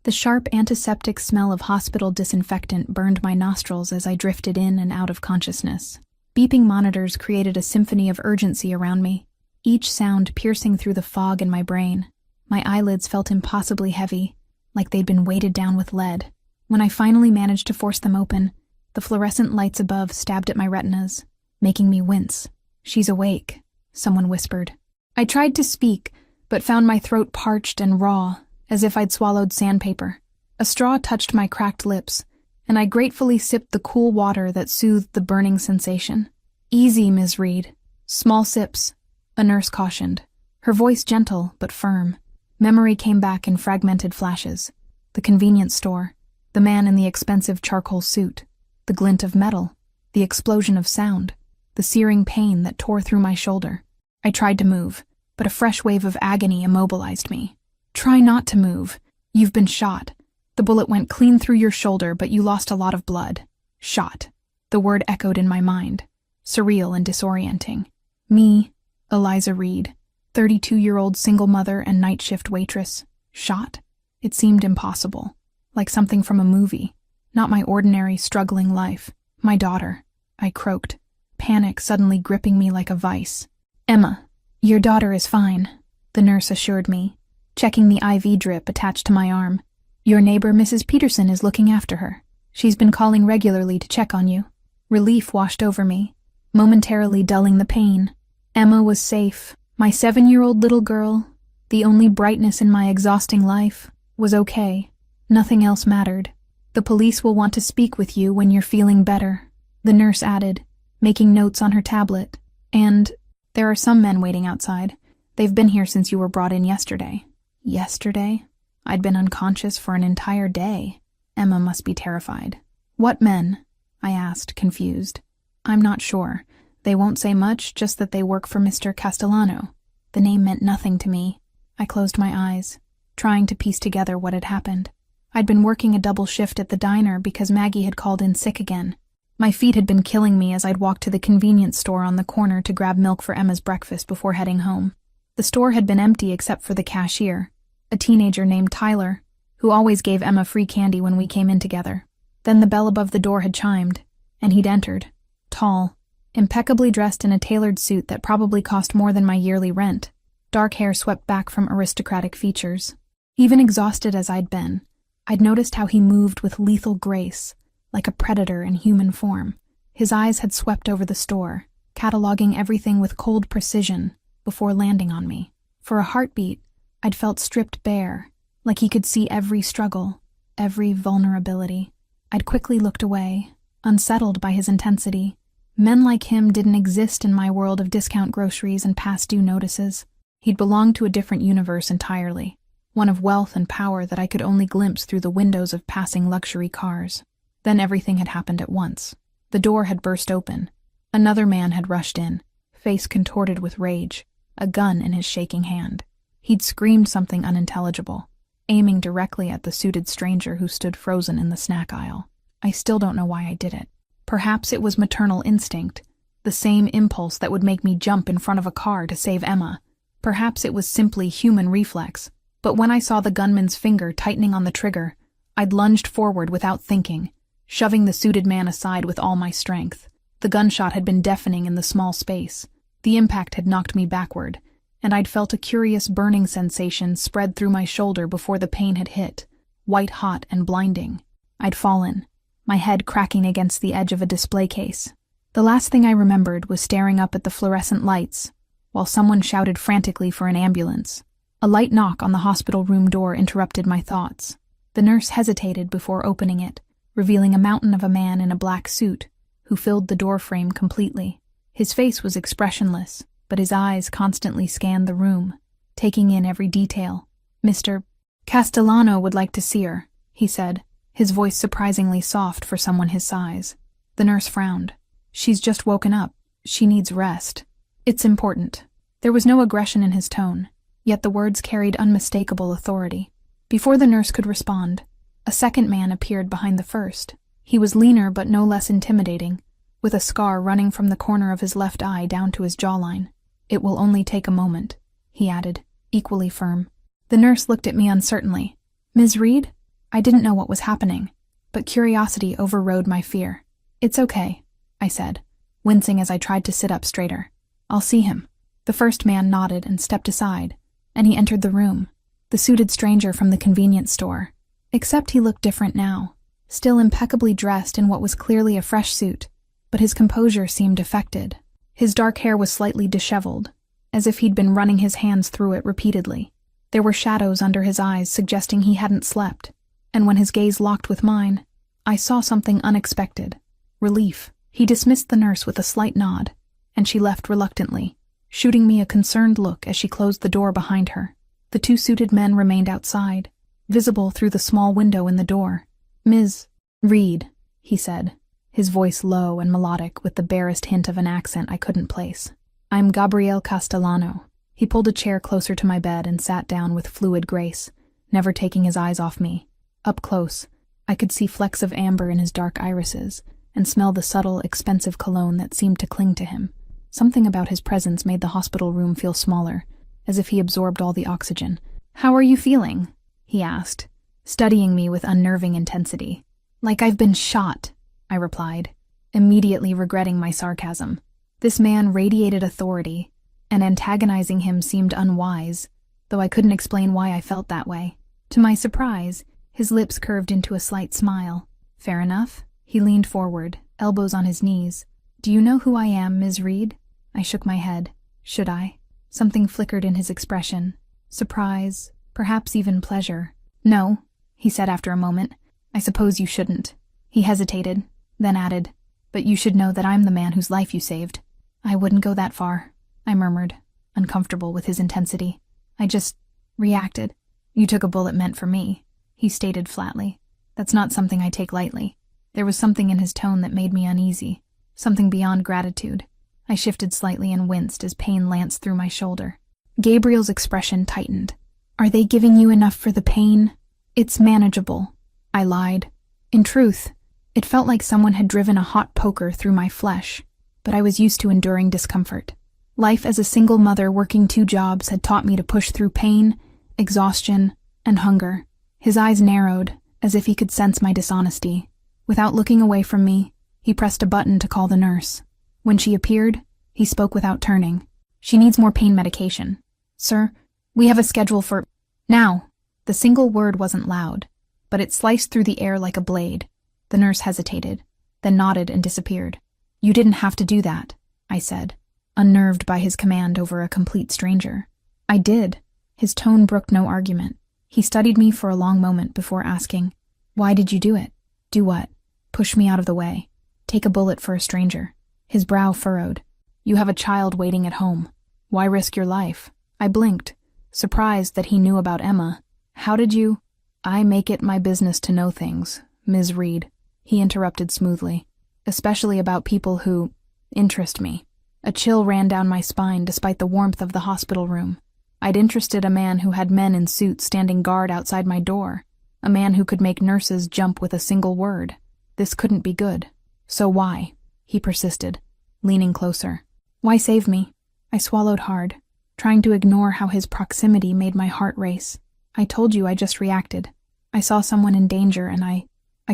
The sharp antiseptic smell of hospital disinfectant burned my nostrils as I drifted in and out of consciousness. Beeping monitors created a symphony of urgency around me, each sound piercing through the fog in my brain. My eyelids felt impossibly heavy, like they'd been weighted down with lead. When I finally managed to force them open, the fluorescent lights above stabbed at my retinas, making me wince. "She's awake," someone whispered. I tried to speak, but found my throat parched and raw, as if I'd swallowed sandpaper. A straw touched my cracked lips, and I gratefully sipped the cool water that soothed the burning sensation. "Easy, Ms. Reed. Small sips," a nurse cautioned, her voice gentle but firm. Memory came back in fragmented flashes. The convenience store, the man in the expensive charcoal suit, the glint of metal, the explosion of sound, the searing pain that tore through my shoulder. I tried to move, but a fresh wave of agony immobilized me. "Try not to move. You've been shot. The bullet went clean through your shoulder, but you lost a lot of blood." Shot. The word echoed in my mind, surreal and disorienting. Me, Eliza Reed, 32-year-old single mother and night shift waitress, shot? It seemed impossible, like something from a movie, not my ordinary, struggling life. "My daughter," I croaked, panic suddenly gripping me like a vice. "Emma, your daughter is fine," the nurse assured me, checking the IV drip attached to my arm. "Your neighbor, Mrs. Peterson, is looking after her. She's been calling regularly to check on you." Relief washed over me, momentarily dulling the pain. Emma was safe. My 7-year-old little girl, the only brightness in my exhausting life, was okay. Nothing else mattered. "The police will want to speak with you when you're feeling better," the nurse added, making notes on her tablet. "And there are some men waiting outside. They've been here since you were brought in yesterday." Yesterday? I'd been unconscious for an entire day. Emma must be terrified. "What men?" I asked, confused. "I'm not sure. They won't say much, just that they work for Mr. Castellano." The name meant nothing to me. I closed my eyes, trying to piece together what had happened. I'd been working a double shift at the diner because Maggie had called in sick again. My feet had been killing me as I'd walked to the convenience store on the corner to grab milk for Emma's breakfast before heading home. The store had been empty except for the cashier, a teenager named Tyler, who always gave Emma free candy when we came in together. Then the bell above the door had chimed, and he'd entered, tall, impeccably dressed in a tailored suit that probably cost more than my yearly rent, dark hair swept back from aristocratic features. Even exhausted as I'd been, I'd noticed how he moved with lethal grace, like a predator in human form. His eyes had swept over the store, cataloging everything with cold precision before landing on me. For a heartbeat, I'd felt stripped bare, like he could see every struggle, every vulnerability. I'd quickly looked away, unsettled by his intensity. Men like him didn't exist in my world of discount groceries and past due notices. He'd belonged to a different universe entirely, one of wealth and power that I could only glimpse through the windows of passing luxury cars. Then everything had happened at once. The door had burst open. Another man had rushed in, face contorted with rage, a gun in his shaking hand. He'd screamed something unintelligible, aiming directly at the suited stranger who stood frozen in the snack aisle. I still don't know why I did it. Perhaps it was maternal instinct, the same impulse that would make me jump in front of a car to save Emma. Perhaps it was simply human reflex, but when I saw the gunman's finger tightening on the trigger, I'd lunged forward without thinking, shoving the suited man aside with all my strength. The gunshot had been deafening in the small space. The impact had knocked me backward, and I'd felt a curious burning sensation spread through my shoulder before the pain had hit, white-hot and blinding. I'd fallen, my head cracking against the edge of a display case. The last thing I remembered was staring up at the fluorescent lights, while someone shouted frantically for an ambulance. A light knock on the hospital room door interrupted my thoughts. The nurse hesitated before opening it, revealing a mountain of a man in a black suit, who filled the doorframe completely. His face was expressionless, but his eyes constantly scanned the room, taking in every detail. "Mr. Castellano would like to see her," he said, his voice surprisingly soft for someone his size. The nurse frowned. "She's just woken up. She needs rest. It's important." There was no aggression in his tone, yet the words carried unmistakable authority. Before the nurse could respond, a second man appeared behind the first. He was leaner but no less intimidating, with a scar running from the corner of his left eye down to his jawline. "It will only take a moment," he added, equally firm. The nurse looked at me uncertainly. "Ms. Reed?" I didn't know what was happening, but curiosity overrode my fear. "It's okay," I said, wincing as I tried to sit up straighter. "I'll see him." The first man nodded and stepped aside, and he entered the room, the suited stranger from the convenience store. Except he looked different now, still impeccably dressed in what was clearly a fresh suit, but his composure seemed affected. His dark hair was slightly disheveled, as if he'd been running his hands through it repeatedly. There were shadows under his eyes suggesting he hadn't slept, and when his gaze locked with mine, I saw something unexpected. Relief. He dismissed the nurse with a slight nod, and she left reluctantly, shooting me a concerned look as she closed the door behind her. The two suited men remained outside, visible through the small window in the door. "Ms. Reed," he said, his voice low and melodic with the barest hint of an accent I couldn't place. "I'm Gabriel Castellano." He pulled a chair closer to my bed and sat down with fluid grace, never taking his eyes off me. Up close, I could see flecks of amber in his dark irises and smell the subtle, expensive cologne that seemed to cling to him. Something about his presence made the hospital room feel smaller, as if he absorbed all the oxygen. "How are you feeling?" he asked, studying me with unnerving intensity. "Like I've been shot," I replied, immediately regretting my sarcasm. This man radiated authority, and antagonizing him seemed unwise, though I couldn't explain why I felt that way. To my surprise, his lips curved into a slight smile. "Fair enough." He leaned forward, elbows on his knees. "Do you know who I am, Ms. Reed?" I shook my head. Should I? Something flickered in his expression. Surprise, perhaps even pleasure. "No," he said after a moment. "I suppose you shouldn't." He hesitated, then added, "But you should know that I'm the man whose life you saved." "I wouldn't go that far," I murmured, uncomfortable with his intensity. "I just reacted." "You took a bullet meant for me," he stated flatly. "That's not something I take lightly." There was something in his tone that made me uneasy, something beyond gratitude. I shifted slightly and winced as pain lanced through my shoulder. Gabriel's expression tightened. "Are they giving you enough for the pain?" "It's manageable," I lied. In truth, it felt like someone had driven a hot poker through my flesh, but I was used to enduring discomfort. Life as a single mother working 2 jobs had taught me to push through pain, exhaustion, and hunger. His eyes narrowed, as if he could sense my dishonesty. Without looking away from me, he pressed a button to call the nurse. When she appeared, he spoke without turning. "She needs more pain medication. Sir, we have a schedule for now." The single word wasn't loud, but it sliced through the air like a blade. The nurse hesitated, then nodded and disappeared. "You didn't have to do that," I said, unnerved by his command over a complete stranger. "I did." His tone brooked no argument. He studied me for a long moment before asking, "Why did you do it?" "Do what?" "Push me out of the way. Take a bullet for a stranger." His brow furrowed. "You have a child waiting at home. Why risk your life?" I blinked, surprised that he knew about Emma. "How did you—" "I make it my business to know things, Ms. Reed," he interrupted smoothly, "especially about people who interest me." A chill ran down my spine despite the warmth of the hospital room. I'd interested a man who had men in suits standing guard outside my door, a man who could make nurses jump with a single word. This couldn't be good. "So why?" he persisted, leaning closer. "Why save me?" I swallowed hard, trying to ignore how his proximity made my heart race. "I told you I just reacted. I saw someone in danger and I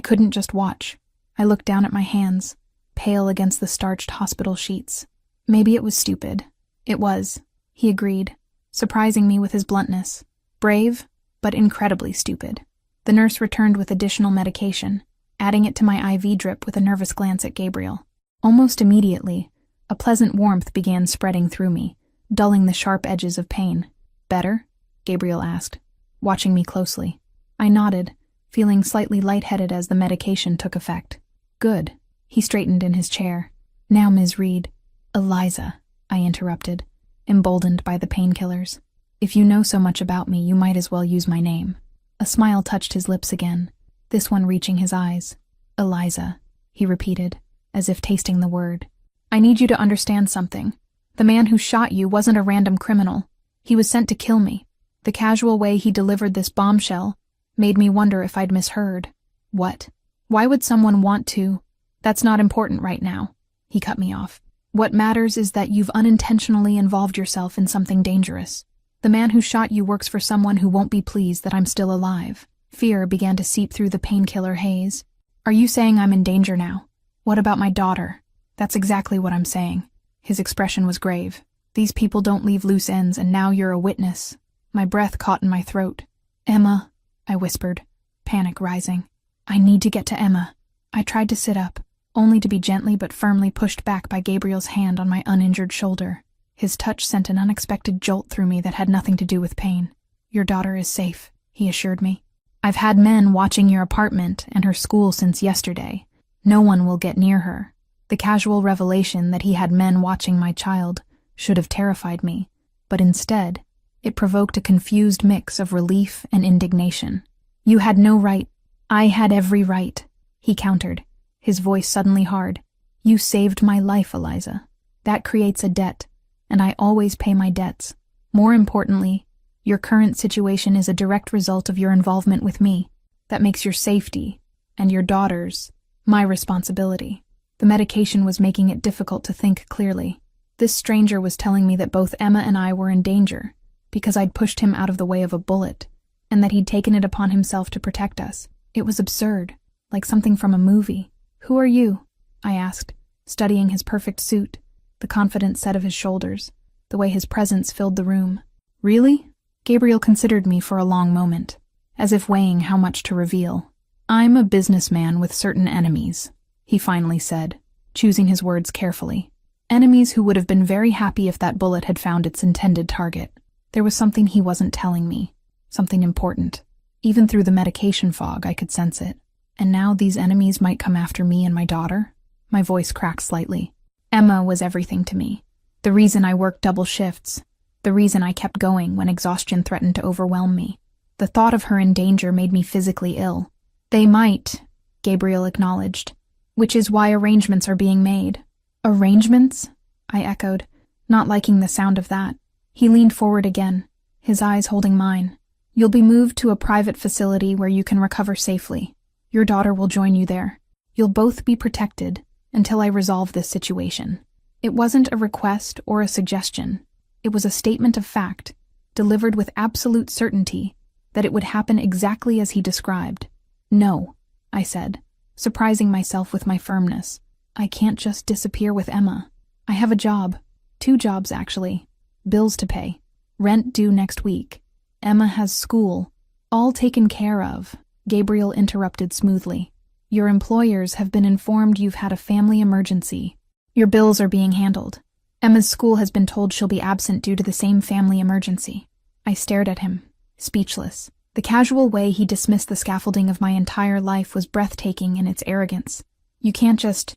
couldn't just watch." I looked down at my hands, pale against the starched hospital sheets. "Maybe it was stupid." "It was," he agreed, surprising me with his bluntness. "Brave, but incredibly stupid." The nurse returned with additional medication, adding it to my IV drip with a nervous glance at Gabriel. Almost immediately, a pleasant warmth began spreading through me, dulling the sharp edges of pain. "Better?" Gabriel asked, watching me closely. I nodded, feeling slightly lightheaded as the medication took effect. "Good." He straightened in his chair. "Now, Ms. Reed." "Eliza," I interrupted, emboldened by the painkillers. "If you know so much about me, you might as well use my name." A smile touched his lips again, this one reaching his eyes. "Eliza," he repeated, as if tasting the word. "I need you to understand something. The man who shot you wasn't a random criminal. He was sent to kill me. The casual way he delivered this bombshell made me wonder if I'd misheard." "What? Why would someone want to—" "That's not important right now," he cut me off. "What matters is that you've unintentionally involved yourself in something dangerous. The man who shot you works for someone who won't be pleased that I'm still alive." Fear began to seep through the painkiller haze. Are you saying I'm in danger now? What about my daughter? That's exactly what I'm saying. His expression was grave. These people don't leave loose ends, and now you're a witness. My breath caught in my throat. Emma, I whispered, panic rising. I need to get to Emma. I tried to sit up, only to be gently but firmly pushed back by Gabriel's hand on my uninjured shoulder. His touch sent an unexpected jolt through me that had nothing to do with pain. Your daughter is safe, he assured me. I've had men watching your apartment and her school since yesterday. No one will get near her. The casual revelation that he had men watching my child should have terrified me, but instead, it provoked a confused mix of relief and indignation. You had no right. I had every right, he countered, his voice suddenly hard. You saved my life, Eliza. That creates a debt, and I always pay my debts. More importantly, your current situation is a direct result of your involvement with me. That makes your safety, and your daughter's, my responsibility. The medication was making it difficult to think clearly. This stranger was telling me that both Emma and I were in danger, because I'd pushed him out of the way of a bullet, and that he'd taken it upon himself to protect us. It was absurd, like something from a movie. Who are you? I asked, studying his perfect suit, the confident set of his shoulders, the way his presence filled the room. Really? Gabriel considered me for a long moment, as if weighing how much to reveal. I'm a businessman with certain enemies, he finally said, choosing his words carefully. Enemies who would have been very happy if that bullet had found its intended target. There was something he wasn't telling me, something important. Even through the medication fog, I could sense it. And now these enemies might come after me and my daughter? My voice cracked slightly. Emma was everything to me. The reason I worked double shifts. The reason I kept going when exhaustion threatened to overwhelm me. The thought of her in danger made me physically ill. They might, Gabriel acknowledged, which is why arrangements are being made. Arrangements? I echoed, not liking the sound of that. He leaned forward again, his eyes holding mine. You'll be moved to a private facility where you can recover safely. Your daughter will join you there. You'll both be protected until I resolve this situation. It wasn't a request or a suggestion. It was a statement of fact, delivered with absolute certainty that it would happen exactly as he described. No, I said, surprising myself with my firmness. I can't just disappear with Emma. I have a job. 2 jobs, actually. Bills to pay. Rent due next week. Emma has school. All taken care of, Gabriel interrupted smoothly. Your employers have been informed you've had a family emergency. Your bills are being handled. Emma's school has been told she'll be absent due to the same family emergency. I stared at him, speechless. The casual way he dismissed the scaffolding of my entire life was breathtaking in its arrogance. You can't just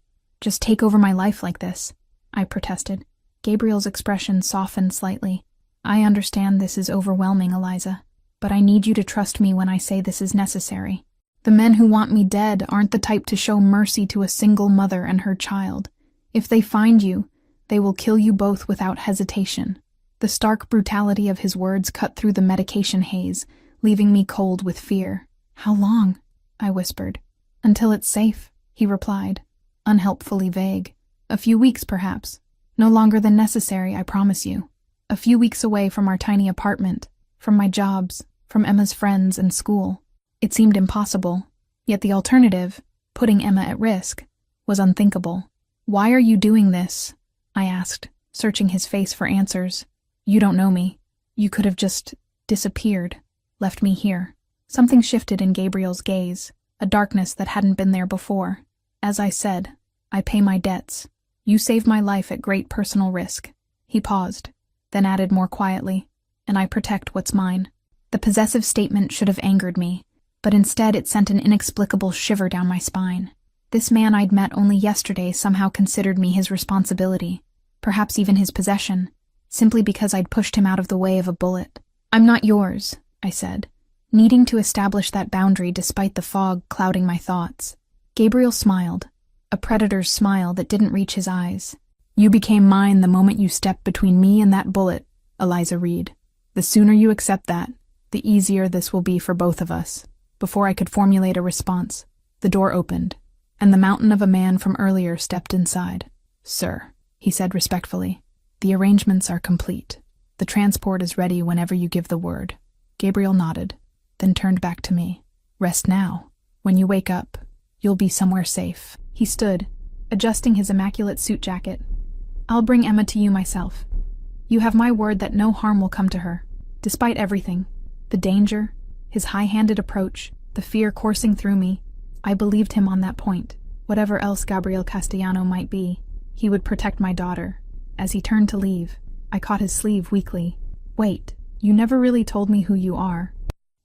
take over my life like this, I protested. Gabriel's expression softened slightly. I understand this is overwhelming, Eliza, but I need you to trust me when I say this is necessary. The men who want me dead aren't the type to show mercy to a single mother and her child. If they find you, they will kill you both without hesitation. The stark brutality of his words cut through the medication haze, leaving me cold with fear. How long? I whispered. Until it's safe, he replied, unhelpfully vague. A few weeks, perhaps. No longer than necessary, I promise you. A few weeks away from our tiny apartment, from my jobs, from Emma's friends and school. It seemed impossible, yet the alternative, putting Emma at risk, was unthinkable. Why are you doing this? I asked, searching his face for answers. You don't know me. You could have just disappeared, left me here. Something shifted in Gabriel's gaze, a darkness that hadn't been there before. As I said, I pay my debts. You saved my life at great personal risk. He paused, then added more quietly, and I protect what's mine. The possessive statement should have angered me, but instead it sent an inexplicable shiver down my spine. This man I'd met only yesterday somehow considered me his responsibility, perhaps even his possession, simply because I'd pushed him out of the way of a bullet. I'm not yours, I said, needing to establish that boundary despite the fog clouding my thoughts. Gabriel smiled, a predator's smile that didn't reach his eyes. You became mine the moment you stepped between me and that bullet, Eliza Reed. The sooner you accept that, the easier this will be for both of us. Before I could formulate a response, the door opened, and the mountain of a man from earlier stepped inside. Sir, he said respectfully, the arrangements are complete. The transport is ready whenever you give the word. Gabriel nodded, then turned back to me. Rest now. When you wake up, you'll be somewhere safe. He stood, adjusting his immaculate suit jacket. I'll bring Emma to you myself. You have my word that no harm will come to her. Despite everything, the danger, his high-handed approach, the fear coursing through me, I believed him on that point. Whatever else Gabriel Castellano might be, he would protect my daughter. As he turned to leave, I caught his sleeve weakly. Wait, you never really told me who you are.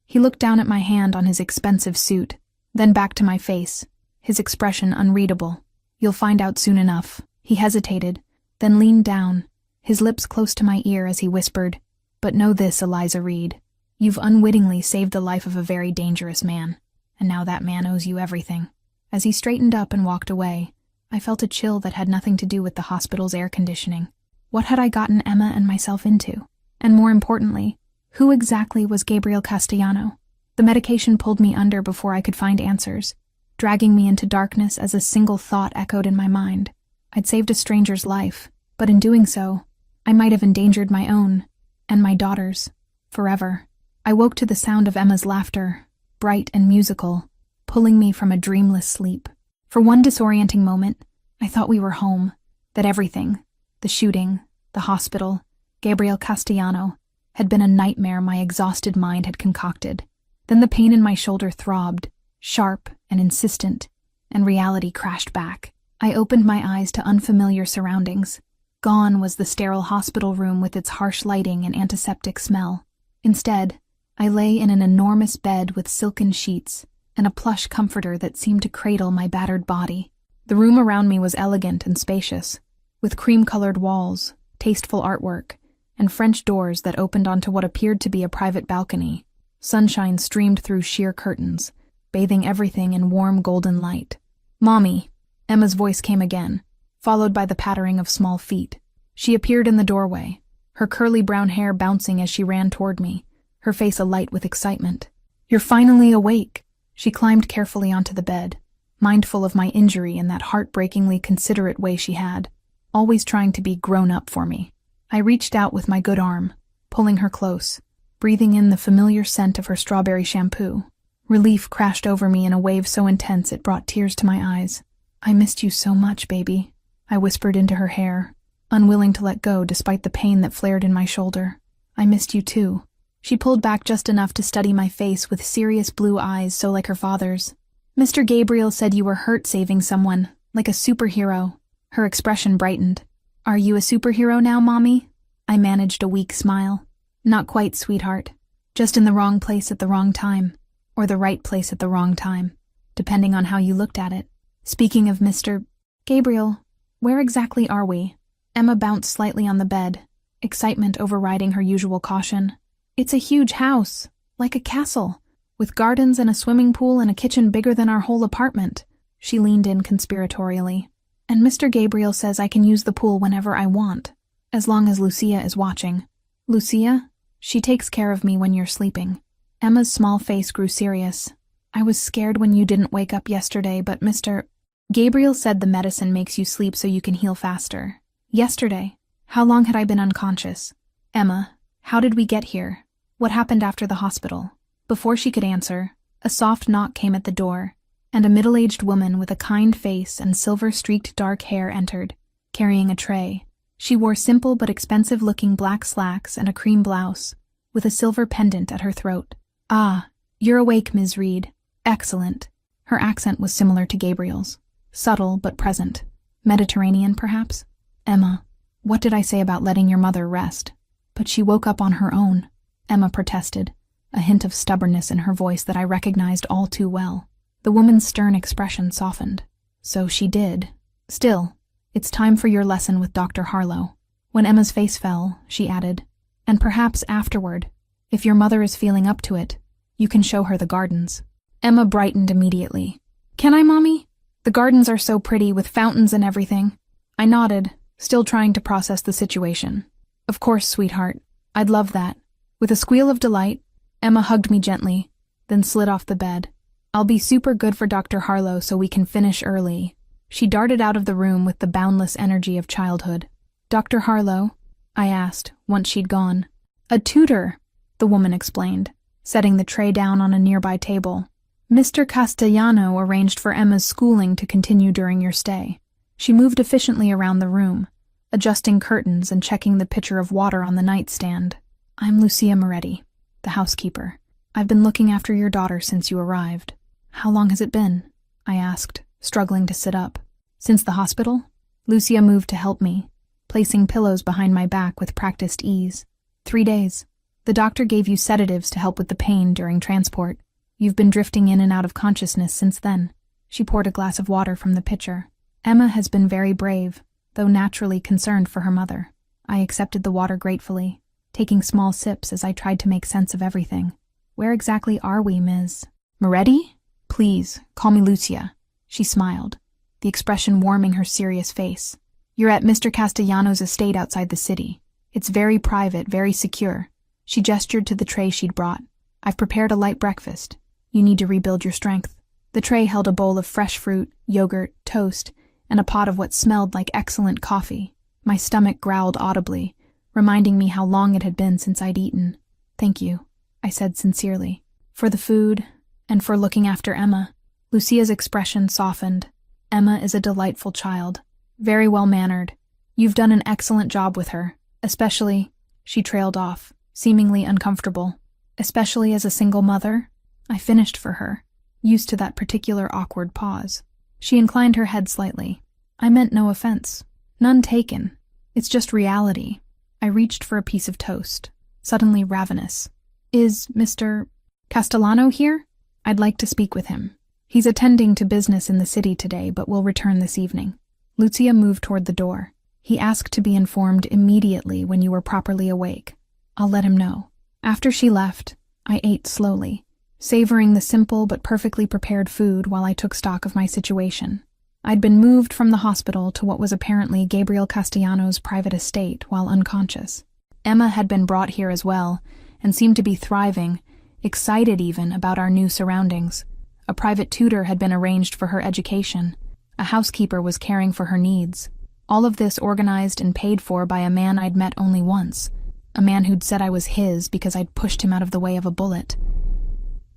He looked down at my hand on his expensive suit, then back to my face, his expression unreadable. You'll find out soon enough. He hesitated, then leaned down, his lips close to my ear as he whispered, But know this, Eliza Reed. You've unwittingly saved the life of a very dangerous man, and now that man owes you everything. As he straightened up and walked away, I felt a chill that had nothing to do with the hospital's air conditioning. What had I gotten Emma and myself into? And more importantly, who exactly was Gabriel Castellano? The medication pulled me under before I could find answers, dragging me into darkness as a single thought echoed in my mind. I'd saved a stranger's life, but in doing so, I might have endangered my own, and my daughter's, forever. I woke to the sound of Emma's laughter, bright and musical, pulling me from a dreamless sleep. For one disorienting moment, I thought we were home, that everything, the shooting, the hospital, Gabriel Castellano, had been a nightmare my exhausted mind had concocted. Then the pain in my shoulder throbbed, sharp and insistent, and reality crashed back. I opened my eyes to unfamiliar surroundings. Gone was the sterile hospital room with its harsh lighting and antiseptic smell. Instead, I lay in an enormous bed with silken sheets and a plush comforter that seemed to cradle my battered body. The room around me was elegant and spacious, with cream-colored walls, tasteful artwork, and French doors that opened onto what appeared to be a private balcony. Sunshine streamed through sheer curtains, bathing everything in warm golden light. "Mommy," Emma's voice came again, followed by the pattering of small feet. She appeared in the doorway, her curly brown hair bouncing as she ran toward me, her face alight with excitement. "You're finally awake." She climbed carefully onto the bed, mindful of my injury in that heartbreakingly considerate way she had, always trying to be grown up for me. I reached out with my good arm, pulling her close, breathing in the familiar scent of her strawberry shampoo. Relief crashed over me in a wave so intense it brought tears to my eyes. "I missed you so much, baby," I whispered into her hair, unwilling to let go despite the pain that flared in my shoulder. "I missed you too." She pulled back just enough to study my face with serious blue eyes so like her father's. "Mr. Gabriel said you were hurt saving someone, like a superhero." Her expression brightened. "Are you a superhero now, Mommy?" I managed a weak smile. "Not quite, sweetheart. Just in the wrong place at the wrong time. Or the right place at the wrong time, depending on how you looked at it. Speaking of Mr. Gabriel, where exactly are we?" Emma bounced slightly on the bed, excitement overriding her usual caution. "It's a huge house, like a castle, with gardens and a swimming pool and a kitchen bigger than our whole apartment." She leaned in conspiratorially. "And Mr. Gabriel says I can use the pool whenever I want, as long as Lucia is watching." "Lucia? She takes care of me when you're sleeping." Emma's small face grew serious. "I was scared when you didn't wake up yesterday, but Mr. Gabriel said the medicine makes you sleep so you can heal faster." "Yesterday? How long had I been unconscious?" "Emma, how did we get here? What happened after the hospital?" Before she could answer, a soft knock came at the door, and a middle-aged woman with a kind face and silver-streaked dark hair entered, carrying a tray. She wore simple but expensive-looking black slacks and a cream blouse, with a silver pendant at her throat. "Ah, you're awake, Ms. Reed. Excellent." Her accent was similar to Gabriel's, subtle but present. Mediterranean, perhaps? "Emma, what did I say about letting your mother rest?" "But she woke up on her own," Emma protested, a hint of stubbornness in her voice that I recognized all too well. The woman's stern expression softened. "So she did. Still, it's time for your lesson with Dr. Harlow." When Emma's face fell, she added, "And perhaps afterward, if your mother is feeling up to it, you can show her the gardens." Emma brightened immediately. "Can I, Mommy? The gardens are so pretty with fountains and everything." I nodded, still trying to process the situation. "Of course, sweetheart. I'd love that." With a squeal of delight, Emma hugged me gently, then slid off the bed. "I'll be super good for Dr. Harlow so we can finish early." She darted out of the room with the boundless energy of childhood. "Dr. Harlow?" I asked, once she'd gone. "A tutor," the woman explained, setting the tray down on a nearby table. Mr. Castellano arranged for Emma's schooling to continue during your stay. She moved efficiently around the room, adjusting curtains and checking the pitcher of water on the nightstand. I'm Lucia Moretti, the housekeeper. I've been looking after your daughter since you arrived. How long has it been? I asked, struggling to sit up. Since the hospital? Lucia moved to help me, placing pillows behind my back with practiced ease. 3 days. The doctor gave you sedatives to help with the pain during transport. You've been drifting in and out of consciousness since then. She poured a glass of water from the pitcher. Emma has been very brave, though naturally concerned for her mother. I accepted the water gratefully, taking small sips as I tried to make sense of everything. Where exactly are we, Ms. Moretti? Please, call me Lucia. She smiled, the expression warming her serious face. You're at Mr. Castellano's estate outside the city. It's very private, very secure. She gestured to the tray she'd brought. I've prepared a light breakfast. You need to rebuild your strength. The tray held a bowl of fresh fruit, yogurt, toast, and a pot of what smelled like excellent coffee. My stomach growled audibly, reminding me how long it had been since I'd eaten. Thank you, I said sincerely, for the food and for looking after Emma. Lucia's expression softened. Emma is a delightful child, very well-mannered. You've done an excellent job with her, especially, she trailed off, seemingly uncomfortable. Especially as a single mother? I finished for her, used to that particular awkward pause. She inclined her head slightly. I meant no offense. None taken. It's just reality. I reached for a piece of toast, suddenly ravenous. Is Mr. Castellano here? I'd like to speak with him. He's attending to business in the city today, but will return this evening. Lucia moved toward the door. He asked to be informed immediately when you were properly awake. I'll let him know. After she left, I ate slowly, savoring the simple but perfectly prepared food while I took stock of my situation. I'd been moved from the hospital to what was apparently Gabriel Castellano's private estate while unconscious. Emma had been brought here as well, and seemed to be thriving, excited even about our new surroundings. A private tutor had been arranged for her education. A housekeeper was caring for her needs. All of this organized and paid for by a man I'd met only once. A man who'd said I was his because I'd pushed him out of the way of a bullet.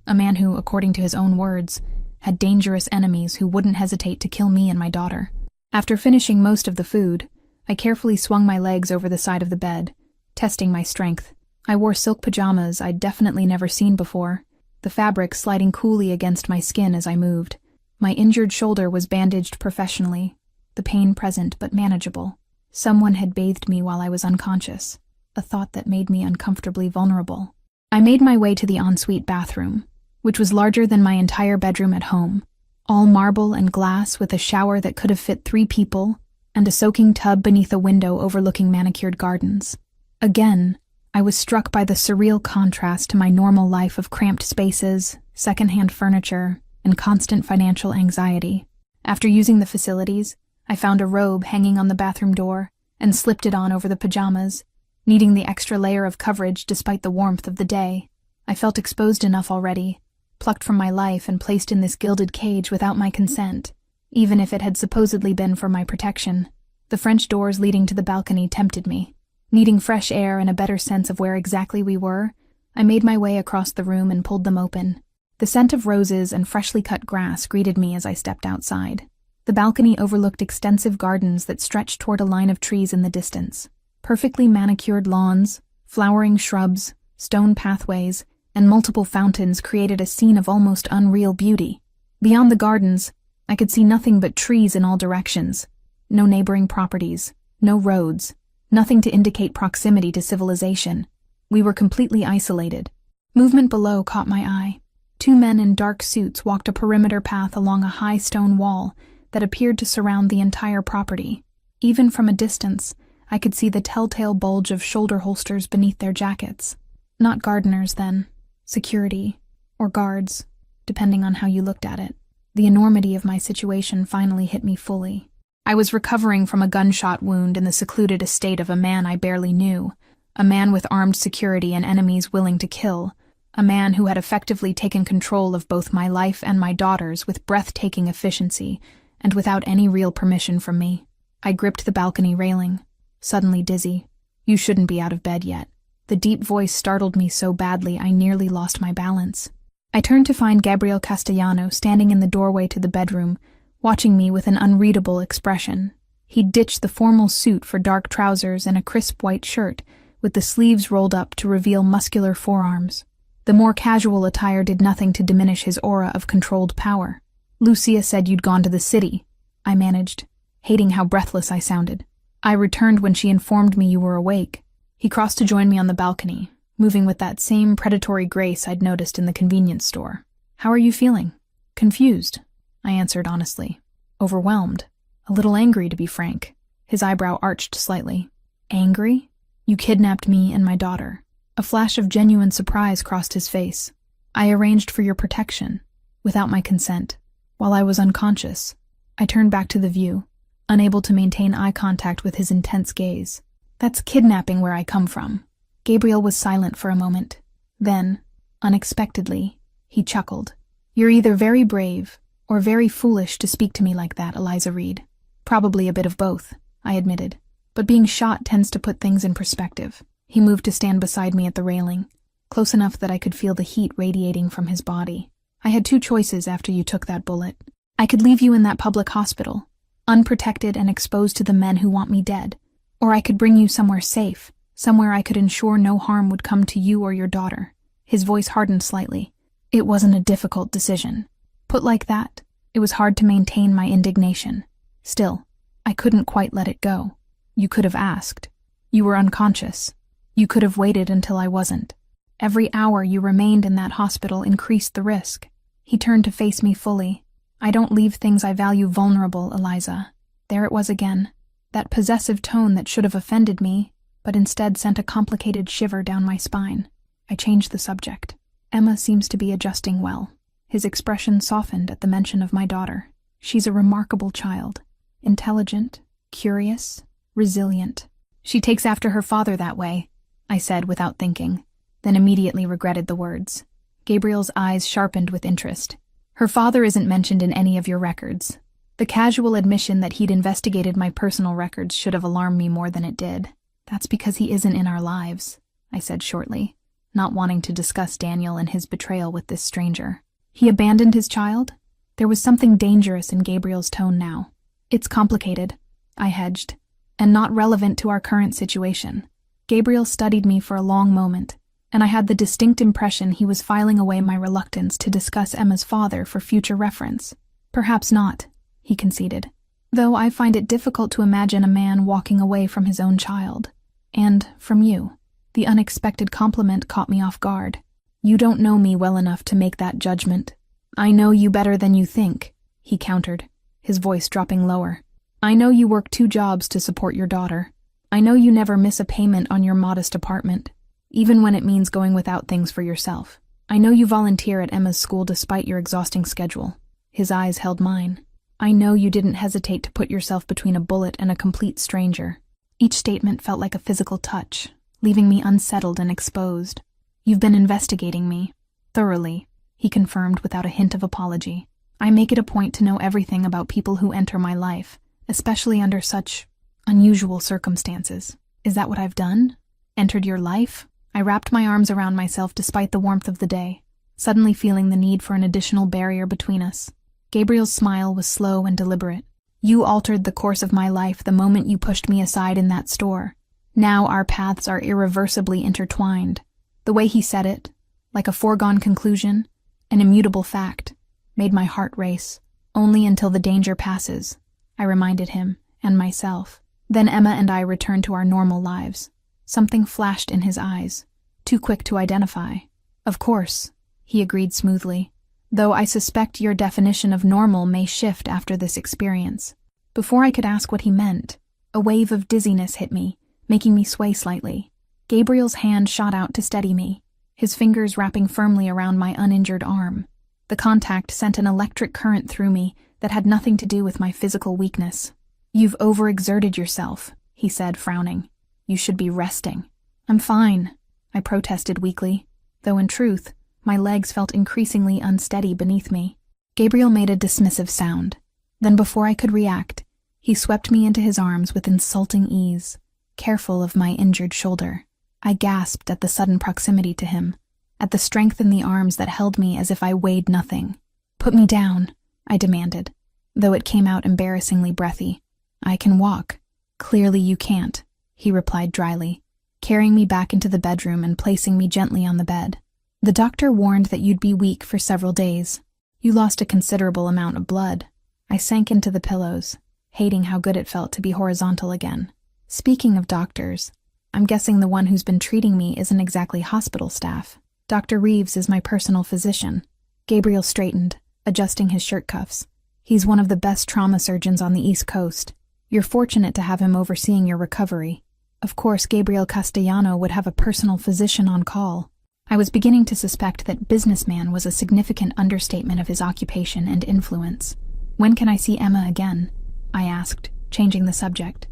A man who, according to his own words, had dangerous enemies who wouldn't hesitate to kill me and my daughter. After finishing most of the food, I carefully swung my legs over the side of the bed, testing my strength. I wore silk pajamas I'd definitely never seen before, the fabric sliding coolly against my skin as I moved. My injured shoulder was bandaged professionally, the pain present but manageable. Someone had bathed me while I was unconscious, a thought that made me uncomfortably vulnerable. I made my way to the ensuite bathroom, which was larger than my entire bedroom at home, all marble and glass with a shower that could have fit 3 people, and a soaking tub beneath a window overlooking manicured gardens. Again, I was struck by the surreal contrast to my normal life of cramped spaces, secondhand furniture, and constant financial anxiety. After using the facilities, I found a robe hanging on the bathroom door and slipped it on over the pajamas, needing the extra layer of coverage despite the warmth of the day. I felt exposed enough already, plucked from my life and placed in this gilded cage without my consent, even if it had supposedly been for my protection. The French doors leading to the balcony tempted me. Needing fresh air and a better sense of where exactly we were, I made my way across the room and pulled them open. The scent of roses and freshly cut grass greeted me as I stepped outside. The balcony overlooked extensive gardens that stretched toward a line of trees in the distance. Perfectly manicured lawns, flowering shrubs, stone pathways, and multiple fountains created a scene of almost unreal beauty. Beyond the gardens, I could see nothing but trees in all directions. No neighboring properties, no roads, nothing to indicate proximity to civilization. We were completely isolated. Movement below caught my eye. 2 men in dark suits walked a perimeter path along a high stone wall that appeared to surround the entire property. Even from a distance, I could see the telltale bulge of shoulder holsters beneath their jackets. Not gardeners, then. Security, or guards, depending on how you looked at it. The enormity of my situation finally hit me fully. I was recovering from a gunshot wound in the secluded estate of a man I barely knew, a man with armed security and enemies willing to kill, a man who had effectively taken control of both my life and my daughter's with breathtaking efficiency and without any real permission from me. I gripped the balcony railing, suddenly dizzy. You shouldn't be out of bed yet. The deep voice startled me so badly I nearly lost my balance. I turned to find Gabriel Castellano standing in the doorway to the bedroom, watching me with an unreadable expression. He'd ditched the formal suit for dark trousers and a crisp white shirt, with the sleeves rolled up to reveal muscular forearms. The more casual attire did nothing to diminish his aura of controlled power. "Lucia said you'd gone to the city," I managed, hating how breathless I sounded. "I returned when she informed me you were awake." He crossed to join me on the balcony, moving with that same predatory grace I'd noticed in the convenience store. "How are you feeling?" "Confused," I answered honestly. "Overwhelmed. A little angry, to be frank." His eyebrow arched slightly. "Angry? You kidnapped me and my daughter." A flash of genuine surprise crossed his face. "I arranged for your protection, without my consent, while I was unconscious." I turned back to the view, unable to maintain eye contact with his intense gaze. "That's kidnapping where I come from." Gabriel was silent for a moment. Then, unexpectedly, he chuckled. "You're either very brave or very foolish to speak to me like that, Eliza Reed." "Probably a bit of both," I admitted. "But being shot tends to put things in perspective." He moved to stand beside me at the railing, close enough that I could feel the heat radiating from his body. "I had two choices after you took that bullet. I could leave you in that public hospital, unprotected and exposed to the men who want me dead, or I could bring you somewhere safe, somewhere I could ensure no harm would come to you or your daughter." His voice hardened slightly. "It wasn't a difficult decision. Put like that, it was hard to maintain my indignation. Still, I couldn't quite let it go. You could have asked. You were unconscious. You could have waited until I wasn't. Every hour you remained in that hospital increased the risk." He turned to face me fully. "I don't leave things I value vulnerable, Eliza." There it was again, that possessive tone that should have offended me, but instead sent a complicated shiver down my spine. I changed the subject. "Emma seems to be adjusting well." His expression softened at the mention of my daughter. "She's a remarkable child. Intelligent, curious, resilient. She takes after her father that way," I said without thinking, then immediately regretted the words. Gabriel's eyes sharpened with interest. "Her father isn't mentioned in any of your records." The casual admission that he'd investigated my personal records should have alarmed me more than it did. "That's because he isn't in our lives," I said shortly, not wanting to discuss Daniel and his betrayal with this stranger. "He abandoned his child?" There was something dangerous in Gabriel's tone now. "It's complicated," I hedged, "and not relevant to our current situation." Gabriel studied me for a long moment, and I had the distinct impression he was filing away my reluctance to discuss Emma's father for future reference. "Perhaps not," he conceded, "though I find it difficult to imagine a man walking away from his own child. And from you." The unexpected compliment caught me off guard. "You don't know me well enough to make that judgment." "I know you better than you think," he countered, his voice dropping lower. "I know you work 2 jobs to support your daughter. I know you never miss a payment on your modest apartment, even when it means going without things for yourself. I know you volunteer at Emma's school despite your exhausting schedule." His eyes held mine. "I know you didn't hesitate to put yourself between a bullet and a complete stranger." Each statement felt like a physical touch, leaving me unsettled and exposed. "You've been investigating me." "Thoroughly," he confirmed without a hint of apology. "I make it a point to know everything about people who enter my life, especially under such unusual circumstances." "Is that what I've done? Entered your life?" I wrapped my arms around myself despite the warmth of the day, suddenly feeling the need for an additional barrier between us. Gabriel's smile was slow and deliberate. "You altered the course of my life the moment you pushed me aside in that store. Now our paths are irreversibly intertwined." The way he said it, like a foregone conclusion, an immutable fact, made my heart race. "Only until the danger passes," I reminded him, and myself. Then Emma and I returned to our normal lives. Something flashed in his eyes, too quick to identify. "Of course," he agreed smoothly, "though I suspect your definition of normal may shift after this experience." Before I could ask what he meant, a wave of dizziness hit me, making me sway slightly. Gabriel's hand shot out to steady me, his fingers wrapping firmly around my uninjured arm. The contact sent an electric current through me that had nothing to do with my physical weakness. "You've overexerted yourself," he said, frowning. "You should be resting." "I'm fine," I protested weakly, though in truth, my legs felt increasingly unsteady beneath me. Gabriel made a dismissive sound. Then before I could react, he swept me into his arms with insulting ease, careful of my injured shoulder. I gasped at the sudden proximity to him, at the strength in the arms that held me as if I weighed nothing. "Put me down," I demanded, though it came out embarrassingly breathy. "I can walk." "Clearly you can't," he replied dryly, carrying me back into the bedroom and placing me gently on the bed. "The doctor warned that you'd be weak for several days. You lost a considerable amount of blood." I sank into the pillows, hating how good it felt to be horizontal again. "Speaking of doctors, I'm guessing the one who's been treating me isn't exactly hospital staff. Dr. Reeves is my personal physician." Gabriel straightened, adjusting his shirt cuffs. "He's one of the best trauma surgeons on the East Coast. You're fortunate to have him overseeing your recovery." Of course, Gabriel Castellano would have a personal physician on call. I was beginning to suspect that businessman was a significant understatement of his occupation and influence. "When can I see Emma again?" I asked, changing the subject.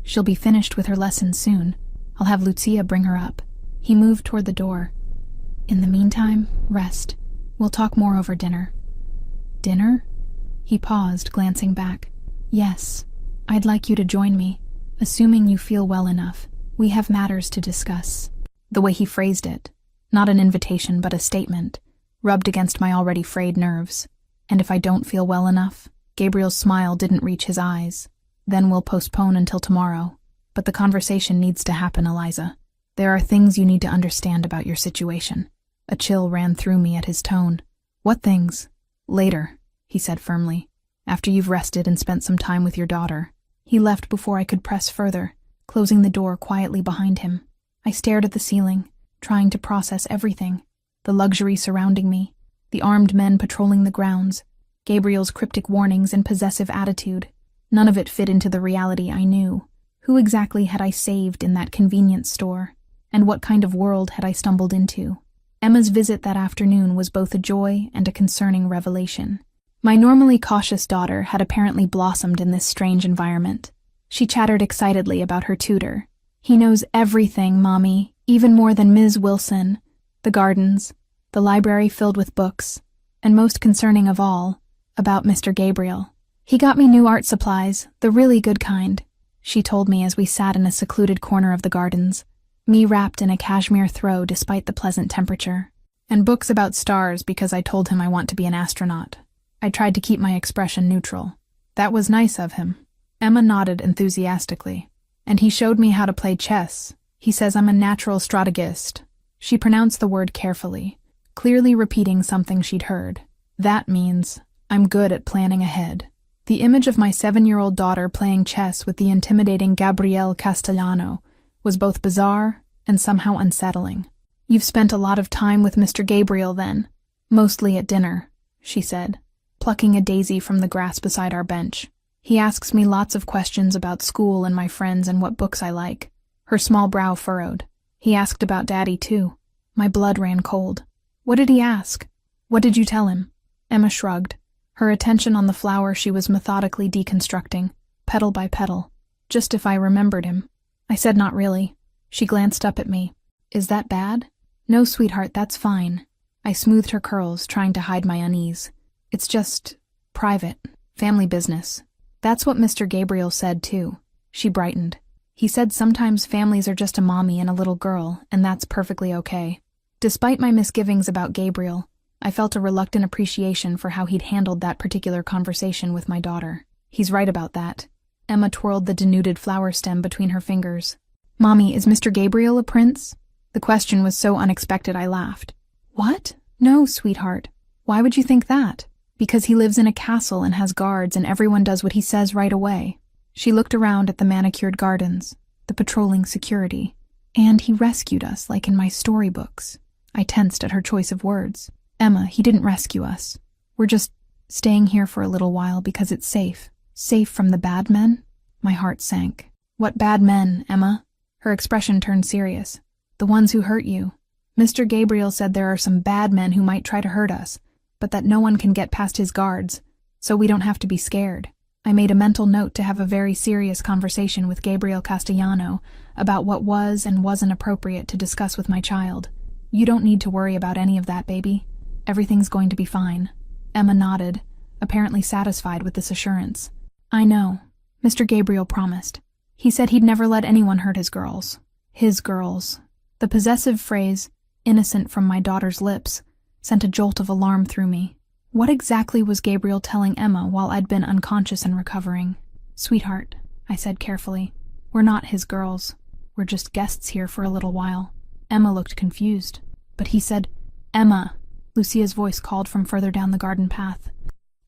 "She'll be finished with her lessons soon. I'll have Lucia bring her up." He moved toward the door. "In the meantime, rest. We'll talk more over dinner." "Dinner?" He paused, glancing back. "Yes, I'd like you to join me, assuming you feel well enough. We have matters to discuss." The way he phrased it, not an invitation but a statement, rubbed against my already frayed nerves. "And if I don't feel well enough?" Gabriel's smile didn't reach his eyes. "Then we'll postpone until tomorrow. But the conversation needs to happen, Eliza. There are things you need to understand about your situation." A chill ran through me at his tone. "What things?" "Later," he said firmly. "After you've rested and spent some time with your daughter." He left before I could press further, closing the door quietly behind him. I stared at the ceiling, trying to process everything. The luxury surrounding me, the armed men patrolling the grounds, Gabriel's cryptic warnings and possessive attitude. None of it fit into the reality I knew. Who exactly had I saved in that convenience store? And what kind of world had I stumbled into? Emma's visit that afternoon was both a joy and a concerning revelation. My normally cautious daughter had apparently blossomed in this strange environment. She chattered excitedly about her tutor. "He knows everything, Mommy, even more than Ms. Wilson. The gardens, the library filled with books, and most concerning of all, about Mr. Gabriel. He got me new art supplies, the really good kind," she told me as we sat in a secluded corner of the gardens, me wrapped in a cashmere throw despite the pleasant temperature. "And books about stars because I told him I want to be an astronaut." I tried to keep my expression neutral. "That was nice of him." Emma nodded enthusiastically. "And he showed me how to play chess. He says I'm a natural strategist." She pronounced the word carefully, clearly repeating something she'd heard. "That means I'm good at planning ahead." The image of my 7-year-old daughter playing chess with the intimidating Gabriel Castellano was both bizarre and somehow unsettling. "You've spent a lot of time with Mr. Gabriel, then?" "Mostly at dinner," she said, plucking a daisy from the grass beside our bench. "He asks me lots of questions about school and my friends and what books I like." Her small brow furrowed. "He asked about Daddy, too." My blood ran cold. "What did he ask?" "What did you tell him?" Emma shrugged, her attention on the flower she was methodically deconstructing, petal by petal. "Just if I remembered him." I said not really. She glanced up at me. "Is that bad?" "No, sweetheart, that's fine." I smoothed her curls, trying to hide my unease. "It's just private, family business." "That's what Mr. Gabriel said, too." She brightened. "He said sometimes families are just a mommy and a little girl, and that's perfectly okay." Despite my misgivings about Gabriel, I felt a reluctant appreciation for how he'd handled that particular conversation with my daughter. "He's right about that." Emma twirled the denuded flower stem between her fingers. "Mommy, is Mr. Gabriel a prince?" The question was so unexpected I laughed. "What? No, sweetheart. Why would you think that?" "Because he lives in a castle and has guards and everyone does what he says right away." She looked around at the manicured gardens, the patrolling security. "And he rescued us, like in my storybooks." I tensed at her choice of words. "Emma, he didn't rescue us. We're just staying here for a little while because it's safe." "Safe from the bad men?" My heart sank. "What bad men, Emma?" Her expression turned serious. "The ones who hurt you. Mr. Gabriel said there are some bad men who might try to hurt us, but that no one can get past his guards, so we don't have to be scared." I made a mental note to have a very serious conversation with Gabriel Castellano about what was and wasn't appropriate to discuss with my child. "You don't need to worry about any of that, baby. Everything's going to be fine." Emma nodded, apparently satisfied with this assurance. "I know. Mr. Gabriel promised. He said he'd never let anyone hurt his girls." His girls. The possessive phrase innocent from my daughter's lips, sent a jolt of alarm through me. What exactly was Gabriel telling Emma while I'd been unconscious and recovering? "Sweetheart," I said carefully, "we're not his girls. We're just guests here for a little while." Emma looked confused, but he said, "Emma," Lucia's voice called from further down the garden path.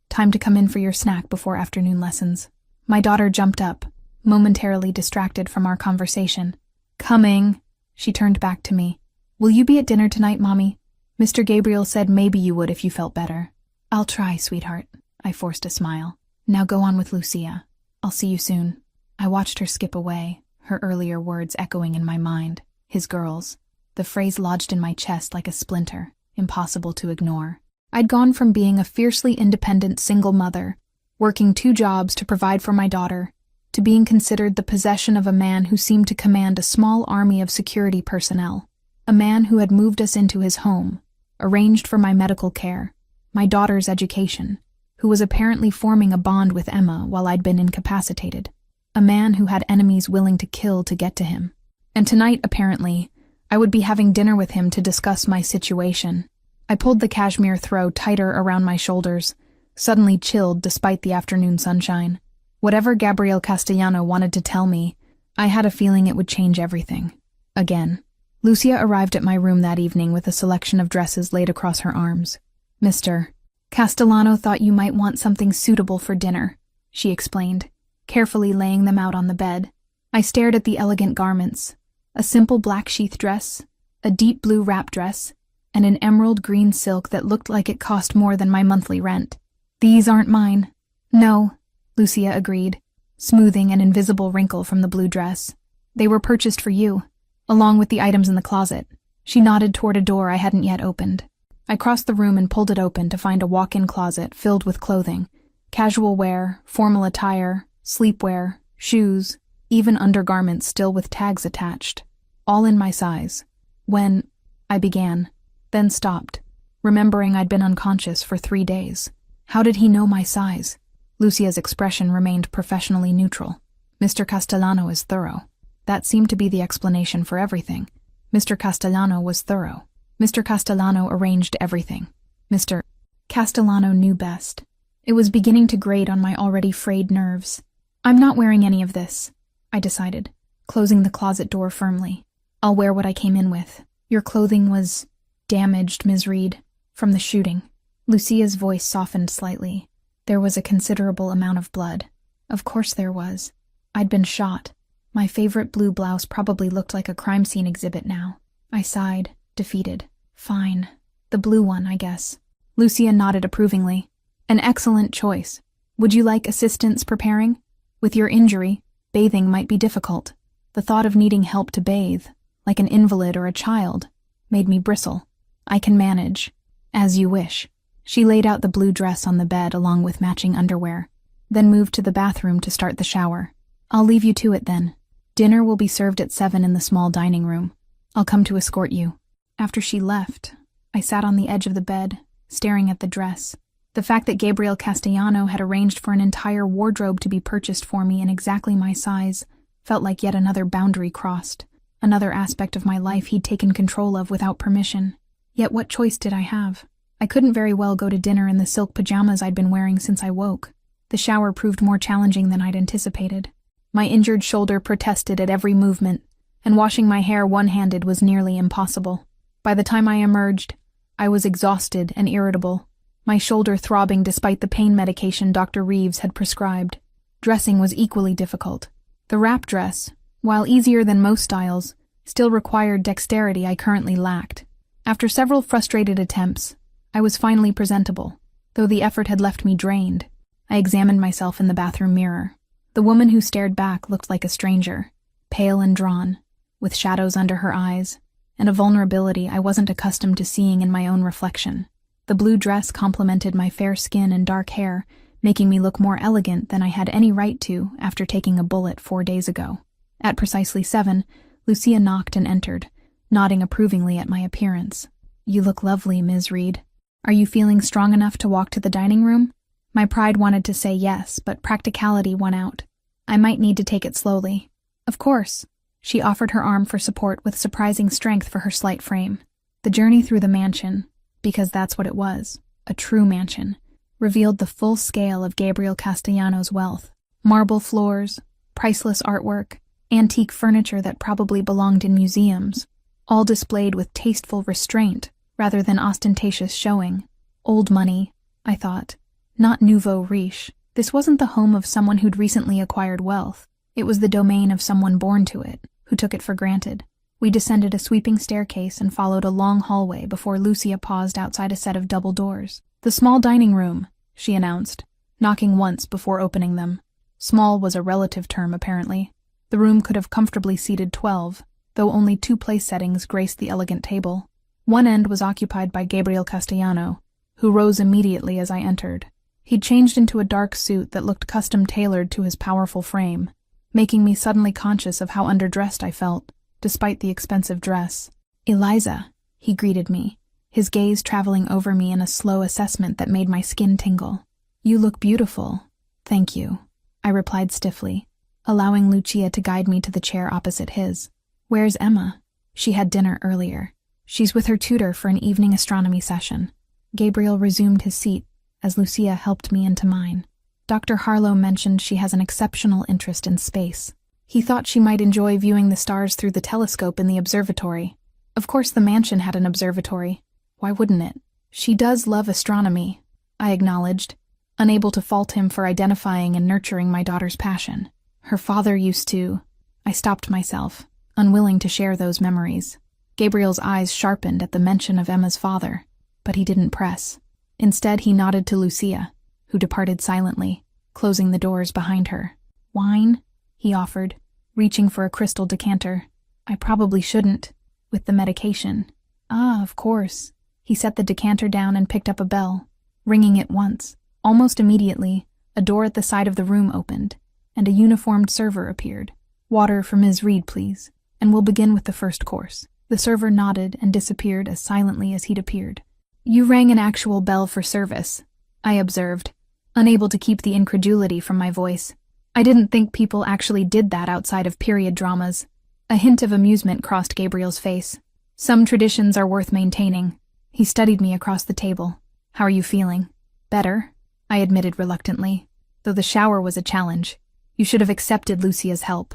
"Time to come in for your snack before afternoon lessons." My daughter jumped up, momentarily distracted from our conversation. "Coming." She turned back to me. "Will you be at dinner tonight, Mommy? Mr. Gabriel said maybe you would if you felt better." "I'll try, sweetheart." I forced a smile. "Now go on with Lucia. I'll see you soon." I watched her skip away, her earlier words echoing in my mind. His girls. The phrase lodged in my chest like a splinter, impossible to ignore. I'd gone from being a fiercely independent single mother, working 2 jobs to provide for my daughter, to being considered the possession of a man who seemed to command a small army of security personnel. A man who had moved us into his home, arranged for my medical care, my daughter's education, who was apparently forming a bond with Emma while I'd been incapacitated. A man who had enemies willing to kill to get to him. And tonight, apparently, I would be having dinner with him to discuss my situation. I pulled the cashmere throw tighter around my shoulders, suddenly chilled despite the afternoon sunshine. Whatever Gabriel Castellano wanted to tell me, I had a feeling it would change everything. Again. Lucia arrived at my room that evening with a selection of dresses laid across her arms. "Mr. Castellano thought you might want something suitable for dinner," she explained, carefully laying them out on the bed. I stared at the elegant garments, a simple black sheath dress, a deep blue wrap dress, and an emerald green silk that looked like it cost more than my monthly rent. "These aren't mine." "No," Lucia agreed, smoothing an invisible wrinkle from the blue dress. "They were purchased for you, along with the items in the closet." She nodded toward a door I hadn't yet opened. I crossed the room and pulled it open to find a walk-in closet filled with clothing, casual wear, formal attire, sleepwear, shoes, even undergarments still with tags attached, all in my size. When I began, then stopped, remembering I'd been unconscious for 3 days. How did he know my size? Lucia's expression remained professionally neutral. "Mr. Castellano is thorough." That seemed to be the explanation for everything. Mr. Castellano was thorough. Mr. Castellano arranged everything. Mr. Castellano knew best. It was beginning to grate on my already frayed nerves. "I'm not wearing any of this," I decided, closing the closet door firmly. "I'll wear what I came in with. Your clothing was damaged, Ms. Reed, from the shooting." Lucia's voice softened slightly. There was a considerable amount of blood. Of course there was. I'd been shot. My favorite blue blouse probably looked like a crime scene exhibit now. I sighed, defeated. "Fine. The blue one, I guess." Lucia nodded approvingly. "An excellent choice. Would you like assistance preparing? With your injury, bathing might be difficult." The thought of needing help to bathe, like an invalid or a child, made me bristle. "I can manage. As you wish." She laid out the blue dress on the bed along with matching underwear, then moved to the bathroom to start the shower. "I'll leave you to it then. Dinner will be served at 7 in the small dining room. I'll come to escort you." After she left, I sat on the edge of the bed, staring at the dress. The fact that Gabriel Castellano had arranged for an entire wardrobe to be purchased for me in exactly my size felt like yet another boundary crossed, another aspect of my life he'd taken control of without permission. Yet what choice did I have? I couldn't very well go to dinner in the silk pajamas I'd been wearing since I woke. The shower proved more challenging than I'd anticipated. My injured shoulder protested at every movement, and washing my hair one-handed was nearly impossible. By the time I emerged, I was exhausted and irritable, my shoulder throbbing despite the pain medication Dr. Reeves had prescribed. Dressing was equally difficult. The wrap dress, while easier than most styles, still required dexterity I currently lacked. After several frustrated attempts, I was finally presentable, though the effort had left me drained. I examined myself in the bathroom mirror. The woman who stared back looked like a stranger, pale and drawn, with shadows under her eyes, and a vulnerability I wasn't accustomed to seeing in my own reflection. The blue dress complemented my fair skin and dark hair, making me look more elegant than I had any right to after taking a bullet 4 days ago. At precisely 7, Lucia knocked and entered, nodding approvingly at my appearance. "You look lovely, Ms. Reed. Are you feeling strong enough to walk to the dining room?" My pride wanted to say yes, but practicality won out. I might need to take it slowly. "Of course." She offered her arm for support with surprising strength for her slight frame. The journey through the mansion, because that's what it was, a true mansion, revealed the full scale of Gabriel Castellano's wealth. Marble floors, priceless artwork, antique furniture that probably belonged in museums, all displayed with tasteful restraint rather than ostentatious showing. Old money, I thought, not nouveau riche. This wasn't the home of someone who'd recently acquired wealth. It was the domain of someone born to it, who took it for granted. We descended a sweeping staircase and followed a long hallway before Lucia paused outside a set of double doors. "The small dining room," she announced, knocking once before opening them. Small was a relative term, apparently. The room could have comfortably seated 12, though only 2 place settings graced the elegant table. One end was occupied by Gabriel Castellano, who rose immediately as I entered. He'd changed into a dark suit that looked custom-tailored to his powerful frame, making me suddenly conscious of how underdressed I felt, despite the expensive dress. "Eliza," he greeted me, his gaze traveling over me in a slow assessment that made my skin tingle. "You look beautiful." "Thank you," I replied stiffly, allowing Lucia to guide me to the chair opposite his. "Where's Emma?" "She had dinner earlier. She's with her tutor for an evening astronomy session." Gabriel resumed his seat as Lucia helped me into mine. "Dr. Harlow mentioned she has an exceptional interest in space. He thought she might enjoy viewing the stars through the telescope in the observatory. Of course the mansion had an observatory. Why wouldn't it? She does love astronomy," I acknowledged, unable to fault him for identifying and nurturing my daughter's passion. "Her father used to—" I stopped myself, unwilling to share those memories. Gabriel's eyes sharpened at the mention of Emma's father, but he didn't press. Instead, he nodded to Lucia, who departed silently, closing the doors behind her. "Wine?" he offered, reaching for a crystal decanter. "I probably shouldn't, with the medication." "Ah, of course." He set the decanter down and picked up a bell, ringing it once. Almost immediately, a door at the side of the room opened, and a uniformed server appeared. "Water for Ms. Reed, please, and we'll begin with the first course." The server nodded and disappeared as silently as he'd appeared. "You rang an actual bell for service," I observed, unable to keep the incredulity from my voice. I didn't think people actually did that outside of period dramas. A hint of amusement crossed Gabriel's face. "Some traditions are worth maintaining." He studied me across the table. "How are you feeling?" "Better," I admitted reluctantly, though the shower was a challenge. "You should have accepted Lucia's help."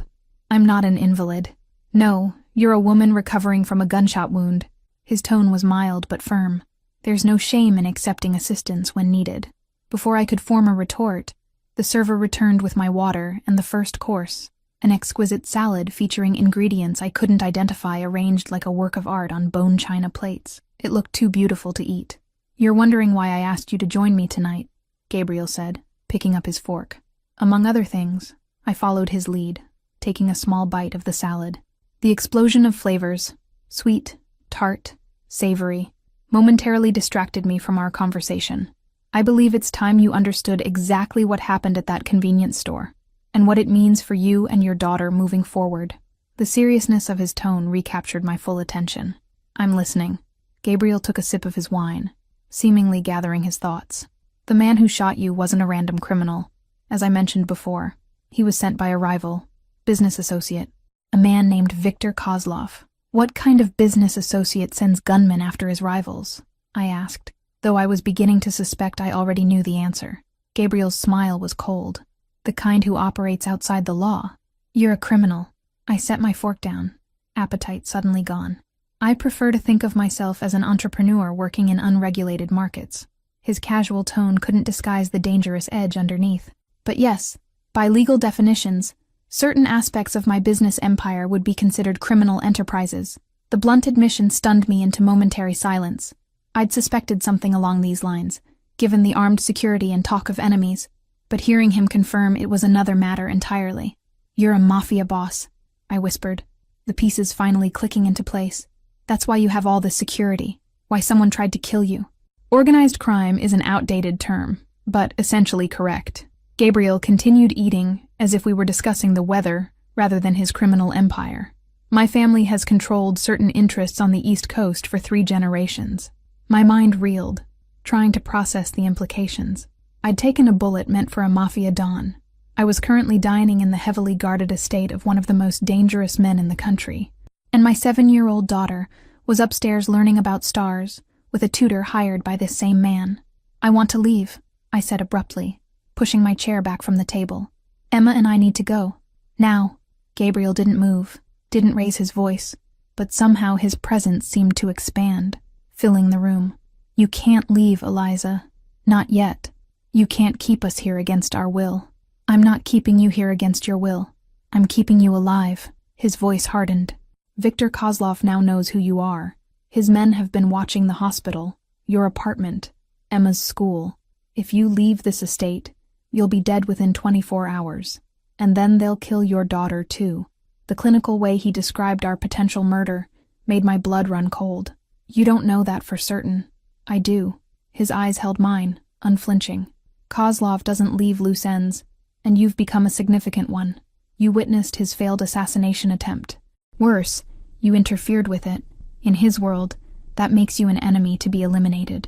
"I'm not an invalid." "No, you're a woman recovering from a gunshot wound." His tone was mild but firm. "There's no shame in accepting assistance when needed." Before I could form a retort, the server returned with my water and the first course, an exquisite salad featuring ingredients I couldn't identify arranged like a work of art on bone china plates. It looked too beautiful to eat. "You're wondering why I asked you to join me tonight," Gabriel said, picking up his fork. Among other things, I followed his lead, taking a small bite of the salad. The explosion of flavors, sweet, tart, savory, momentarily distracted me from our conversation. "I believe it's time you understood exactly what happened at that convenience store, and what it means for you and your daughter moving forward." The seriousness of his tone recaptured my full attention. "I'm listening." Gabriel took a sip of his wine, seemingly gathering his thoughts. "The man who shot you wasn't a random criminal. As I mentioned before, he was sent by a rival, business associate, a man named Victor Kozlov." "What kind of business associate sends gunmen after his rivals?" I asked, though I was beginning to suspect I already knew the answer. Gabriel's smile was cold. "The kind who operates outside the law." "You're a criminal." I set my fork down, appetite suddenly gone. "I prefer to think of myself as an entrepreneur working in unregulated markets." His casual tone couldn't disguise the dangerous edge underneath. "But yes, by legal definitions, certain aspects of my business empire would be considered criminal enterprises." The blunt admission stunned me into momentary silence. I'd suspected something along these lines, given the armed security and talk of enemies, but hearing him confirm it was another matter entirely. "You're a mafia boss," I whispered, the pieces finally clicking into place. "That's why you have all this security, why someone tried to kill you." Organized crime is an outdated term, but essentially correct. Gabriel continued eating as if we were discussing the weather rather than his criminal empire. "My family has controlled certain interests on the East Coast for 3 generations. My mind reeled, trying to process the implications. I'd taken a bullet meant for a Mafia don. I was currently dining in the heavily guarded estate of one of the most dangerous men in the country, and my 7-year-old daughter Was upstairs learning about stars, with a tutor hired by this same man. I want to leave, I said abruptly, pushing my chair back from the table. Emma and I need to go. Now. Gabriel didn't move, didn't raise his voice, but somehow his presence seemed to expand, filling the room. You can't leave, Eliza. Not yet. You can't keep us here against our will. I'm not keeping you here against your will. I'm keeping you alive. His voice hardened. Viktor Kozlov now knows who you are. His men have been watching the hospital, your apartment, Emma's school. If you leave this estate, you'll be dead within 24 hours. And then they'll kill your daughter too. The clinical way he described our potential murder made my blood run cold. You don't know that for certain. I do. His eyes held mine, unflinching. Kozlov doesn't leave loose ends, and you've become a significant one. You witnessed his failed assassination attempt. Worse, you interfered with it. In his world, that makes you an enemy to be eliminated.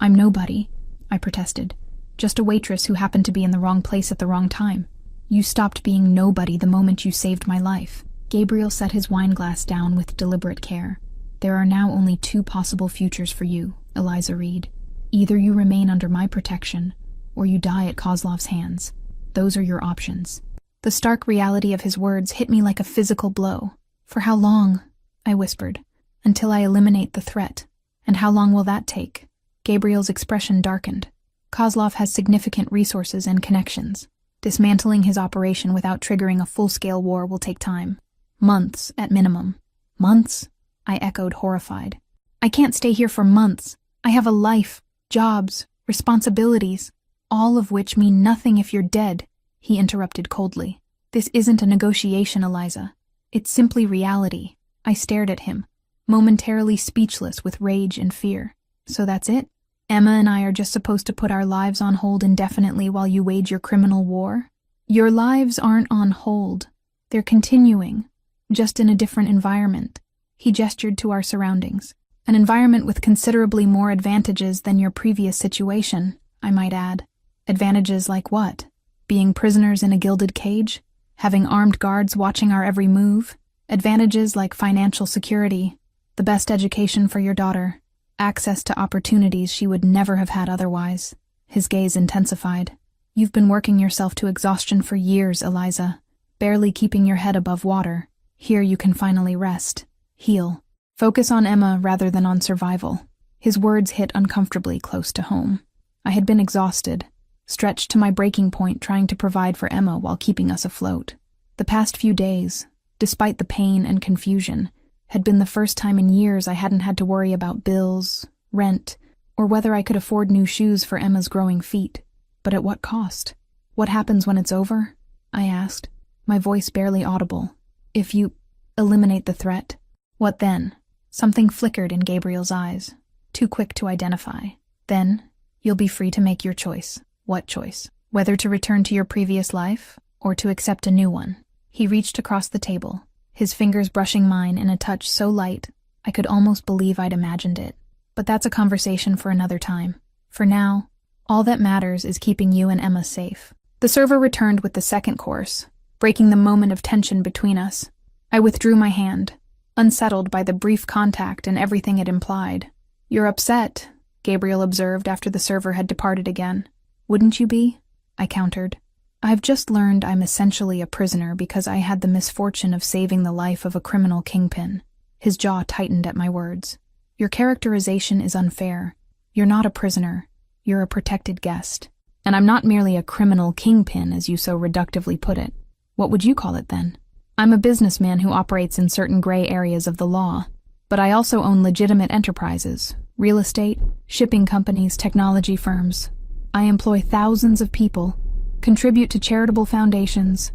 I'm nobody, I protested. Just a waitress who happened to be in the wrong place at the wrong time. You stopped being nobody the moment you saved my life. Gabriel set his wineglass down with deliberate care. There are now only two possible futures for you, Eliza Reed. Either you remain under my protection, or you die at Kozlov's hands. Those are your options. The stark reality of his words hit me like a physical blow. For how long? I whispered. Until I eliminate the threat. And how long will that take? Gabriel's expression darkened. Kozlov has significant resources and connections. Dismantling his operation without triggering a full-scale war will take time. Months, at minimum. Months? I echoed, horrified. I can't stay here for months. I have a life, jobs, responsibilities, all of which mean nothing if you're dead, he interrupted coldly. This isn't a negotiation, Eliza. It's simply reality. I stared at him, momentarily speechless with rage and fear. So that's it? Emma and I are just supposed to put our lives on hold indefinitely while you wage your criminal war? Your lives aren't on hold. They're continuing, just in a different environment. He gestured to our surroundings. An environment with considerably more advantages than your previous situation, I might add. Advantages like what? Being prisoners in a gilded cage? Having armed guards watching our every move? Advantages like financial security, the best education for your daughter, access to opportunities she would never have had otherwise. His gaze intensified. You've been working yourself to exhaustion for years, Eliza, barely keeping your head above water. Here you can finally rest. Heal. Focus on Emma rather than on survival. His words hit uncomfortably close to home. I had been exhausted, stretched to my breaking point trying to provide for Emma while keeping us afloat. The past few days, despite the pain and confusion, had been the first time in years I hadn't had to worry about bills, rent, or whether I could afford new shoes for Emma's growing feet. But at what cost? What happens when it's over? I asked, my voice barely audible. If you eliminate the threat, what then? Something flickered in Gabriel's eyes, too quick to identify. Then, you'll be free to make your choice. What choice? Whether to return to your previous life, or to accept a new one. He reached across the table, his fingers brushing mine in a touch so light, I could almost believe I'd imagined it. But that's a conversation for another time. For now, all that matters is keeping you and Emma safe. The server returned with the second course, breaking the moment of tension between us. I withdrew my hand, unsettled by the brief contact and everything it implied. You're upset, Gabriel observed after the server had departed again. Wouldn't you be? I countered. I've just learned I'm essentially a prisoner because I had the misfortune of saving the life of a criminal kingpin. His jaw tightened at my words. Your characterization is unfair. You're not a prisoner. You're a protected guest. And I'm not merely a criminal kingpin, as you so reductively put it. What would you call it then? I'm a businessman who operates in certain gray areas of the law. But I also own legitimate enterprises, real estate, shipping companies, technology firms. I employ thousands of people, contribute to charitable foundations,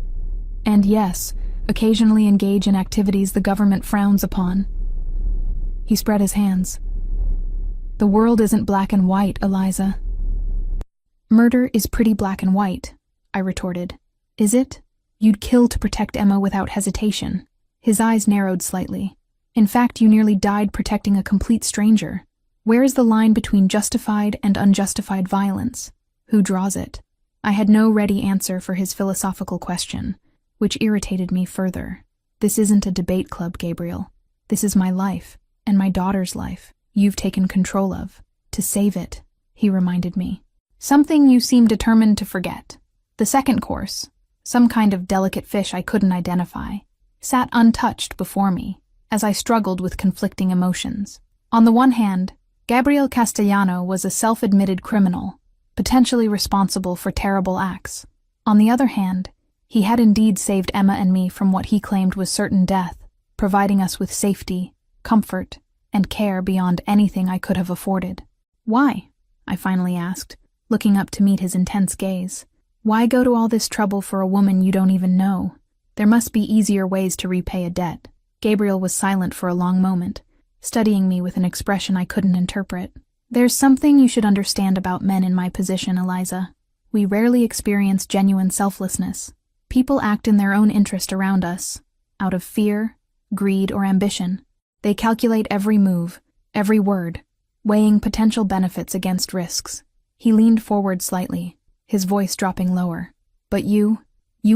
and yes, occasionally engage in activities the government frowns upon. He spread his hands. The world isn't black and white, Eliza. Murder is pretty black and white, I retorted. Is it? You'd kill to protect Emma without hesitation. His eyes narrowed slightly. In fact, you nearly died protecting a complete stranger. Where is the line between justified and unjustified violence? Who draws it? I had no ready answer for his philosophical question, which irritated me further. This isn't a debate club, Gabriel. This is my life, and my daughter's life, you've taken control of. To save it, he reminded me. Something you seem determined to forget. The second course, some kind of delicate fish I couldn't identify, sat untouched before me as I struggled with conflicting emotions. On the one hand, Gabriel Castellano was a self-admitted criminal, potentially responsible for terrible acts. On the other hand, he had indeed saved Emma and me from what he claimed was certain death, providing us with safety, comfort, and care beyond anything I could have afforded. Why? I finally asked, looking up to meet his intense gaze. Why go to all this trouble for a woman you don't even know? There must be easier ways to repay a debt. Gabriel was silent for a long moment, studying me with an expression I couldn't interpret. There's something you should understand about men in my position, Eliza. We rarely experience genuine selflessness. People act in their own interest around us, out of fear, greed, or ambition. They calculate every move, every word, weighing potential benefits against risks. He leaned forward slightly, his voice dropping lower. But you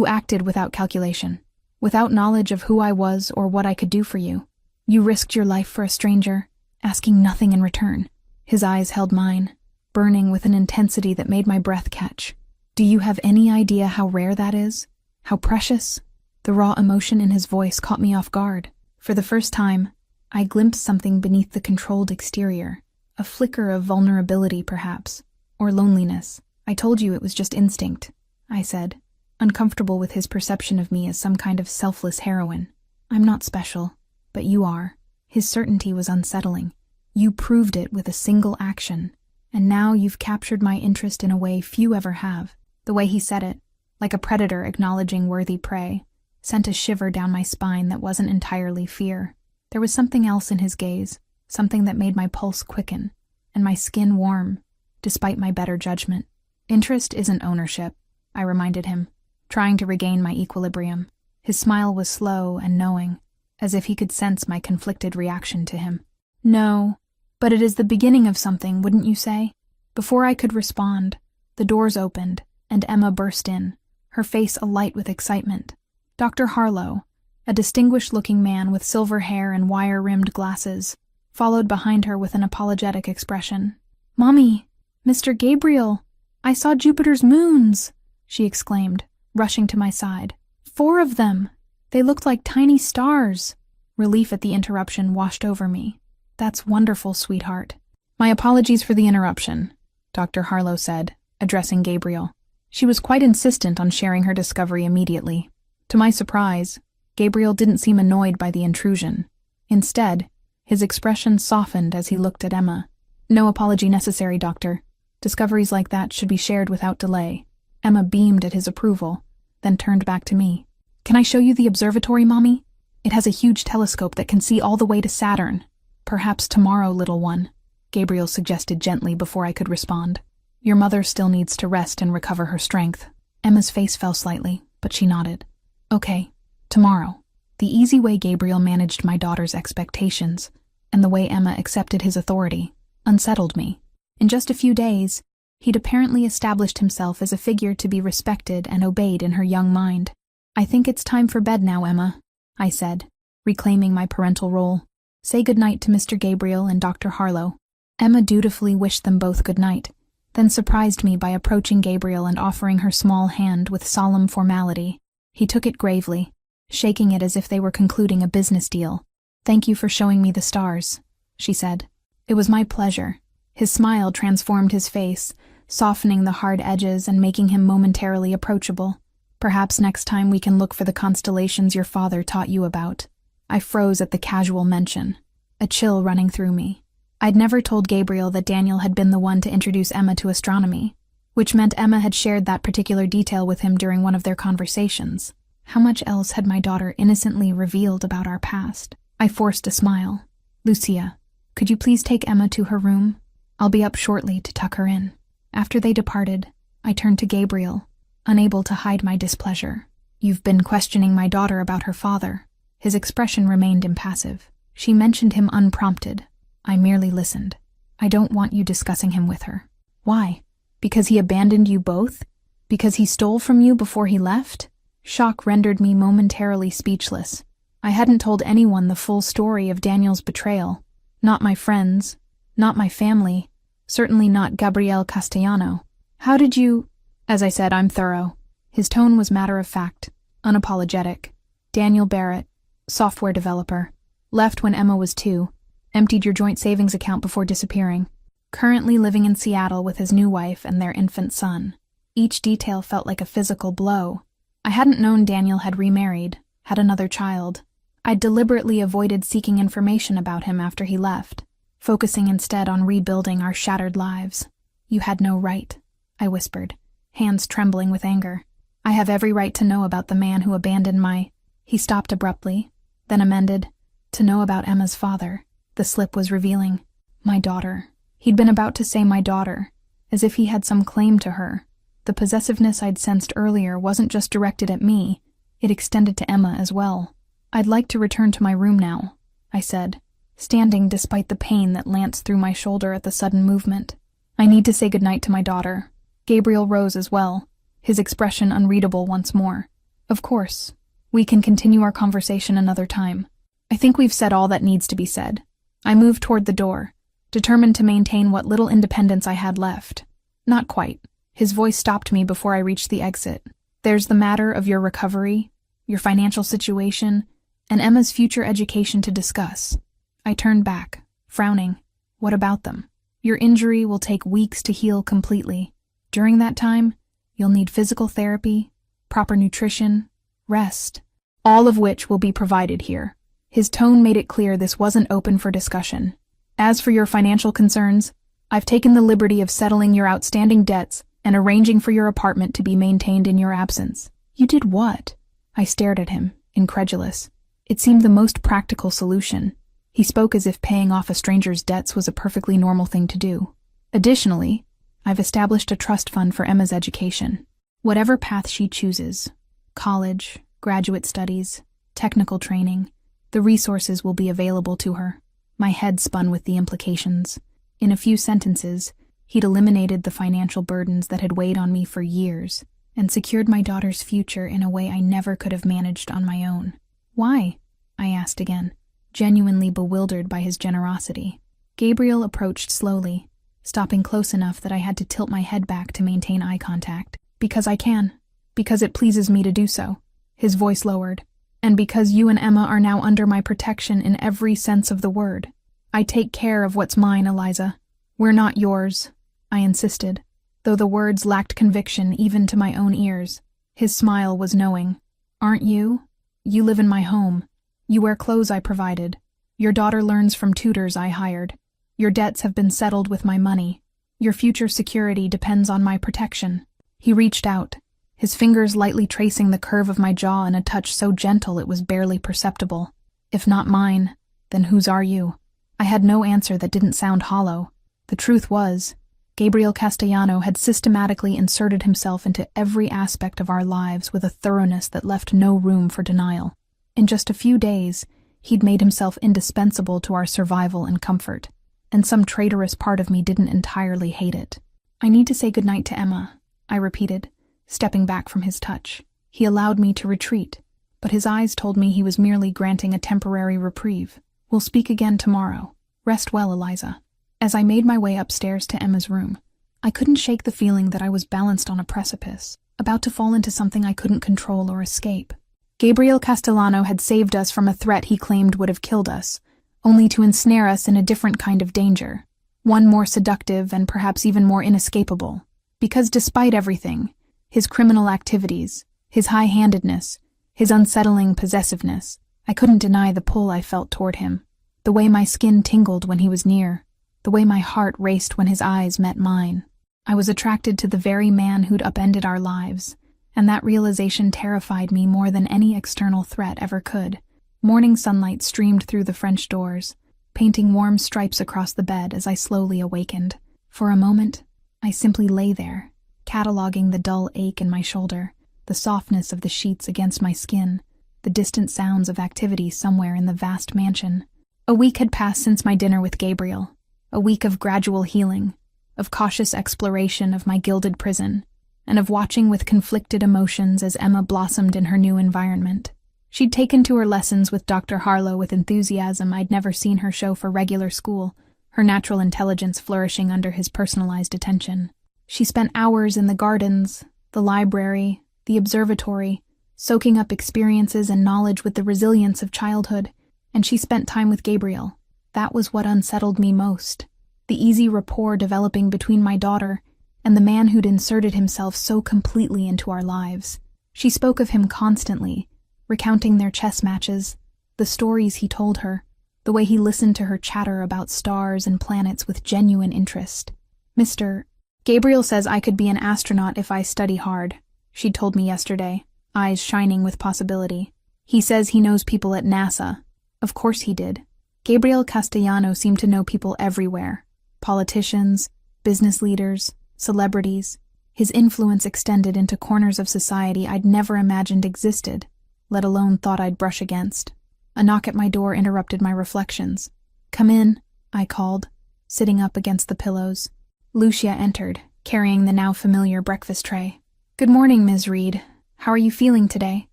acted without calculation, without knowledge of who I was or what I could do for you. You risked your life for a stranger, asking nothing in return. His eyes held mine, burning with an intensity that made my breath catch. Do you have any idea how rare that is? How precious? The raw emotion in his voice caught me off guard. For the first time, I glimpsed something beneath the controlled exterior, a flicker of vulnerability perhaps, or loneliness. I told you it was just instinct, I said, uncomfortable with his perception of me as some kind of selfless heroine. I'm not special, but you are. His certainty was unsettling. You proved it with a single action, and now you've captured my interest in a way few ever have. The way he said it, like a predator acknowledging worthy prey, sent a shiver down my spine that wasn't entirely fear. There was something else in his gaze, something that made my pulse quicken, and my skin warm, despite my better judgment. Interest isn't ownership, I reminded him, trying to regain my equilibrium. His smile was slow and knowing, as if he could sense my conflicted reaction to him. No, but it is the beginning of something, wouldn't you say? Before I could respond, the doors opened, and Emma burst in, her face alight with excitement. Dr. Harlow, a distinguished-looking man with silver hair and wire-rimmed glasses, followed behind her with an apologetic expression. "Mommy, Mr. Gabriel, I saw Jupiter's moons," she exclaimed, rushing to my side. 4 of them. They looked like tiny stars. Relief at the interruption washed over me. That's wonderful, sweetheart. My apologies for the interruption, Dr. Harlow said, addressing Gabriel. She was quite insistent on sharing her discovery immediately. To my surprise, Gabriel didn't seem annoyed by the intrusion. Instead, his expression softened as he looked at Emma. No apology necessary, Doctor. Discoveries like that should be shared without delay. Emma beamed at his approval, then turned back to me. Can I show you the observatory, Mommy? It has a huge telescope that can see all the way to Saturn. Perhaps tomorrow, little one, Gabriel suggested gently before I could respond. Your mother still needs to rest and recover her strength. Emma's face fell slightly, but she nodded. Okay, tomorrow. The easy way Gabriel managed my daughter's expectations, and the way Emma accepted his authority, unsettled me. In just a few days, he'd apparently established himself as a figure to be respected and obeyed in her young mind. I think it's time for bed now, Emma, I said, reclaiming my parental role. Say goodnight to Mr. Gabriel and Dr. Harlow. Emma dutifully wished them both good night, then surprised me by approaching Gabriel and offering her small hand with solemn formality. He took it gravely, shaking it as if they were concluding a business deal. Thank you for showing me the stars, she said. It was my pleasure. His smile transformed his face, softening the hard edges and making him momentarily approachable. Perhaps next time we can look for the constellations your father taught you about. I froze at the casual mention, a chill running through me. I'd never told Gabriel that Daniel had been the one to introduce Emma to astronomy, which meant Emma had shared that particular detail with him during one of their conversations. How much else had my daughter innocently revealed about our past? I forced a smile. Lucia, could you please take Emma to her room? I'll be up shortly to tuck her in. After they departed, I turned to Gabriel, unable to hide my displeasure. You've been questioning my daughter about her father. His expression remained impassive. She mentioned him unprompted. I merely listened. I don't want you discussing him with her. Why? Because he abandoned you both? Because he stole from you before he left? Shock rendered me momentarily speechless. I hadn't told anyone the full story of Daniel's betrayal. Not my friends, not my family, certainly not Gabriel Castellano. How did you— As I said, I'm thorough. His tone was matter-of-fact, unapologetic. Daniel Barrett, software developer. Left when Emma was 2. Emptied your joint savings account before disappearing. Currently living in Seattle with his new wife and their infant son. Each detail felt like a physical blow. I hadn't known Daniel had remarried, had another child. I'd deliberately avoided seeking information about him after he left, focusing instead on rebuilding our shattered lives. You had no right, I whispered, hands trembling with anger. I have every right to know about the man who abandoned my— He stopped abruptly, then amended, to know about Emma's father. The slip was revealing. My daughter. He'd been about to say my daughter, as if he had some claim to her. The possessiveness I'd sensed earlier wasn't just directed at me, it extended to Emma as well. I'd like to return to my room now, I said, standing despite the pain that lanced through my shoulder at the sudden movement. I need to say goodnight to my daughter. Gabriel rose as well, his expression unreadable once more. Of course. We can continue our conversation another time. I think we've said all that needs to be said. I moved toward the door, determined to maintain what little independence I had left. Not quite. His voice stopped me before I reached the exit. There's the matter of your recovery, your financial situation, and Emma's future education to discuss. I turned back, frowning. What about them? Your injury will take weeks to heal completely. During that time, you'll need physical therapy, proper nutrition, rest, all of which will be provided here. His tone made it clear this wasn't open for discussion. As for your financial concerns, I've taken the liberty of settling your outstanding debts and arranging for your apartment to be maintained in your absence. You did what? I stared at him, incredulous. It seemed the most practical solution. He spoke as if paying off a stranger's debts was a perfectly normal thing to do. Additionally, I've established a trust fund for Emma's education. Whatever path she chooses, college, graduate studies, technical training, the resources will be available to her. My head spun with the implications. In a few sentences, he'd eliminated the financial burdens that had weighed on me for years and secured my daughter's future in a way I never could have managed on my own. Why? I asked again, genuinely bewildered by his generosity. Gabriel approached slowly, stopping close enough that I had to tilt my head back to maintain eye contact. Because I can. Because it pleases me to do so. His voice lowered. And because you and Emma are now under my protection in every sense of the word. I take care of what's mine, Eliza. We're not yours, I insisted, though the words lacked conviction even to my own ears. His smile was knowing. Aren't you? You live in my home. You wear clothes I provided. Your daughter learns from tutors I hired. Your debts have been settled with my money. Your future security depends on my protection. He reached out, his fingers lightly tracing the curve of my jaw in a touch so gentle it was barely perceptible. If not mine, then whose are you? I had no answer that didn't sound hollow. The truth was, Gabriel Castellano had systematically inserted himself into every aspect of our lives with a thoroughness that left no room for denial. In just a few days, he'd made himself indispensable to our survival and comfort, and some traitorous part of me didn't entirely hate it. I need to say goodnight to Emma, I repeated, stepping back from his touch. He allowed me to retreat, but his eyes told me he was merely granting a temporary reprieve. We'll speak again tomorrow. Rest well, Eliza. As I made my way upstairs to Emma's room, I couldn't shake the feeling that I was balanced on a precipice, about to fall into something I couldn't control or escape. Gabriel Castellano had saved us from a threat he claimed would have killed us, only to ensnare us in a different kind of danger, one more seductive and perhaps even more inescapable. Because despite everything, his criminal activities, his high-handedness, his unsettling possessiveness, I couldn't deny the pull I felt toward him, the way my skin tingled when he was near, the way my heart raced when his eyes met mine. I was attracted to the very man who'd upended our lives, and that realization terrified me more than any external threat ever could. Morning sunlight streamed through the French doors, painting warm stripes across the bed as I slowly awakened. For a moment, I simply lay there, cataloging the dull ache in my shoulder, the softness of the sheets against my skin, the distant sounds of activity somewhere in the vast mansion. A week had passed since my dinner with Gabriel, a week of gradual healing, of cautious exploration of my gilded prison, and of watching with conflicted emotions as Emma blossomed in her new environment. She'd taken to her lessons with Dr. Harlow with enthusiasm I'd never seen her show for regular school, her natural intelligence flourishing under his personalized attention. She spent hours in the gardens, the library, the observatory, soaking up experiences and knowledge with the resilience of childhood, and she spent time with Gabriel. That was what unsettled me most. The easy rapport developing between my daughter and the man who'd inserted himself so completely into our lives. She spoke of him constantly, recounting their chess matches, the stories he told her, the way he listened to her chatter about stars and planets with genuine interest. Mr. Gabriel says I could be an astronaut if I study hard, she'd told me yesterday, eyes shining with possibility. He says he knows people at NASA. Of course he did. Gabriel Castellano seemed to know people everywhere. Politicians, business leaders, celebrities. His influence extended into corners of society I'd never imagined existed, let alone thought I'd brush against. A knock at my door interrupted my reflections. "Come in," I called, sitting up against the pillows. Lucia entered, carrying the now familiar breakfast tray. "Good morning, Ms. Reed. How are you feeling today?"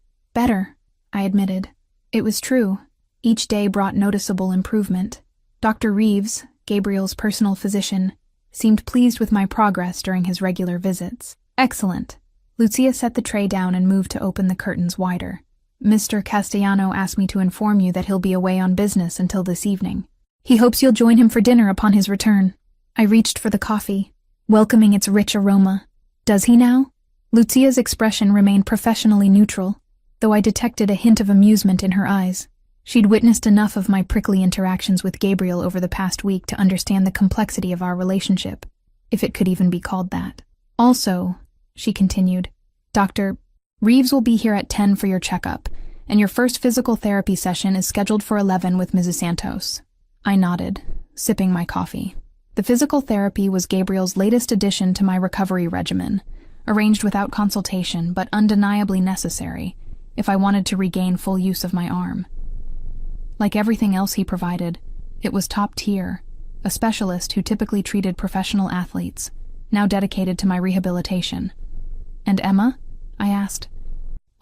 "Better," I admitted. It was true. Each day brought noticeable improvement. Dr. Reeves, Gabriel's personal physician, seemed pleased with my progress during his regular visits. "Excellent." Lucia set the tray down and moved to open the curtains wider. "Mr. Castellano asked me to inform you that he'll be away on business until this evening. He hopes you'll join him for dinner upon his return." I reached for the coffee, welcoming its rich aroma. "Does he now?" Lucia's expression remained professionally neutral, though I detected a hint of amusement in her eyes. She'd witnessed enough of my prickly interactions with Gabriel over the past week to understand the complexity of our relationship, if it could even be called that. "Also," she continued, "Dr. Reeves will be here at 10 for your checkup, and your first physical therapy session is scheduled for 11 with Mrs. Santos." I nodded, sipping my coffee. The physical therapy was Gabriel's latest addition to my recovery regimen, arranged without consultation but undeniably necessary if I wanted to regain full use of my arm. Like everything else he provided, it was top tier, a specialist who typically treated professional athletes, now dedicated to my rehabilitation. "And Emma?" I asked.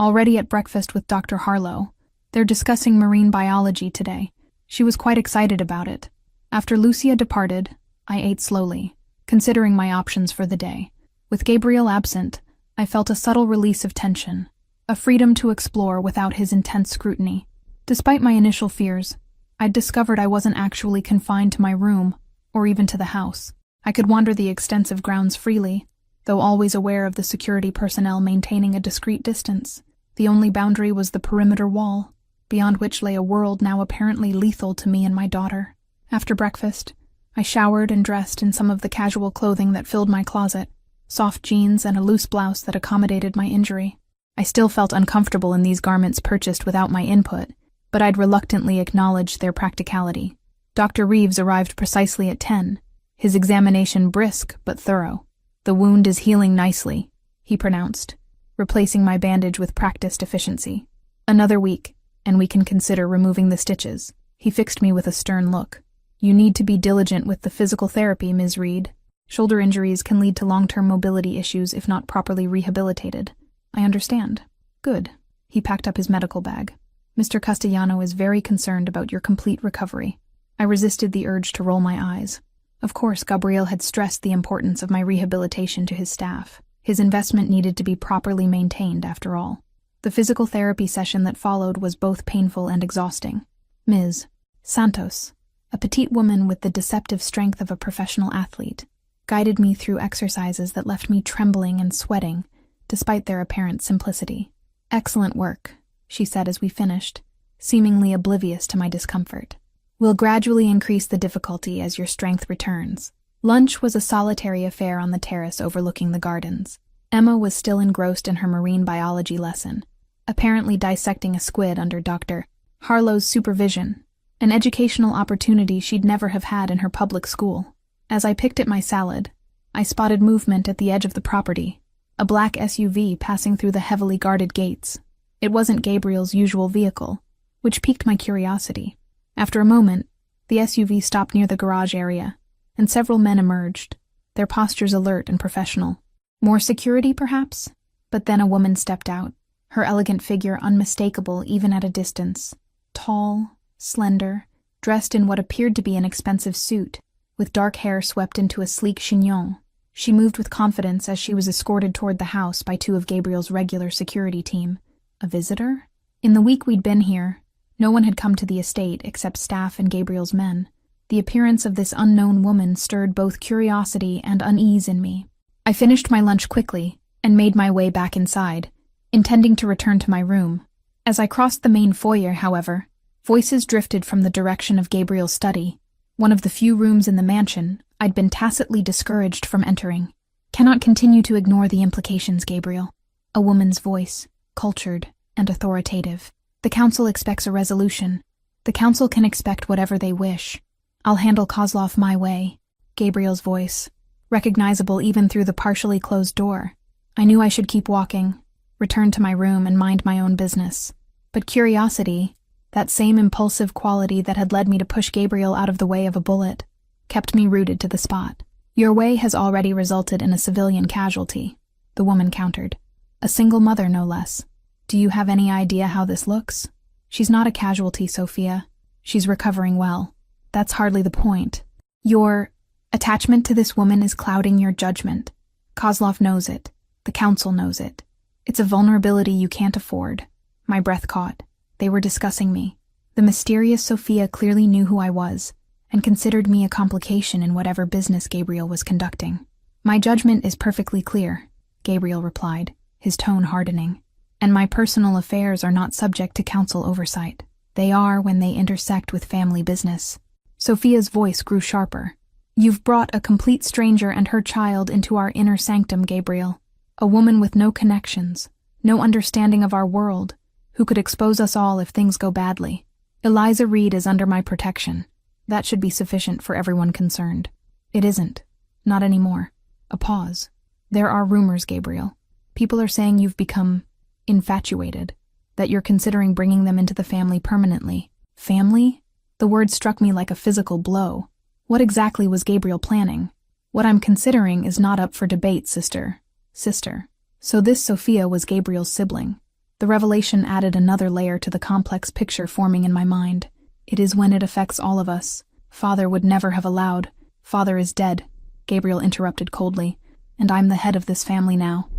"Already at breakfast with Dr. Harlow. They're discussing marine biology today. She was quite excited about it. After Lucia departed, I ate slowly, considering my options for the day. With Gabriel absent, I felt a subtle release of tension, a freedom to explore without his intense scrutiny. Despite my initial fears, I'd discovered I wasn't actually confined to my room, or even to the house. I could wander the extensive grounds freely, though always aware of the security personnel maintaining a discreet distance. The only boundary was the perimeter wall, beyond which lay a world now apparently lethal to me and my daughter. After breakfast, I showered and dressed in some of the casual clothing that filled my closet, soft jeans and a loose blouse that accommodated my injury. I still felt uncomfortable in these garments purchased without my input, but I'd reluctantly acknowledged their practicality. Dr. Reeves arrived precisely at 10, his examination brisk but thorough. "The wound is healing nicely," he pronounced, replacing my bandage with practiced efficiency. "Another week, and we can consider removing the stitches." He fixed me with a stern look. "You need to be diligent with the physical therapy, Ms. Reed. Shoulder injuries can lead to long-term mobility issues if not properly rehabilitated." "I understand." "Good." He packed up his medical bag. "Mr. Castellano is very concerned about your complete recovery." I resisted the urge to roll my eyes. Of course, Gabriel had stressed the importance of my rehabilitation to his staff. His investment needed to be properly maintained, after all. The physical therapy session that followed was both painful and exhausting. Ms. Santos, a petite woman with the deceptive strength of a professional athlete, guided me through exercises that left me trembling and sweating, despite their apparent simplicity. "Excellent work," she said as we finished, seemingly oblivious to my discomfort. "We'll gradually increase the difficulty as your strength returns." Lunch was a solitary affair on the terrace overlooking the gardens. Emma was still engrossed in her marine biology lesson, apparently dissecting a squid under Dr. Harlow's supervision, an educational opportunity she'd never have had in her public school. As I picked at my salad, I spotted movement at the edge of the property, a black SUV passing through the heavily guarded gates. It wasn't Gabriel's usual vehicle, which piqued my curiosity. After a moment, the SUV stopped near the garage area, and several men emerged, their postures alert and professional. More security, perhaps? But then a woman stepped out. her elegant figure unmistakable even at a distance. Tall, slender, dressed in what appeared to be an expensive suit, with dark hair swept into a sleek chignon. She moved with confidence as she was escorted toward the house by two of Gabriel's regular security team. A visitor? In the week we'd been here, no one had come to the estate except staff and Gabriel's men. The appearance of this unknown woman stirred both curiosity and unease in me. I finished my lunch quickly and made my way back inside, intending to return to my room. As I crossed the main foyer, however, voices drifted from the direction of Gabriel's study, one of the few rooms in the mansion I'd been tacitly discouraged from entering. Cannot continue to ignore the implications, Gabriel. A woman's voice, cultured and authoritative. The council expects a resolution. The council can expect whatever they wish. I'll handle Kozlov my way. Gabriel's voice, recognizable even through the partially closed door. I knew I should keep walking, return to my room and mind my own business. But curiosity, that same impulsive quality that had led me to push Gabriel out of the way of a bullet, kept me rooted to the spot. Your way has already resulted in a civilian casualty, the woman countered. A single mother, no less. Do you have any idea how this looks? She's not a casualty, Sophia. She's recovering well. That's hardly the point. Your attachment to this woman is clouding your judgment. Kozlov knows it. The council knows it. It's a vulnerability you can't afford. My breath caught. They were discussing me. The mysterious Sophia clearly knew who I was, and considered me a complication in whatever business Gabriel was conducting. My judgment is perfectly clear, Gabriel replied, his tone hardening. And my personal affairs are not subject to council oversight. They are when they intersect with family business. Sophia's voice grew sharper. You've brought a complete stranger and her child into our inner sanctum, Gabriel. A woman with no connections, no understanding of our world, who could expose us all if things go badly. Eliza Reed is under my protection. That should be sufficient for everyone concerned. It isn't. Not anymore. A pause. There are rumors, Gabriel. People are saying you've become infatuated, that you're considering bringing them into the family permanently. Family? The word struck me like a physical blow. What exactly was Gabriel planning? What I'm considering is not up for debate, sister. Sister. So this Sophia was Gabriel's sibling. The revelation added another layer to the complex picture forming in my mind. It is when it affects all of us. Father would never have allowed. Father is dead, Gabriel interrupted coldly, and I'm the head of this family now.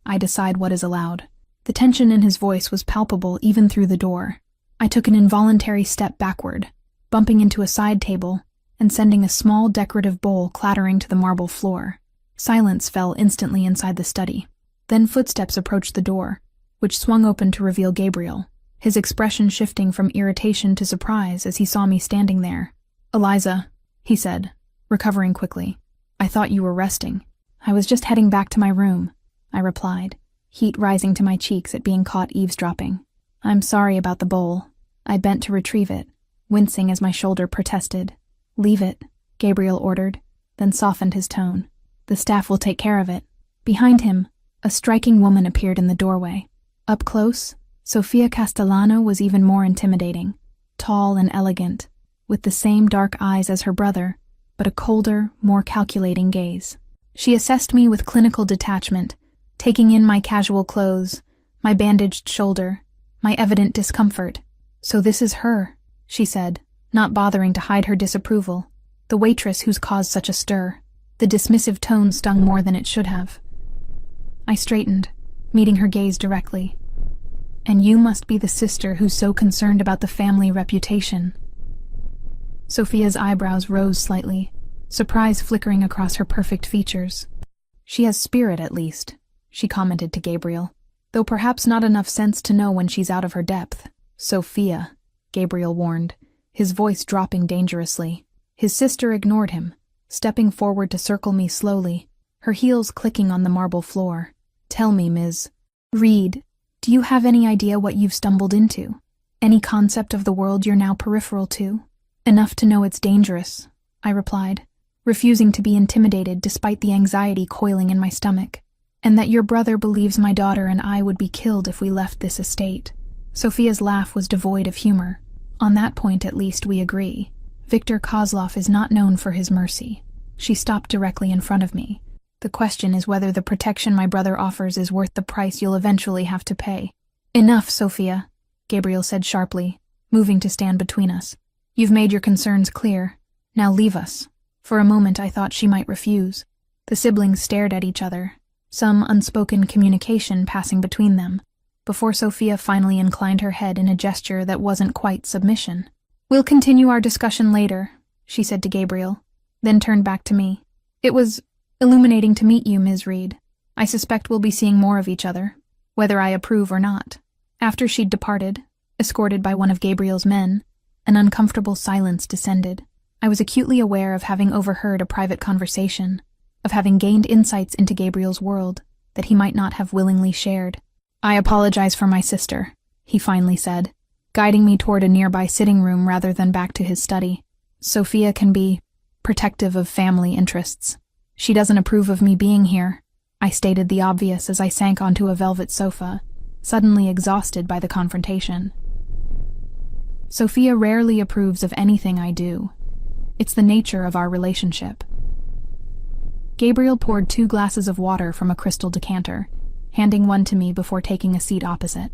I decide what is allowed. The tension in his voice was palpable even through the door. I took an involuntary step backward, bumping into a side table and sending a small decorative bowl clattering to the marble floor. Silence fell instantly inside the study. Then footsteps approached the door, which swung open to reveal Gabriel, his expression shifting from irritation to surprise as he saw me standing there. Eliza, he said, recovering quickly. I thought you were resting. I was just heading back to my room, I replied, heat rising to my cheeks at being caught eavesdropping. I'm sorry about the bowl. I bent to retrieve it, wincing as my shoulder protested. Leave it, Gabriel ordered, then softened his tone. The staff will take care of it. Behind him, a striking woman appeared in the doorway. Up close, Sofia Castellano was even more intimidating, tall and elegant, with the same dark eyes as her brother, but a colder, more calculating gaze. She assessed me with clinical detachment, taking in my casual clothes, my bandaged shoulder, my evident discomfort. So this is her, she said, not bothering to hide her disapproval, the waitress who's caused such a stir. The dismissive tone stung more than it should have. I straightened, meeting her gaze directly. And you must be the sister who's so concerned about the family reputation. Sophia's eyebrows rose slightly, surprise flickering across her perfect features. She has spirit, at least, she commented to Gabriel, though perhaps not enough sense to know when she's out of her depth. Sophia, Gabriel warned, his voice dropping dangerously. His sister ignored him, stepping forward to circle me slowly, her heels clicking on the marble floor. Tell me, Ms. Reed, do you have any idea what you've stumbled into? Any concept of the world you're now peripheral to? Enough to know it's dangerous, I replied, refusing to be intimidated despite the anxiety coiling in my stomach, and that your brother believes my daughter and I would be killed if we left this estate. Sophia's laugh was devoid of humor. On that point, at least, we agree. Viktor Kozlov is not known for his mercy. She stopped directly in front of me. The question is whether the protection my brother offers is worth the price you'll eventually have to pay. Enough, Sophia, Gabriel said sharply, moving to stand between us. You've made your concerns clear. Now leave us. For a moment I thought she might refuse. The siblings stared at each other, some unspoken communication passing between them, before Sophia finally inclined her head in a gesture that wasn't quite submission. We'll continue our discussion later, she said to Gabriel, then turned back to me. It was illuminating to meet you, Ms. Reed. I suspect we'll be seeing more of each other, whether I approve or not. After she'd departed, escorted by one of Gabriel's men, an uncomfortable silence descended. I was acutely aware of having overheard a private conversation, of having gained insights into Gabriel's world that he might not have willingly shared. I apologize for my sister, he finally said, guiding me toward a nearby sitting room rather than back to his study. Sophia can be protective of family interests. She doesn't approve of me being here, I stated the obvious as I sank onto a velvet sofa, suddenly exhausted by the confrontation. Sophia rarely approves of anything I do. It's the nature of our relationship. Gabriel poured 2 glasses of water from a crystal decanter, handing one to me before taking a seat opposite.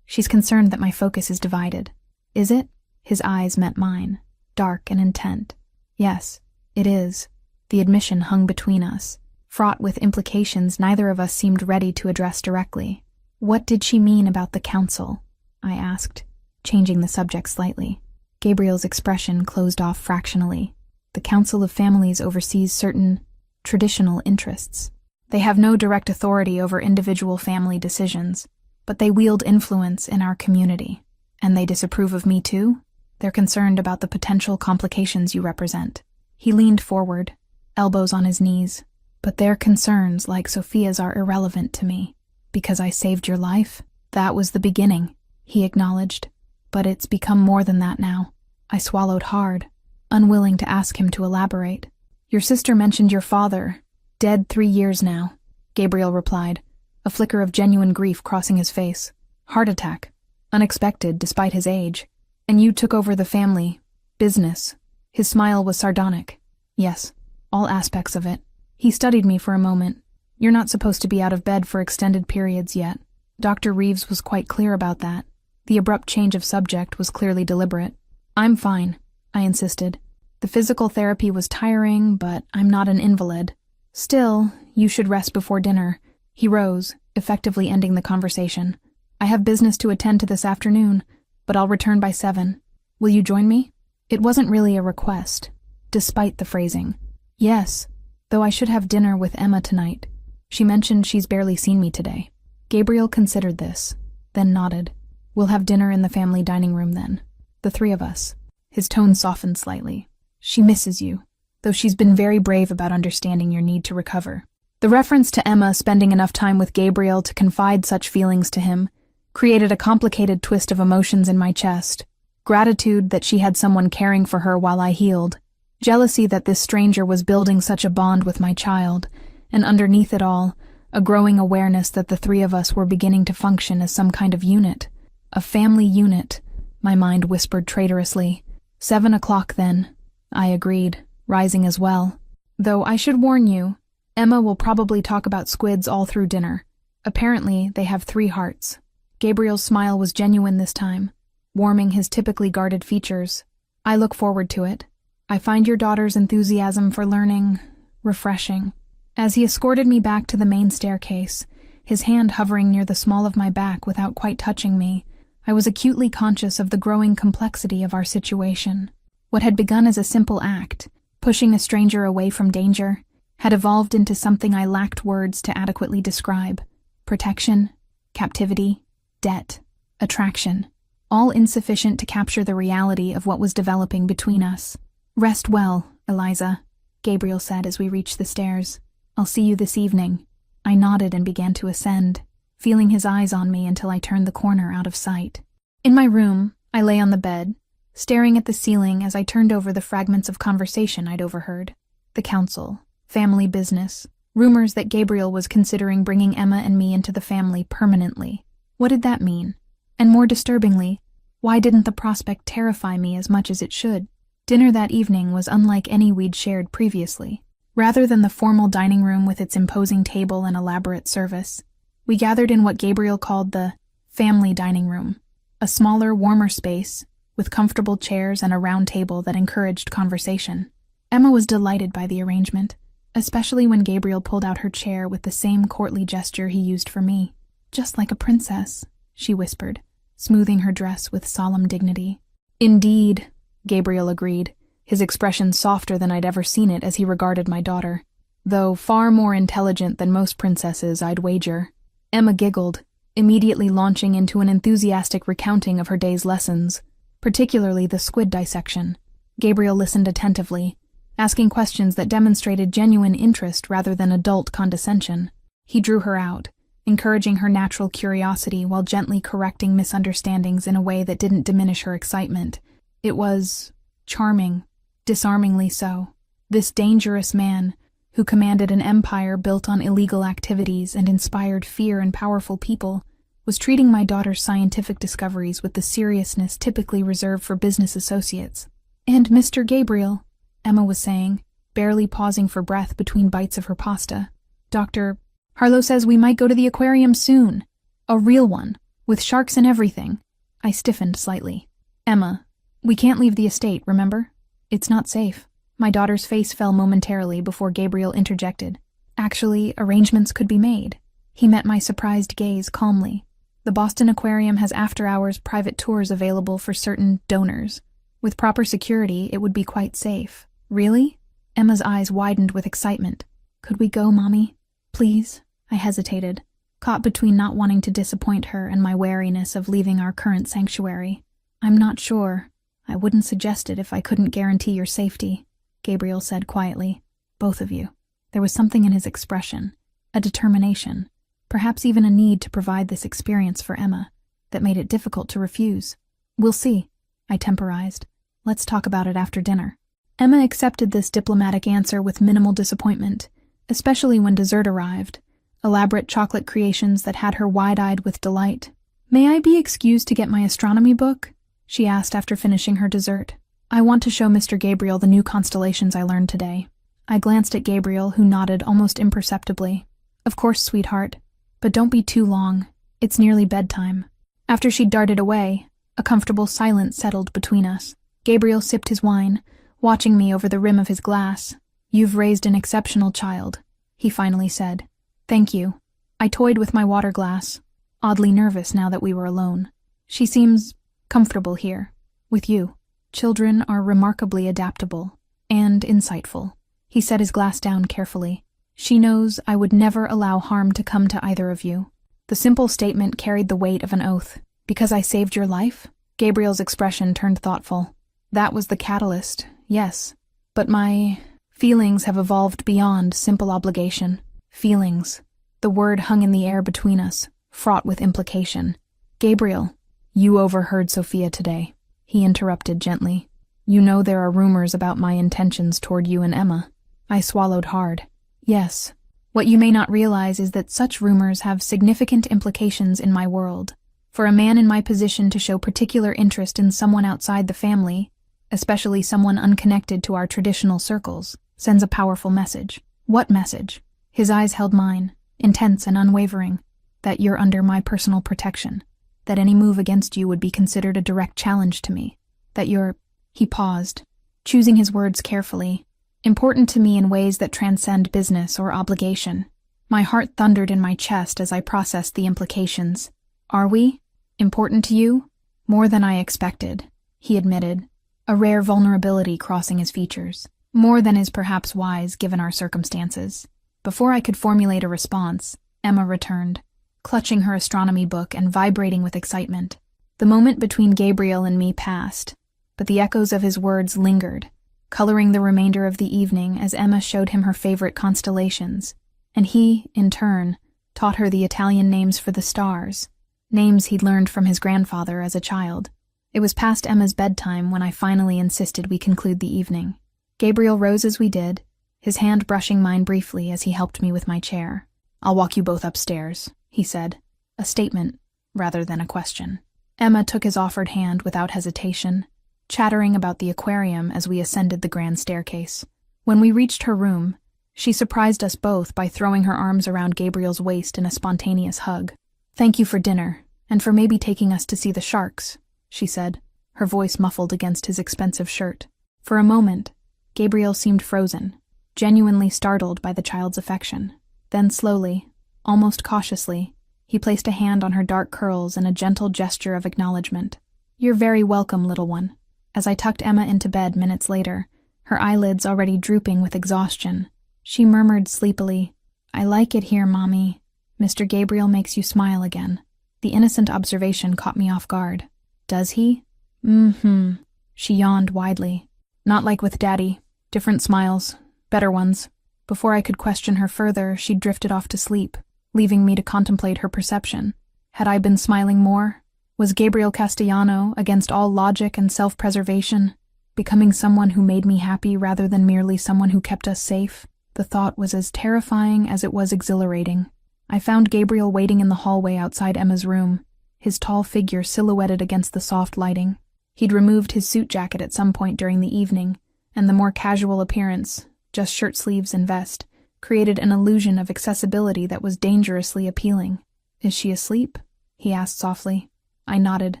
She's concerned that my focus is divided. Is it? His eyes met mine, dark and intent. Yes, it is. The admission hung between us, fraught with implications neither of us seemed ready to address directly. What did she mean about the council? I asked, changing the subject slightly. Gabriel's expression closed off fractionally. The Council of Families oversees certain traditional interests. They have no direct authority over individual family decisions, but they wield influence in our community. And they disapprove of me too? They're concerned about the potential complications you represent. He leaned forward, elbows on his knees. But their concerns, like Sophia's, are irrelevant to me. Because I saved your life? That was the beginning, he acknowledged. But it's become more than that now. I swallowed hard, unwilling to ask him to elaborate. Your sister mentioned your father, dead 3 years now, Gabriel replied, a flicker of genuine grief crossing his face. Heart attack. Unexpected, despite his age. And you took over the family business. His smile was sardonic. Yes, all aspects of it. He studied me for a moment. You're not supposed to be out of bed for extended periods yet. Dr. Reeves was quite clear about that. The abrupt change of subject was clearly deliberate. I'm fine, I insisted. The physical therapy was tiring, but I'm not an invalid. Still, you should rest before dinner. He rose, effectively ending the conversation. I have business to attend to this afternoon, but I'll return by 7. Will you join me? It wasn't really a request, despite the phrasing. Yes, though I should have dinner with Emma tonight. She mentioned she's barely seen me today. Gabriel considered this, then nodded. We'll have dinner in the family dining room then. The 3 of us. His tone softened slightly. She misses you, though she's been very brave about understanding your need to recover. The reference to Emma spending enough time with Gabriel to confide such feelings to him created a complicated twist of emotions in my chest. Gratitude that she had someone caring for her while I healed. Jealousy that this stranger was building such a bond with my child. And underneath it all, a growing awareness that the 3 of us were beginning to function as some kind of unit. A family unit, my mind whispered traitorously. 7 o'clock then, I agreed, rising as well. Though I should warn you, Emma will probably talk about squids all through dinner. Apparently, they have 3 hearts. Gabriel's smile was genuine this time, warming his typically guarded features. I look forward to it. I find your daughter's enthusiasm for learning refreshing. As he escorted me back to the main staircase, his hand hovering near the small of my back without quite touching me, I was acutely conscious of the growing complexity of our situation. What had begun as a simple act, pushing a stranger away from danger, had evolved into something I lacked words to adequately describe. Protection, captivity, debt, attraction, all insufficient to capture the reality of what was developing between us. Rest well, Eliza, Gabriel said as we reached the stairs. I'll see you this evening. I nodded and began to ascend, feeling his eyes on me until I turned the corner out of sight. In my room, I lay on the bed, staring at the ceiling as I turned over the fragments of conversation I'd overheard. The council, family business, rumors that Gabriel was considering bringing Emma and me into the family permanently. What did that mean? And more disturbingly, why didn't the prospect terrify me as much as it should? Dinner that evening was unlike any we'd shared previously. Rather than the formal dining room with its imposing table and elaborate service, we gathered in what Gabriel called the family dining room, a smaller, warmer space with comfortable chairs and a round table that encouraged conversation. Emma was delighted by the arrangement, especially when Gabriel pulled out her chair with the same courtly gesture he used for me. "Just like a princess," she whispered, smoothing her dress with solemn dignity. "Indeed," Gabriel agreed, his expression softer than I'd ever seen it as he regarded my daughter. "Though far more intelligent than most princesses, I'd wager." Emma giggled, immediately launching into an enthusiastic recounting of her day's lessons, particularly the squid dissection. Gabriel listened attentively, asking questions that demonstrated genuine interest rather than adult condescension. He drew her out, encouraging her natural curiosity while gently correcting misunderstandings in a way that didn't diminish her excitement. It was charming, disarmingly so. This dangerous man, who commanded an empire built on illegal activities and inspired fear in powerful people, was treating my daughter's scientific discoveries with the seriousness typically reserved for business associates. "And Mr. Gabriel," Emma was saying, barely pausing for breath between bites of her pasta. "Dr. Harlow says we might go to the aquarium soon. A real one, with sharks and everything." I stiffened slightly. "Emma, we can't leave the estate, remember? It's not safe." My daughter's face fell momentarily before Gabriel interjected. "Actually, arrangements could be made." He met my surprised gaze calmly. "The Boston Aquarium has after-hours private tours available for certain donors. With proper security, it would be quite safe." "Really?" Emma's eyes widened with excitement. "Could we go, Mommy? Please?" I hesitated, caught between not wanting to disappoint her and my wariness of leaving our current sanctuary. "I'm not sure. I wouldn't suggest it if I couldn't guarantee your safety," Gabriel said quietly. "Both of you." There was something in his expression, a determination, perhaps even a need to provide this experience for Emma, that made it difficult to refuse. "We'll see," I temporized. "Let's talk about it after dinner." Emma accepted this diplomatic answer with minimal disappointment, especially when dessert arrived, elaborate chocolate creations that had her wide-eyed with delight. "May I be excused to get my astronomy book?" she asked after finishing her dessert. "I want to show Mr. Gabriel the new constellations I learned today." I glanced at Gabriel, who nodded almost imperceptibly. "Of course, sweetheart, but don't be too long. It's nearly bedtime." After she'd darted away, a comfortable silence settled between us. Gabriel sipped his wine, watching me over the rim of his glass. "You've raised an exceptional child," he finally said. "Thank you." I toyed with my water glass, oddly nervous now that we were alone. "She seems comfortable here, with you." "Children are remarkably adaptable and insightful." He set his glass down carefully. "She knows I would never allow harm to come to either of you." The simple statement carried the weight of an oath. "Because I saved your life?" Gabriel's expression turned thoughtful. "That was the catalyst, yes. But my feelings have evolved beyond simple obligation." Feelings. The word hung in the air between us, fraught with implication. "Gabriel, you overheard Sophia today," he interrupted gently. "You know there are rumors about my intentions toward you and Emma." I swallowed hard. "Yes. What you may not realize is that such rumors have significant implications in my world. For a man in my position to show particular interest in someone outside the family, especially someone unconnected to our traditional circles, sends a powerful message." "What message?" His eyes held mine, intense and unwavering. "That you're under my personal protection. That any move against you would be considered a direct challenge to me. That you're—" He paused, choosing his words carefully. "Important to me in ways that transcend business or obligation." My heart thundered in my chest as I processed the implications. "Are we? Important to you?" "More than I expected," he admitted, a rare vulnerability crossing his features. "More than is perhaps wise given our circumstances." Before I could formulate a response, Emma returned, clutching her astronomy book and vibrating with excitement. The moment between Gabriel and me passed, but the echoes of his words lingered, coloring the remainder of the evening as Emma showed him her favorite constellations, and he, in turn, taught her the Italian names for the stars, names he'd learned from his grandfather as a child. It was past Emma's bedtime when I finally insisted we conclude the evening. Gabriel rose as we did, his hand brushing mine briefly as he helped me with my chair. "I'll walk you both upstairs," he said, a statement rather than a question. Emma took his offered hand without hesitation, chattering about the aquarium as we ascended the grand staircase. When we reached her room, She surprised us both by throwing her arms around Gabriel's waist in a spontaneous hug. "Thank you for dinner, and for maybe taking us to see the sharks," she said, her voice muffled against his expensive shirt. For a moment, Gabriel seemed frozen, genuinely startled by the child's affection. Then slowly, almost cautiously, he placed a hand on her dark curls in a gentle gesture of acknowledgement. "You're very welcome, little one." As I tucked Emma into bed minutes later, her eyelids already drooping with exhaustion, she murmured sleepily, "I like it here, Mommy. Mr. Gabriel makes you smile again." The innocent observation caught me off guard. "Does he?" "Mm-hmm." She yawned widely. "Not like with Daddy. Different smiles. Better ones." Before I could question her further, she drifted off to sleep, leaving me to contemplate her perception. Had I been smiling more? Was Gabriel Castellano, against all logic and self-preservation, becoming someone who made me happy rather than merely someone who kept us safe? The thought was as terrifying as it was exhilarating. I found Gabriel waiting in the hallway outside Emma's room, his tall figure silhouetted against the soft lighting. He'd removed his suit jacket at some point during the evening, and the more casual appearance, just shirt sleeves and vest, created an illusion of accessibility that was dangerously appealing. "Is she asleep?" he asked softly. I nodded,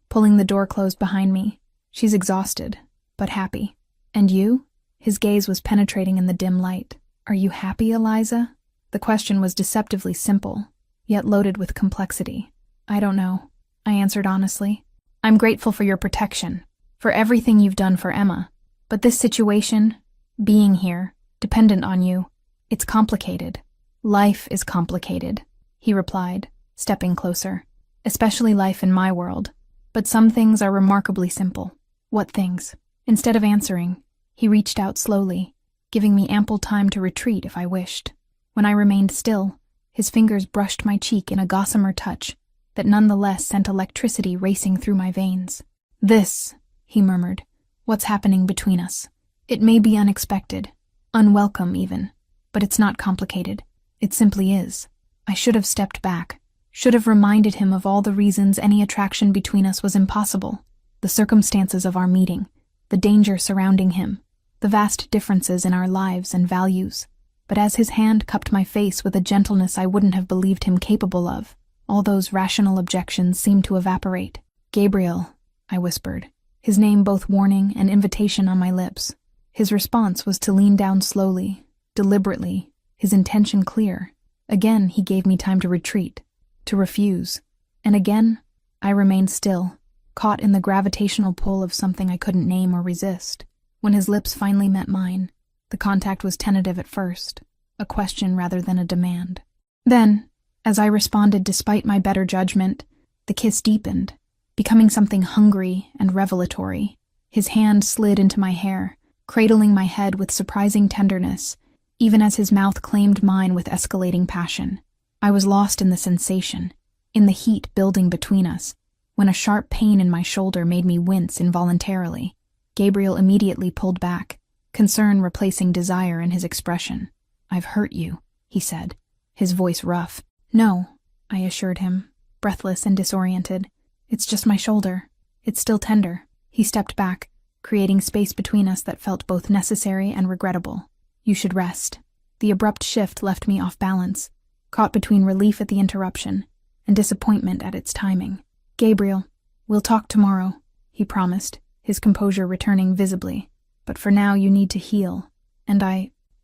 pulling the door closed behind me. "She's exhausted, but happy." "And you?" His gaze was penetrating in the dim light. "Are you happy, Eliza?" The question was deceptively simple, yet loaded with complexity. "I don't know," I answered honestly. "I'm grateful for your protection, for everything you've done for Emma. But this situation, being here, dependent on you, it's complicated. Life is complicated," he replied, stepping closer. "Especially life in my world. But some things are remarkably simple." "What things?" Instead of answering, he reached out slowly, giving me ample time to retreat if I wished. When I remained still, his fingers brushed my cheek in a gossamer touch that nonetheless sent electricity racing through my veins. "This," he murmured, "what's happening between us. It may be unexpected, unwelcome even, but it's not complicated. It simply is." I should have stepped back, should have reminded him of all the reasons any attraction between us was impossible, the circumstances of our meeting, the danger surrounding him, the vast differences in our lives and values. But as his hand cupped my face with a gentleness I wouldn't have believed him capable of, all those rational objections seemed to evaporate. "Gabriel," I whispered, his name both warning and invitation on my lips. His response was to lean down slowly, deliberately, his intention clear. Again, he gave me time to retreat, to refuse. And again, I remained still, caught in the gravitational pull of something I couldn't name or resist. When his lips finally met mine, the contact was tentative at first, a question rather than a demand. Then, as I responded despite my better judgment, the kiss deepened, becoming something hungry and revelatory. His hand slid into my hair, cradling my head with surprising tenderness, even as his mouth claimed mine with escalating passion. I was lost in the sensation, in the heat building between us, when a sharp pain in my shoulder made me wince involuntarily. Gabriel immediately pulled back, concern replacing desire in his expression. "I've hurt you," he said, his voice rough. "No," I assured him, breathless and disoriented. "It's just my shoulder. It's still tender." He stepped back, creating space between us that felt both necessary and regrettable. "You should rest." The abrupt shift left me off balance, caught between relief at the interruption and disappointment at its timing. "Gabriel, we'll talk tomorrow," he promised, his composure returning visibly. "But for now you need to heal, and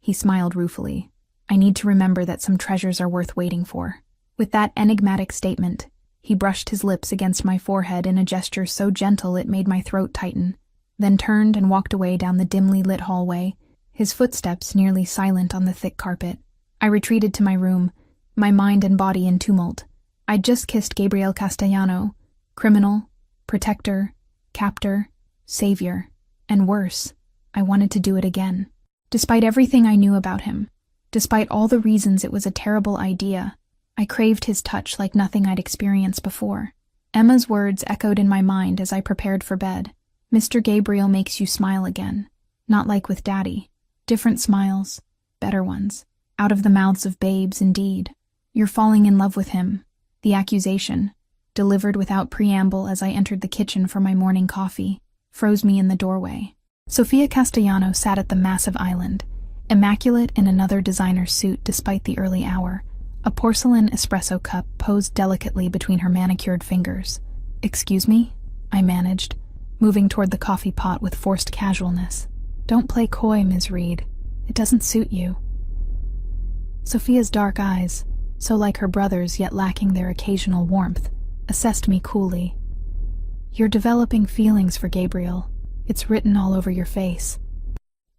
he smiled ruefully, "I need to remember that some treasures are worth waiting for." With that enigmatic statement, he brushed his lips against my forehead in a gesture so gentle it made my throat tighten, then turned and walked away down the dimly lit hallway, his footsteps nearly silent on the thick carpet. I retreated to my room, my mind and body in tumult. I'd just kissed Gabriel Castellano, criminal, protector, captor, savior, and worse, I wanted to do it again. Despite everything I knew about him, despite all the reasons it was a terrible idea, I craved his touch like nothing I'd experienced before. Emma's words echoed in my mind as I prepared for bed. "Mr. Gabriel makes you smile again. Not like with Daddy. Different smiles, better ones. Out of the mouths of babes, indeed. You're falling in love with him." The accusation, delivered without preamble as I entered the kitchen for my morning coffee, froze me in the doorway. Sofia Castellano sat at the massive island, Immaculate in another designer suit despite the early hour, a porcelain espresso cup posed delicately between her manicured fingers. "Excuse me?" I managed, moving toward the coffee pot with forced casualness. "Don't play coy, Ms. Reed. It doesn't suit you." Sophia's dark eyes, so like her brother's yet lacking their occasional warmth, assessed me coolly. "You're developing feelings for Gabriel. It's written all over your face."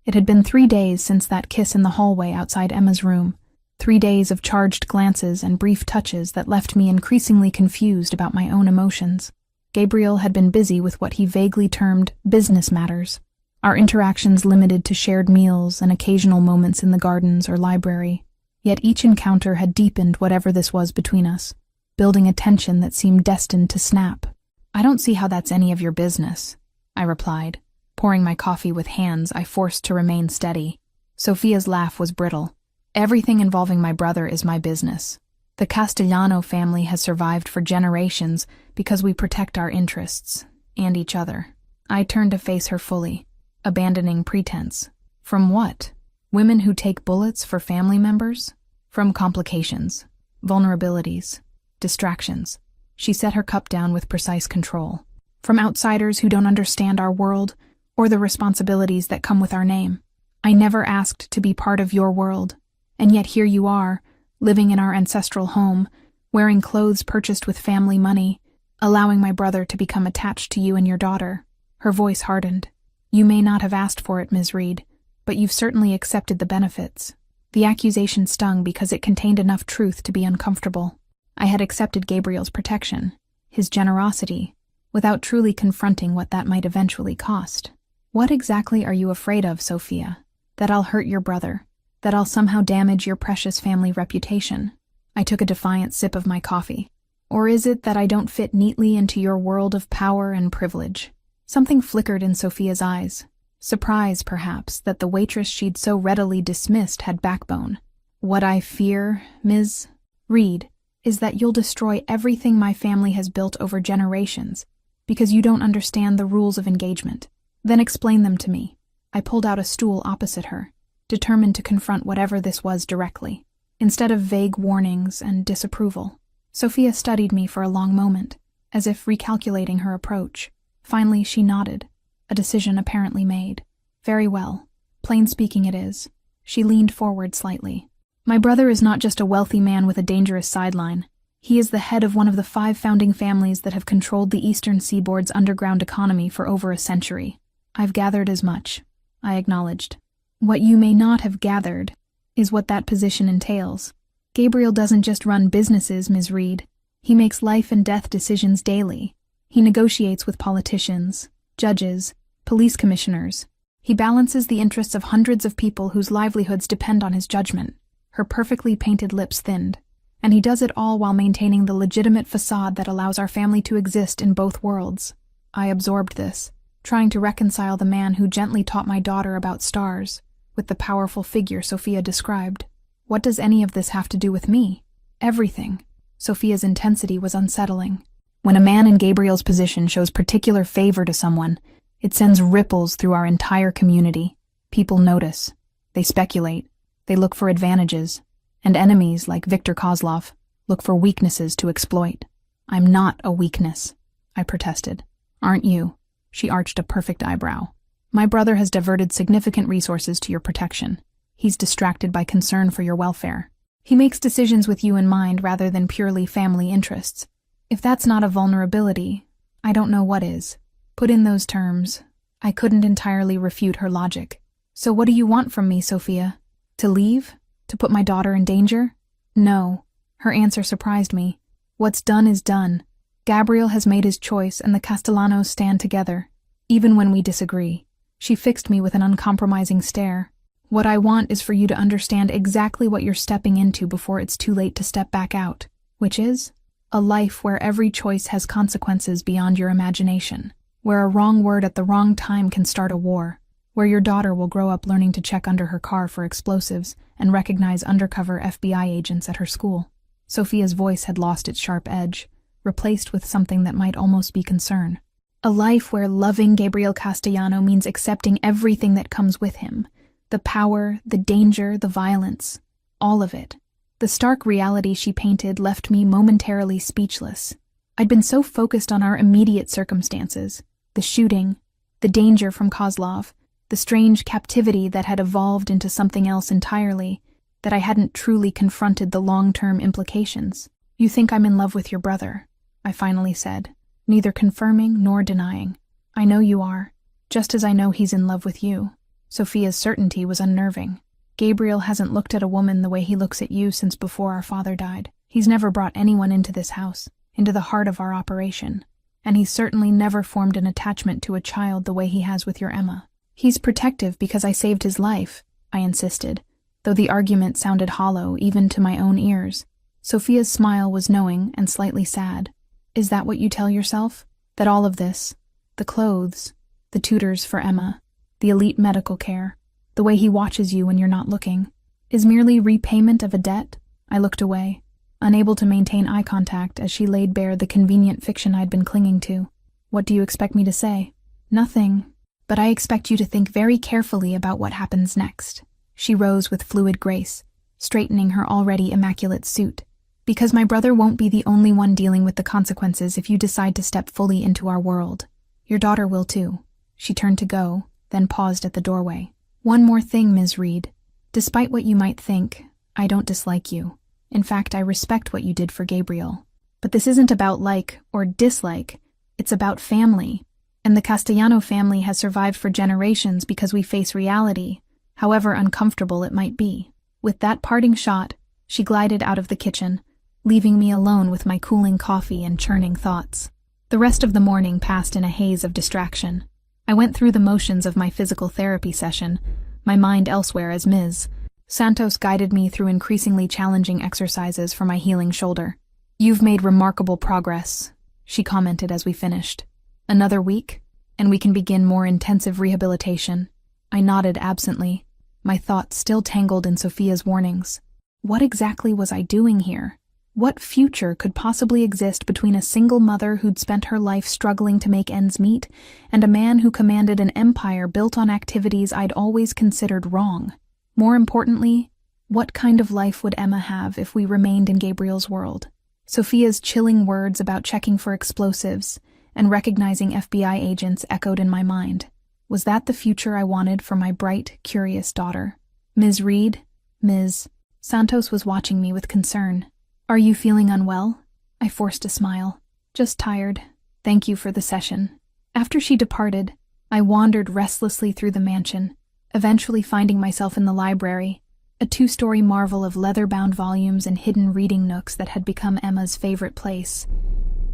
It had been 3 days since that kiss in the hallway outside Emma's room, 3 days of charged glances and brief touches that left me increasingly confused about my own emotions. Gabriel had been busy with what he vaguely termed business matters, our interactions limited to shared meals and occasional moments in the gardens or library. Yet each encounter had deepened whatever this was between us, building a tension that seemed destined to snap. "I don't see how that's any of your business," I replied, pouring my coffee with hands I forced to remain steady. Sophia's laugh was brittle. "Everything involving my brother is my business. The Castellano family has survived for generations because we protect our interests, and each other." I turned to face her fully, abandoning pretense. "From what? Women who take bullets for family members? From complications, vulnerabilities, distractions." She set her cup down with precise control. "From outsiders who don't understand our world or the responsibilities that come with our name. I never asked to be part of your world, and yet here you are, living in our ancestral home, wearing clothes purchased with family money, allowing my brother to become attached to you and your daughter." Her voice hardened. "You may not have asked for it, Ms. Reed, but you've certainly accepted the benefits." The accusation stung because it contained enough truth to be uncomfortable. I had accepted Gabriel's protection, his generosity, without truly confronting what that might eventually cost. "What exactly are you afraid of, Sophia? That I'll hurt your brother? That I'll somehow damage your precious family reputation?" I took a defiant sip of my coffee. "Or is it that I don't fit neatly into your world of power and privilege?" Something flickered in Sophia's eyes. Surprise, perhaps, that the waitress she'd so readily dismissed had backbone. "What I fear, Ms. Reed, is that you'll destroy everything my family has built over generations because you don't understand the rules of engagement. Then explain them to me." I pulled out a stool opposite her, determined to confront whatever this was directly, instead of vague warnings and disapproval. Sophia studied me for a long moment, as if recalculating her approach. Finally, she nodded, a decision apparently made. "Very well. Plain speaking it is." She leaned forward slightly. "My brother is not just a wealthy man with a dangerous sideline. He is the head of one of the 5 founding families that have controlled the eastern seaboard's underground economy for over a century." "I've gathered as much," I acknowledged. "What you may not have gathered is what that position entails. Gabriel doesn't just run businesses, Ms. Reed. He makes life and death decisions daily. He negotiates with politicians, judges, police commissioners. He balances the interests of hundreds of people whose livelihoods depend on his judgment." Her perfectly painted lips thinned. "And he does it all while maintaining the legitimate facade that allows our family to exist in both worlds." I absorbed this, trying to reconcile the man who gently taught my daughter about stars with the powerful figure Sophia described. What does any of this have to do with me? Everything. Sophia's intensity was unsettling. When a man in Gabriel's position shows particular favor to someone, it sends ripples through our entire community. People notice. They speculate. They look for advantages. And enemies, like Viktor Kozlov, look for weaknesses to exploit. "I'm not a weakness," I protested. "Aren't you?" She arched a perfect eyebrow. "My brother has diverted significant resources to your protection. He's distracted by concern for your welfare. He makes decisions with you in mind rather than purely family interests. If that's not a vulnerability, I don't know what is." Put in those terms, I couldn't entirely refute her logic. "So what do you want from me, Sophia? To leave? To put my daughter in danger?" "No." Her answer surprised me. "What's done is done. Gabriel has made his choice and the Castellanos stand together, even when we disagree." She fixed me with an uncompromising stare. "What I want is for you to understand exactly what you're stepping into before it's too late to step back out, which is a life where every choice has consequences beyond your imagination, where a wrong word at the wrong time can start a war, where your daughter will grow up learning to check under her car for explosives and recognize undercover FBI agents at her school." Sophia's voice had lost its sharp edge, replaced with something that might almost be concern. "A life where loving Gabriel Castellano means accepting everything that comes with him, The power, the danger, the violence. All of it. The stark reality she painted left me momentarily speechless. I'd been so focused on our immediate circumstances, the shooting, the danger from Kozlov, the strange captivity that had evolved into something else entirely, that I hadn't truly confronted the long-term implications. "You think I'm in love with your brother," I finally said, neither confirming nor denying. "I know you are, just as I know he's in love with you." Sophia's certainty was unnerving. "Gabriel hasn't looked at a woman the way he looks at you since before our father died. He's never brought anyone into this house, into the heart of our operation. And he's certainly never formed an attachment to a child the way he has with your Emma. He's protective because I saved his life," I insisted, though the argument sounded hollow even to my own ears. Sophia's smile was knowing and slightly sad. "Is that what you tell yourself? That all of this, the clothes, the tutors for Emma, the elite medical care, the way he watches you when you're not looking, is merely repayment of a debt?" I looked away, unable to maintain eye contact as she laid bare the convenient fiction I'd been clinging to. "What do you expect me to say?" "Nothing, but I expect you to think very carefully about what happens next." She rose with fluid grace, straightening her already immaculate suit. "Because my brother won't be the only one dealing with the consequences if you decide to step fully into our world. Your daughter will too." She turned to go, then paused at the doorway. "One more thing, Ms. Reed. Despite what you might think, I don't dislike you. In fact, I respect what you did for Gabriel. But this isn't about like or dislike, it's about family. And the Castellano family has survived for generations because we face reality, however uncomfortable it might be." With that parting shot, she glided out of the kitchen, leaving me alone with my cooling coffee and churning thoughts. The rest of the morning passed in a haze of distraction. I went through the motions of my physical therapy session, my mind elsewhere as Ms. Santos guided me through increasingly challenging exercises for my healing shoulder. "You've made remarkable progress," she commented as we finished. "Another week, and we can begin more intensive rehabilitation." I nodded absently, my thoughts still tangled in Sophia's warnings. What exactly was I doing here? What future could possibly exist between a single mother who'd spent her life struggling to make ends meet and a man who commanded an empire built on activities I'd always considered wrong? More importantly, what kind of life would Emma have if we remained in Gabriel's world? Sophia's chilling words about checking for explosives and recognizing FBI agents echoed in my mind. Was that the future I wanted for my bright, curious daughter? "Ms. Reed?" Ms. Santos was watching me with concern. "Are you feeling unwell?" I forced a smile. "Just tired. Thank you for the session." After she departed, I wandered restlessly through the mansion, eventually finding myself in the library, a 2-story marvel of leather-bound volumes and hidden reading nooks that had become Emma's favorite place.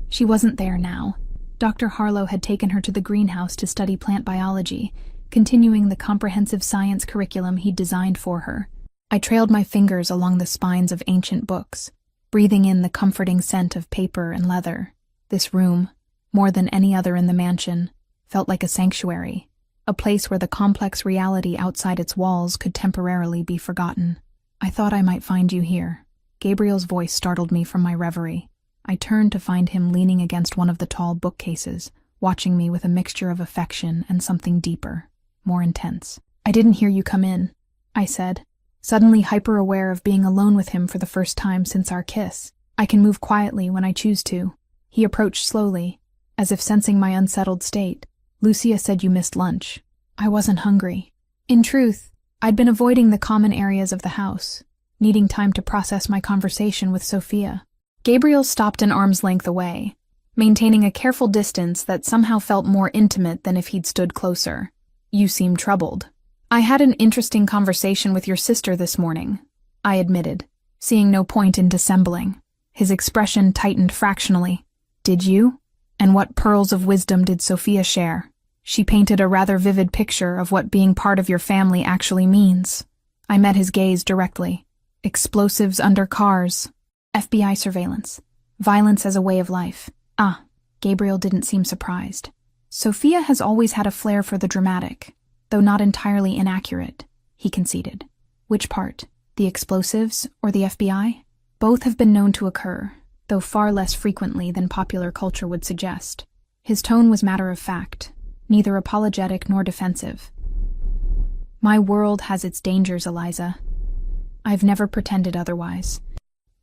She wasn't there now. Dr. Harlow had taken her to the greenhouse to study plant biology, continuing the comprehensive science curriculum he'd designed for her. I trailed my fingers along the spines of ancient books, breathing in the comforting scent of paper and leather. This room, more than any other in the mansion, felt like a sanctuary, a place where the complex reality outside its walls could temporarily be forgotten. "I thought I might find you here." Gabriel's voice startled me from my reverie. I turned to find him leaning against one of the tall bookcases, watching me with a mixture of affection and something deeper, more intense. "I didn't hear you come in," I said, suddenly hyper-aware of being alone with him for the first time since our kiss. "I can move quietly when I choose to." He approached slowly, as if sensing my unsettled state. "Lucia said you missed lunch." I wasn't hungry. In truth, I'd been avoiding the common areas of the house, needing time to process my conversation with Sophia. Gabriel stopped an arm's length away, maintaining a careful distance that somehow felt more intimate than if he'd stood closer. "You seem troubled." "I had an interesting conversation with your sister this morning," I admitted, seeing no point in dissembling. His expression tightened fractionally. "Did you? And what pearls of wisdom did Sophia share?" "She painted a rather vivid picture of what being part of your family actually means." I met his gaze directly. "Explosives under cars, FBI surveillance, violence as a way of life." "Ah," Gabriel didn't seem surprised. "Sophia has always had a flair for the dramatic, though not entirely inaccurate," he conceded. "Which part, the explosives or the FBI?" "Both have been known to occur, though far less frequently than popular culture would suggest." His tone was matter-of-fact, neither apologetic nor defensive. My world has its dangers, Eliza. I've never pretended otherwise.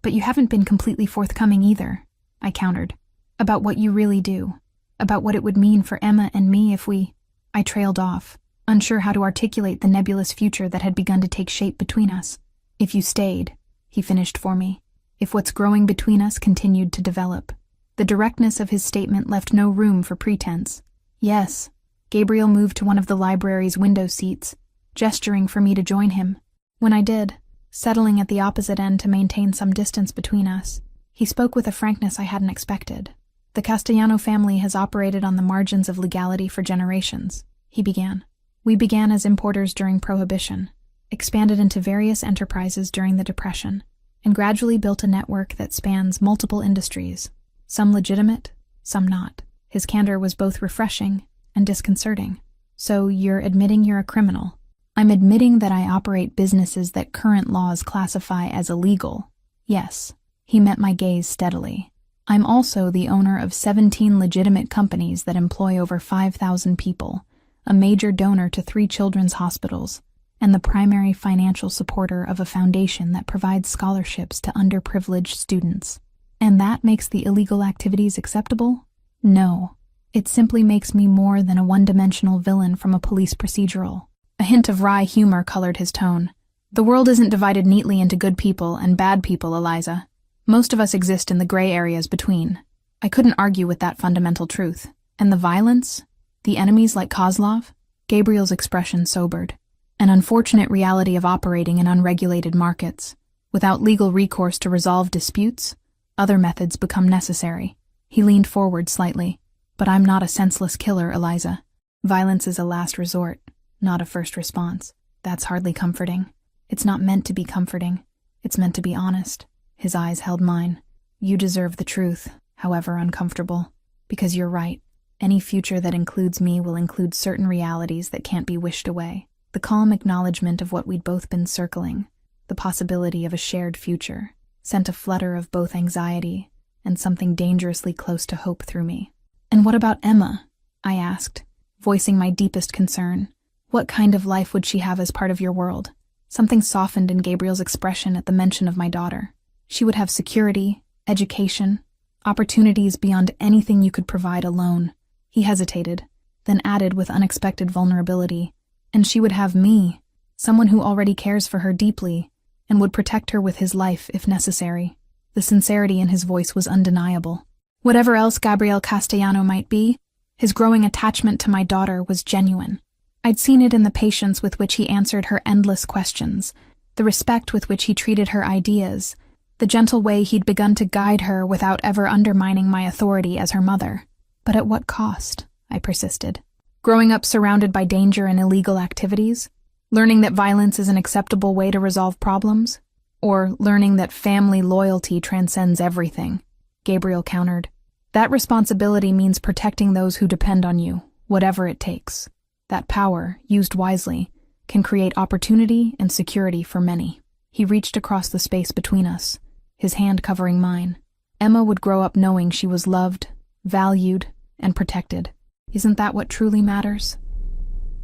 But you haven't been completely forthcoming either, I countered. About what you really do. About what it would mean for Emma and me if we... I trailed off, unsure how to articulate the nebulous future that had begun to take shape between us. If you stayed, he finished for me. If what's growing between us continued to develop. The directness of his statement left no room for pretense. Yes. Gabriel moved to one of the library's window seats, gesturing for me to join him. When I did, settling at the opposite end to maintain some distance between us, he spoke with a frankness I hadn't expected. The Castellano family has operated on the margins of legality for generations, he began. We began as importers during Prohibition, expanded into various enterprises during the Depression, and gradually built a network that spans multiple industries, some legitimate, some not. His candor was both refreshing and disconcerting. So you're admitting you're a criminal? I'm admitting that I operate businesses that current laws classify as illegal. Yes. He met my gaze steadily. I'm also the owner of 17 legitimate companies that employ over 5,000 people, a major donor to 3 children's hospitals, and the primary financial supporter of a foundation that provides scholarships to underprivileged students. And that makes the illegal activities acceptable? No. It simply makes me more than a one-dimensional villain from a police procedural. A hint of wry humor colored his tone. The world isn't divided neatly into good people and bad people, Eliza. Most of us exist in the gray areas between. I couldn't argue with that fundamental truth. And the violence? The enemies like Kozlov? Gabriel's expression sobered. An unfortunate reality of operating in unregulated markets. Without legal recourse to resolve disputes, other methods become necessary. He leaned forward slightly. But I'm not a senseless killer, Eliza. Violence is a last resort, not a first response. That's hardly comforting. It's not meant to be comforting. It's meant to be honest. His eyes held mine. You deserve the truth, however uncomfortable. Because you're right. Any future that includes me will include certain realities that can't be wished away. The calm acknowledgement of what we'd both been circling, the possibility of a shared future, sent a flutter of both anxiety and something dangerously close to hope through me. And what about Emma? I asked, voicing my deepest concern. What kind of life would she have as part of your world? Something softened in Gabriel's expression at the mention of my daughter. She would have security, education, opportunities beyond anything you could provide alone. He hesitated, then added with unexpected vulnerability. And she would have me, someone who already cares for her deeply, and would protect her with his life if necessary. The sincerity in his voice was undeniable. Whatever else Gabriel Castellano might be, his growing attachment to my daughter was genuine. I'd seen it in the patience with which he answered her endless questions, the respect with which he treated her ideas, the gentle way he'd begun to guide her without ever undermining my authority as her mother. But at what cost? I persisted. Growing up surrounded by danger and illegal activities? Learning that violence is an acceptable way to resolve problems? Or learning that family loyalty transcends everything? Gabriel countered. That responsibility means protecting those who depend on you, whatever it takes. That power, used wisely, can create opportunity and security for many. He reached across the space between us, his hand covering mine. Emma would grow up knowing she was loved, valued, and protected. Isn't that what truly matters?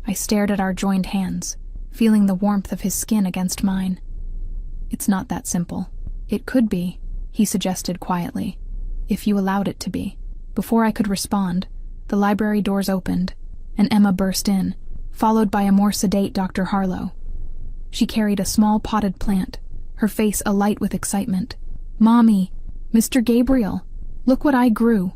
I stared at our joined hands, feeling the warmth of his skin against mine. It's not that simple. It could be, he suggested quietly, if you allowed it to be. Before I could respond, the library doors opened, and Emma burst in, followed by a more sedate Dr. Harlow. She carried a small potted plant, her face alight with excitement. "Mommy, Mr. Gabriel, look what I grew."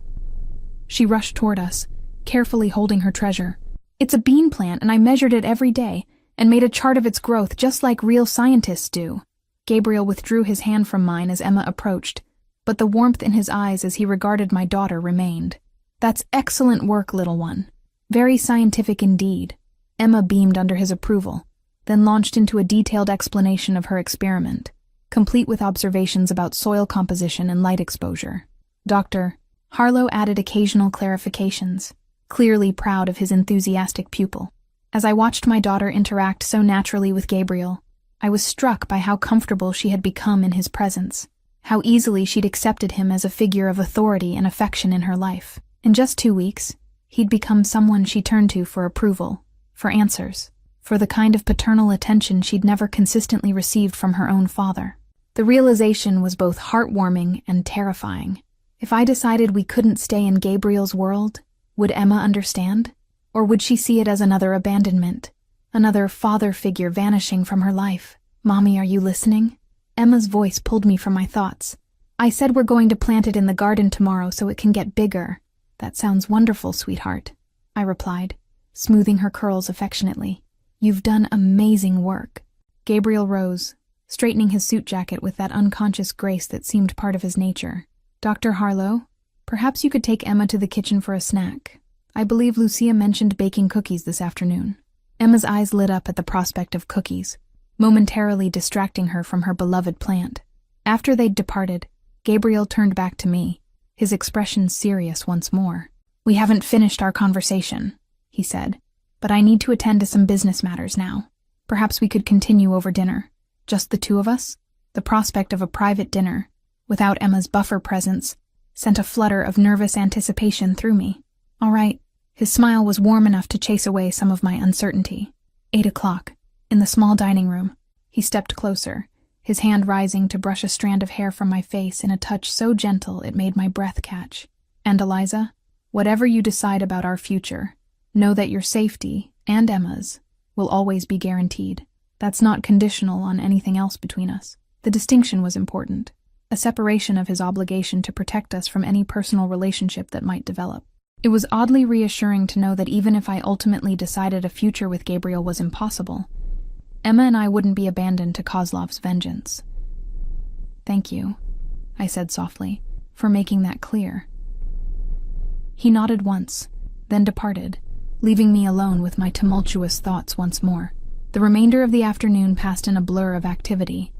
She rushed toward us, carefully holding her treasure. "It's a bean plant, and I measured it every day, and made a chart of its growth just like real scientists do." Gabriel withdrew his hand from mine as Emma approached, but the warmth in his eyes as he regarded my daughter remained. "That's excellent work, little one. Very scientific indeed." Emma beamed under his approval, then launched into a detailed explanation of her experiment, complete with observations about soil composition and light exposure. Dr. Harlow added occasional clarifications, clearly proud of his enthusiastic pupil. As I watched my daughter interact so naturally with Gabriel, I was struck by how comfortable she had become in his presence, how easily she'd accepted him as a figure of authority and affection in her life. In just 2 weeks, he'd become someone she turned to for approval, for answers, for the kind of paternal attention she'd never consistently received from her own father. The realization was both heartwarming and terrifying. If I decided we couldn't stay in Gabriel's world, would Emma understand? Or would she see it as another abandonment? Another father figure vanishing from her life? "Mommy, are you listening?" Emma's voice pulled me from my thoughts. "I said we're going to plant it in the garden tomorrow so it can get bigger." "That sounds wonderful, sweetheart," I replied, smoothing her curls affectionately. "You've done amazing work." Gabriel rose, straightening his suit jacket with that unconscious grace that seemed part of his nature. "Dr. Harlow, perhaps you could take Emma to the kitchen for a snack. I believe Lucia mentioned baking cookies this afternoon." Emma's eyes lit up at the prospect of cookies, momentarily distracting her from her beloved plant. After they'd departed, Gabriel turned back to me, his expression serious once more. "We haven't finished our conversation," he said, "but I need to attend to some business matters now. Perhaps we could continue over dinner. Just the two of us?" The prospect of a private dinner, without Emma's buffer presence, sent a flutter of nervous anticipation through me. "All right." His smile was warm enough to chase away some of my uncertainty. 8:00, in the small dining room. He stepped closer, his hand rising to brush a strand of hair from my face in a touch so gentle it made my breath catch. "And Eliza, whatever you decide about our future, know that your safety, and Emma's, will always be guaranteed. That's not conditional on anything else between us." The distinction was important, a separation of his obligation to protect us from any personal relationship that might develop. It was oddly reassuring to know that even if I ultimately decided a future with Gabriel was impossible, Emma and I wouldn't be abandoned to Kozlov's vengeance. "Thank you," I said softly, "for making that clear." He nodded once, then departed, leaving me alone with my tumultuous thoughts once more. The remainder of the afternoon passed in a blur of activity.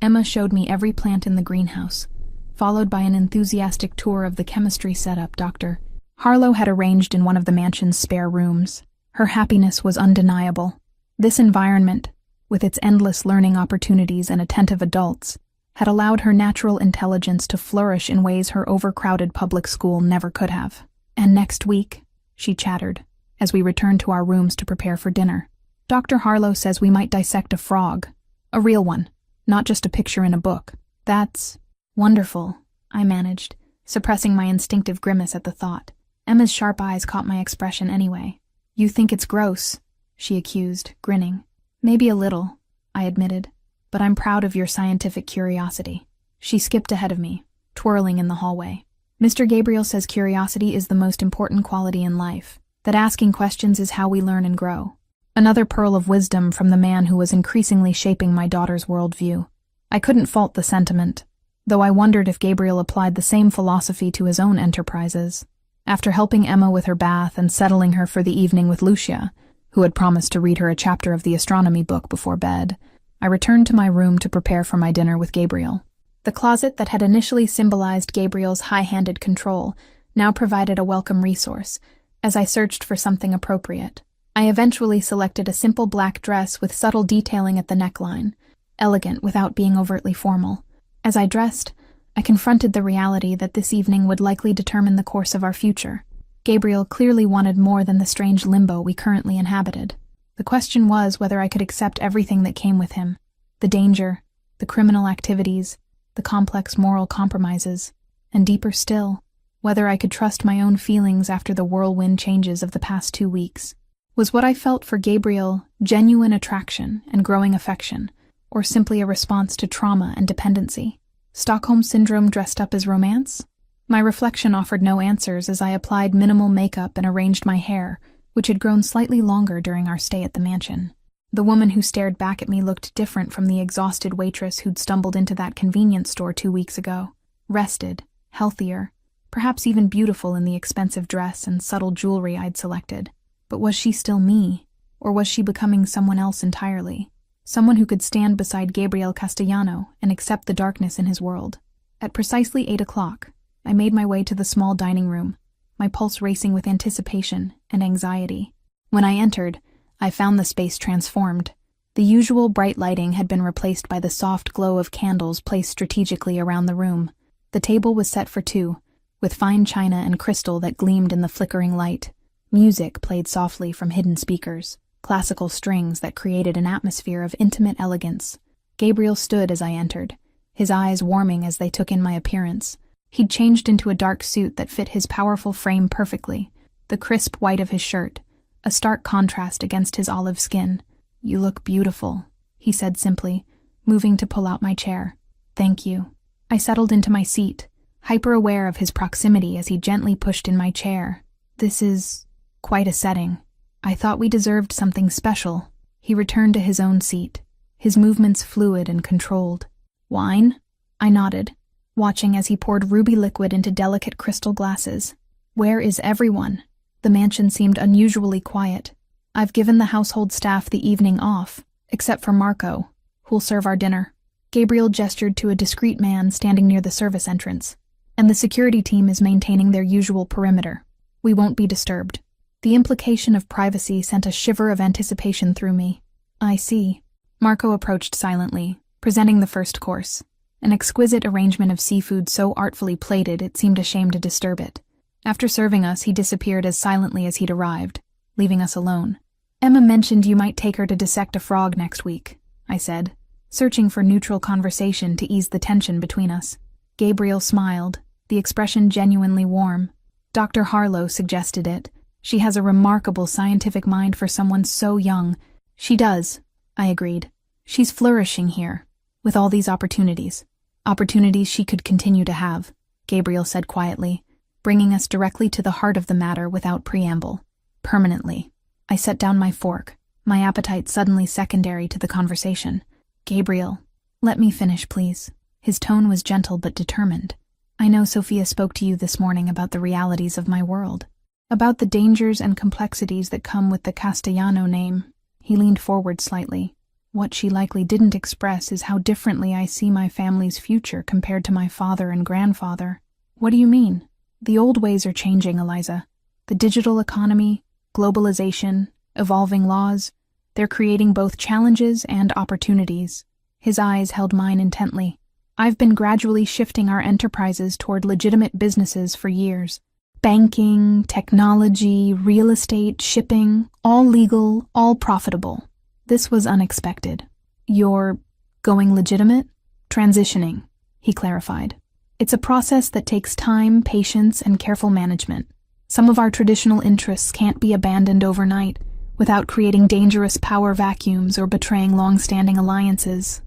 Emma showed me every plant in the greenhouse, followed by an enthusiastic tour of the chemistry setup Dr. Harlow had arranged in one of the mansion's spare rooms. Her happiness was undeniable. This environment, with its endless learning opportunities and attentive adults, had allowed her natural intelligence to flourish in ways her overcrowded public school never could have. "And next week," she chattered, as we returned to our rooms to prepare for dinner, "Dr. Harlow says we might dissect a frog. A real one, not just a picture in a book." "That's wonderful," I managed, suppressing my instinctive grimace at the thought. Emma's sharp eyes caught my expression anyway. "You think it's gross," she accused, grinning. "Maybe a little," I admitted, "but I'm proud of your scientific curiosity." She skipped ahead of me, twirling in the hallway. "Mr. Gabriel says curiosity is the most important quality in life, that asking questions is how we learn and grow." Another pearl of wisdom from the man who was increasingly shaping my daughter's worldview. I couldn't fault the sentiment, though I wondered if Gabriel applied the same philosophy to his own enterprises. After helping Emma with her bath and settling her for the evening with Lucia, who had promised to read her a chapter of the astronomy book before bed, I returned to my room to prepare for my dinner with Gabriel. The closet that had initially symbolized Gabriel's high-handed control now provided a welcome resource, as I searched for something appropriate. I eventually selected a simple black dress with subtle detailing at the neckline, elegant without being overtly formal. As I dressed, I confronted the reality that this evening would likely determine the course of our future. Gabriel clearly wanted more than the strange limbo we currently inhabited. The question was whether I could accept everything that came with him: the danger, the criminal activities, the complex moral compromises, and deeper still, whether I could trust my own feelings after the whirlwind changes of the past 2 weeks. Was what I felt for Gabriel genuine attraction and growing affection, or simply a response to trauma and dependency? Stockholm Syndrome dressed up as romance? My reflection offered no answers as I applied minimal makeup and arranged my hair, which had grown slightly longer during our stay at the mansion. The woman who stared back at me looked different from the exhausted waitress who'd stumbled into that convenience store 2 weeks ago. Rested, healthier, perhaps even beautiful in the expensive dress and subtle jewelry I'd selected. But was she still me, or was she becoming someone else entirely? Someone who could stand beside Gabriel Castellano and accept the darkness in his world. At precisely 8:00, I made my way to the small dining room, my pulse racing with anticipation and anxiety. When I entered, I found the space transformed. The usual bright lighting had been replaced by the soft glow of candles placed strategically around the room. The table was set for 2, with fine china and crystal that gleamed in the flickering light. Music played softly from hidden speakers. classical strings that created an atmosphere of intimate elegance. Gabriel stood as I entered, his eyes warming as they took in my appearance. He'd changed into a dark suit that fit his powerful frame perfectly, the crisp white of his shirt, a stark contrast against his olive skin. "You look beautiful," he said simply, moving to pull out my chair. "Thank you." I settled into my seat, hyper-aware of his proximity as he gently pushed in my chair. "This is quite a setting. I thought we deserved something special." He returned to his own seat, his movements fluid and controlled. "Wine?" I nodded, watching as he poured ruby liquid into delicate crystal glasses. "Where is everyone?" The mansion seemed unusually quiet. "I've given the household staff the evening off, except for Marco, who'll serve our dinner." Gabriel gestured to a discreet man standing near the service entrance. "And the security team is maintaining their usual perimeter. We won't be disturbed." The implication of privacy sent a shiver of anticipation through me. "I see." Marco approached silently, presenting the first course, an exquisite arrangement of seafood so artfully plated it seemed a shame to disturb it. After serving us, he disappeared as silently as he'd arrived, leaving us alone. "Emma mentioned you might take her to dissect a frog next week," I said, searching for neutral conversation to ease the tension between us. Gabriel smiled, the expression genuinely warm. "Dr. Harlow suggested it. She has a remarkable scientific mind for someone so young." "She does," I agreed. "She's flourishing here, with all these opportunities. Opportunities she could continue to have," Gabriel said quietly, bringing us directly to the heart of the matter without preamble. "Permanently." I set down my fork, my appetite suddenly secondary to the conversation. "Gabriel, let me finish, please." His tone was gentle but determined. "I know Sophia spoke to you this morning about the realities of my world, about the dangers and complexities that come with the Castellano name." He leaned forward slightly. "What she likely didn't express is how differently I see my family's future compared to my father and grandfather." "What do you mean?" "The old ways are changing, Eliza. The digital economy, globalization, evolving laws, they're creating both challenges and opportunities." His eyes held mine intently. "I've been gradually shifting our enterprises toward legitimate businesses for years. Banking, technology, real estate, shipping, all legal, all profitable. This was unexpected." "You're going legitimate?" "Transitioning," he clarified. "It's a process that takes time, patience, and careful management. Some of our traditional interests can't be abandoned overnight without creating dangerous power vacuums or betraying long-standing alliances."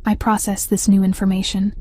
I processed this new information,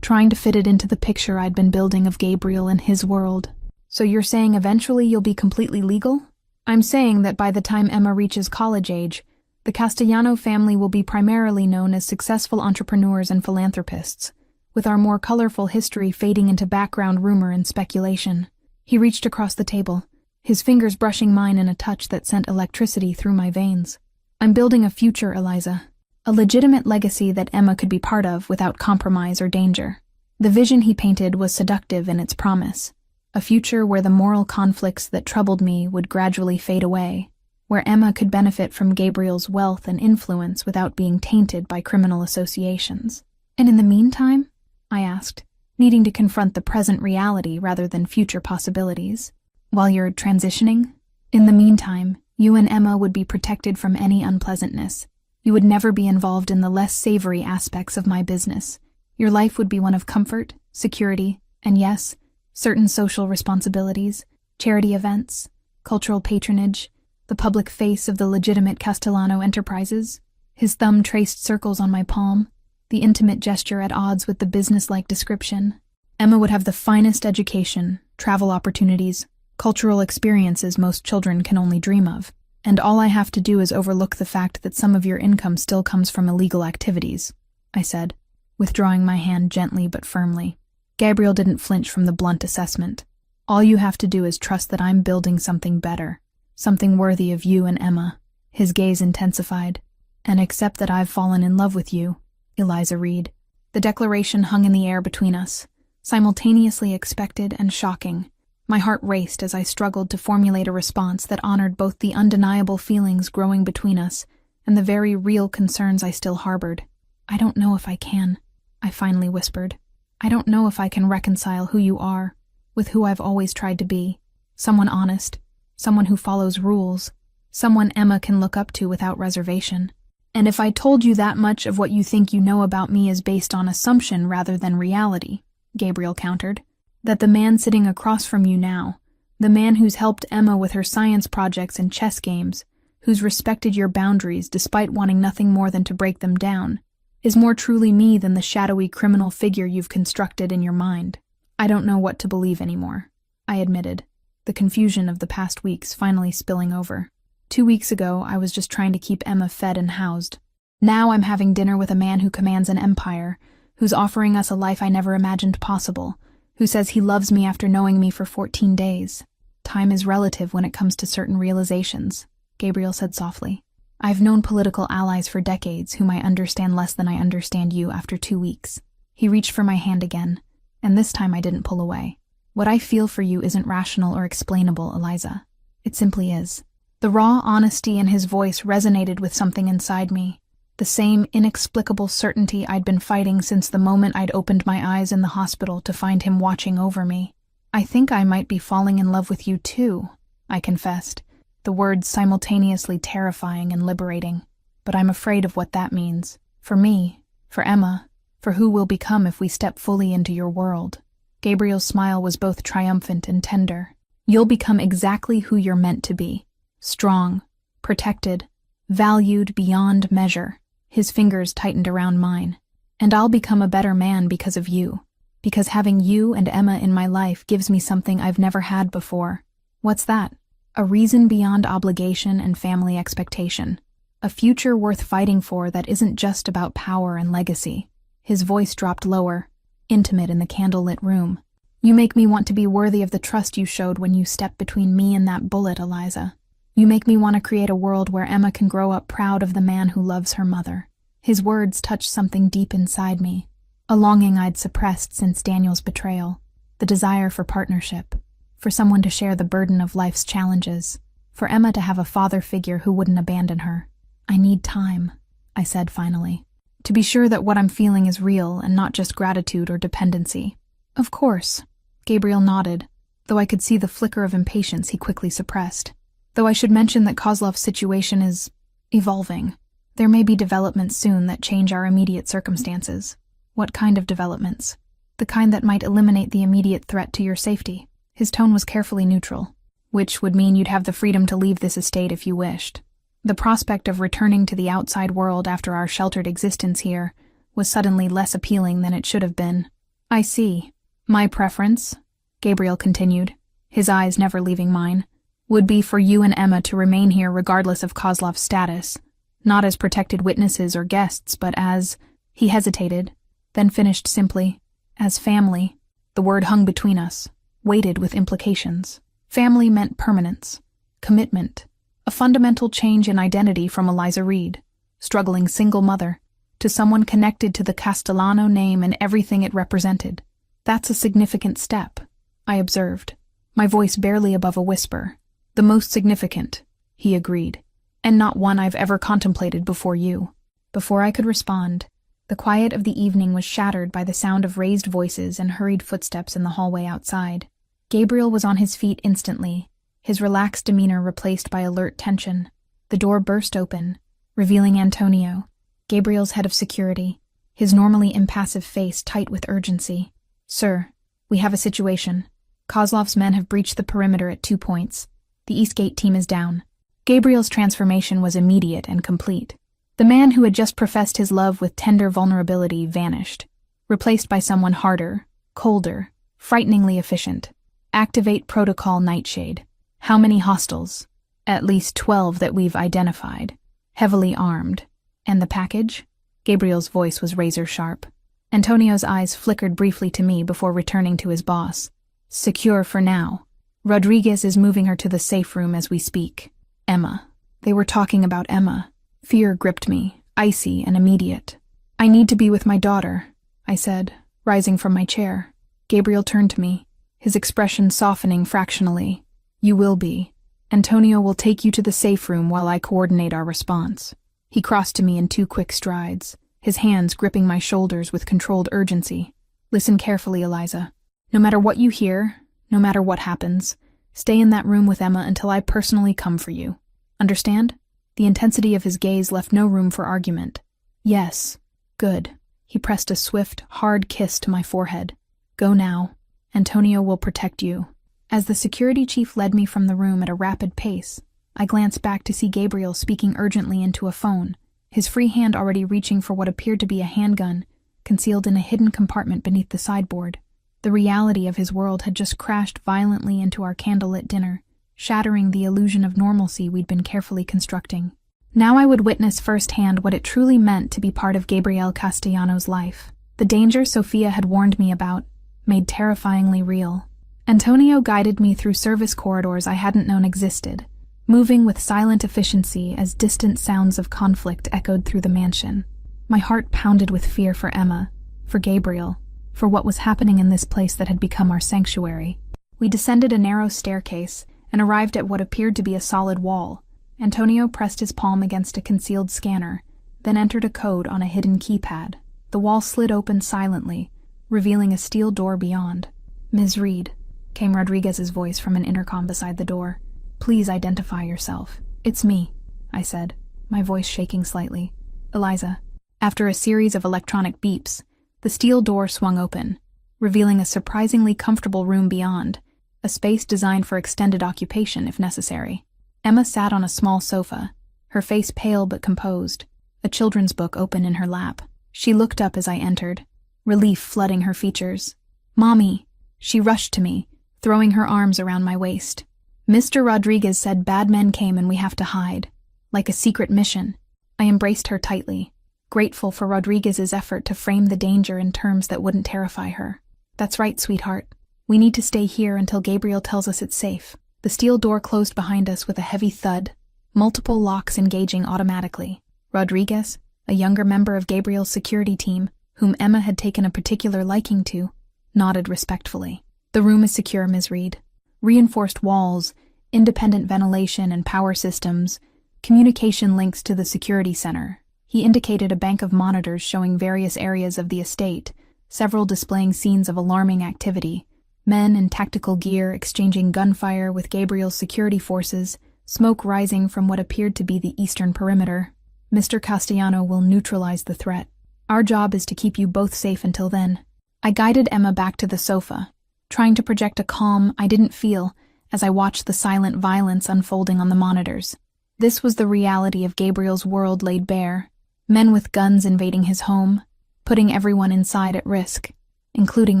trying to fit it into the picture I'd been building of Gabriel and his world. "So you're saying eventually you'll be completely legal?" "I'm saying that by the time Emma reaches college age, the Castellano family will be primarily known as successful entrepreneurs and philanthropists, with our more colorful history fading into background rumor and speculation." He reached across the table, his fingers brushing mine in a touch that sent electricity through my veins. "I'm building a future, Eliza. A legitimate legacy that Emma could be part of without compromise or danger." The vision he painted was seductive in its promise. A future where the moral conflicts that troubled me would gradually fade away, where Emma could benefit from Gabriel's wealth and influence without being tainted by criminal associations. "And in the meantime?" I asked, needing to confront the present reality rather than future possibilities. "While you're transitioning? In the meantime, you and Emma would be protected from any unpleasantness. You would never be involved in the less savory aspects of my business. Your life would be one of comfort, security, and yes, certain social responsibilities, charity events, cultural patronage, the public face of the legitimate Castellano enterprises." His thumb traced circles on my palm, the intimate gesture at odds with the business-like description. "Emma would have the finest education, travel opportunities, cultural experiences most children can only dream of. And all I have to do is overlook the fact that some of your income still comes from illegal activities," I said, withdrawing my hand gently but firmly. Gabriel didn't flinch from the blunt assessment. "All you have to do is trust that I'm building something better, something worthy of you and Emma." His gaze intensified. "And accept that I've fallen in love with you, Eliza Reed." The declaration hung in the air between us, simultaneously expected and shocking. My heart raced as I struggled to formulate a response that honored both the undeniable feelings growing between us and the very real concerns I still harbored. "I don't know if I can," I finally whispered. "I don't know if I can reconcile who you are with who I've always tried to be. Someone honest, someone who follows rules, someone Emma can look up to without reservation. And if I told you that much of what you think you know about me is based on assumption rather than reality, Gabriel countered, that the man sitting across from you now, the man who's helped Emma with her science projects and chess games, who's respected your boundaries despite wanting nothing more than to break them down, is more truly me than the shadowy criminal figure you've constructed in your mind. I don't know what to believe anymore, I admitted, the confusion of the past weeks finally spilling over. 2 weeks ago, I was just trying to keep Emma fed and housed. Now I'm having dinner with a man who commands an empire, who's offering us a life I never imagined possible, who says he loves me after knowing me for 14 days. Time is relative when it comes to certain realizations, Gabriel said softly. I've known political allies for decades whom I understand less than I understand you after 2 weeks. He reached for my hand again, and this time I didn't pull away. What I feel for you isn't rational or explainable, Eliza. It simply is. The raw honesty in his voice resonated with something inside me, the same inexplicable certainty I'd been fighting since the moment I'd opened my eyes in the hospital to find him watching over me. I think I might be falling in love with you too, I confessed, the words simultaneously terrifying and liberating. But I'm afraid of what that means. For me, for Emma, for who we'll become if we step fully into your world. Gabriel's smile was both triumphant and tender. You'll become exactly who you're meant to be. Strong, protected, valued beyond measure. His fingers tightened around mine. And I'll become a better man because of you. Because having you and Emma in my life gives me something I've never had before. What's that? A reason beyond obligation and family expectation. A future worth fighting for that isn't just about power and legacy. His voice dropped lower, intimate in the candlelit room. You make me want to be worthy of the trust you showed when you stepped between me and that bullet, Eliza. You make me want to create a world where Emma can grow up proud of the man who loves her mother. His words touched something deep inside me, a longing I'd suppressed since Daniel's betrayal, the desire for partnership, for someone to share the burden of life's challenges, for Emma to have a father figure who wouldn't abandon her. I need time, I said finally, to be sure that what I'm feeling is real and not just gratitude or dependency. Of course, Gabriel nodded, though I could see the flicker of impatience he quickly suppressed. Though I should mention that Kozlov's situation is evolving. There may be developments soon that change our immediate circumstances. What kind of developments? The kind that might eliminate the immediate threat to your safety. His tone was carefully neutral, which would mean you'd have the freedom to leave this estate if you wished. The prospect of returning to the outside world after our sheltered existence here was suddenly less appealing than it should have been. I see. My preference, Gabriel continued, his eyes never leaving mine, would be for you and Emma to remain here regardless of Kozlov's status, not as protected witnesses or guests, but as— He hesitated, then finished simply, as family. The word hung between us, weighted with implications. Family meant permanence, commitment, a fundamental change in identity from Eliza Reed, struggling single mother, to someone connected to the Castellano name and everything it represented. That's a significant step, I observed, my voice barely above a whisper. The most significant, he agreed, and not one I've ever contemplated before you. Before I could respond, the quiet of the evening was shattered by the sound of raised voices and hurried footsteps in the hallway outside. Gabriel was on his feet instantly, his relaxed demeanor replaced by alert tension. The door burst open, revealing Antonio, Gabriel's head of security, his normally impassive face tight with urgency. Sir, we have a situation. Kozlov's men have breached the perimeter at 2 points. The Eastgate team is down. Gabriel's transformation was immediate and complete. The man who had just professed his love with tender vulnerability vanished, replaced by someone harder, colder, frighteningly efficient. Activate Protocol Nightshade. How many hostiles? At least 12 that we've identified. Heavily armed. And the package? Gabriel's voice was razor-sharp. Antonio's eyes flickered briefly to me before returning to his boss. Secure for now. Rodriguez is moving her to the safe room as we speak. Emma. They were talking about Emma. Fear gripped me, icy and immediate. I need to be with my daughter, I said, rising from my chair. Gabriel turned to me, his expression softening fractionally. You will be. Antonio will take you to the safe room while I coordinate our response. He crossed to me in 2 quick strides, his hands gripping my shoulders with controlled urgency. Listen carefully, Eliza. No matter what you hear, no matter what happens, stay in that room with Emma until I personally come for you. Understand? The intensity of his gaze left no room for argument. Yes. Good. He pressed a swift, hard kiss to my forehead. Go now. Antonio will protect you. As the security chief led me from the room at a rapid pace, I glanced back to see Gabriel speaking urgently into a phone, his free hand already reaching for what appeared to be a handgun, concealed in a hidden compartment beneath the sideboard. The reality of his world had just crashed violently into our candlelit dinner, shattering the illusion of normalcy we'd been carefully constructing. Now I would witness firsthand what it truly meant to be part of Gabriel Castellano's life. The danger Sofia had warned me about, made terrifyingly real. Antonio guided me through service corridors I hadn't known existed, moving with silent efficiency as distant sounds of conflict echoed through the mansion. My heart pounded with fear for Emma, for Gabriel, for what was happening in this place that had become our sanctuary. We descended a narrow staircase and arrived at what appeared to be a solid wall. Antonio pressed his palm against a concealed scanner, then entered a code on a hidden keypad. The wall slid open silently, revealing a steel door beyond. "Ms. Reed," came Rodriguez's voice from an intercom beside the door. "Please identify yourself." "It's me," I said, my voice shaking slightly. "Eliza." After a series of electronic beeps, the steel door swung open, revealing a surprisingly comfortable room beyond, a space designed for extended occupation if necessary. Emma sat on a small sofa, her face pale but composed, a children's book open in her lap. She looked up as I entered, relief flooding her features. "Mommy!" She rushed to me, throwing her arms around my waist. "Mr. Rodriguez said bad men came and we have to hide, like a secret mission." I embraced her tightly, grateful for Rodriguez's effort to frame the danger in terms that wouldn't terrify her. "That's right, sweetheart. We need to stay here until Gabriel tells us it's safe." The steel door closed behind us with a heavy thud, multiple locks engaging automatically. Rodriguez, a younger member of Gabriel's security team, whom Emma had taken a particular liking to, nodded respectfully. "The room is secure, Ms. Reed. Reinforced walls, independent ventilation and power systems, communication links to the security center." He indicated a bank of monitors showing various areas of the estate, several displaying scenes of alarming activity. Men in tactical gear exchanging gunfire with Gabriel's security forces, smoke rising from what appeared to be the eastern perimeter. "Mr. Castellano will neutralize the threat. Our job is to keep you both safe until then." I guided Emma back to the sofa, trying to project a calm I didn't feel as I watched the silent violence unfolding on the monitors. This was the reality of Gabriel's world laid bare. Men with guns invading his home, putting everyone inside at risk, including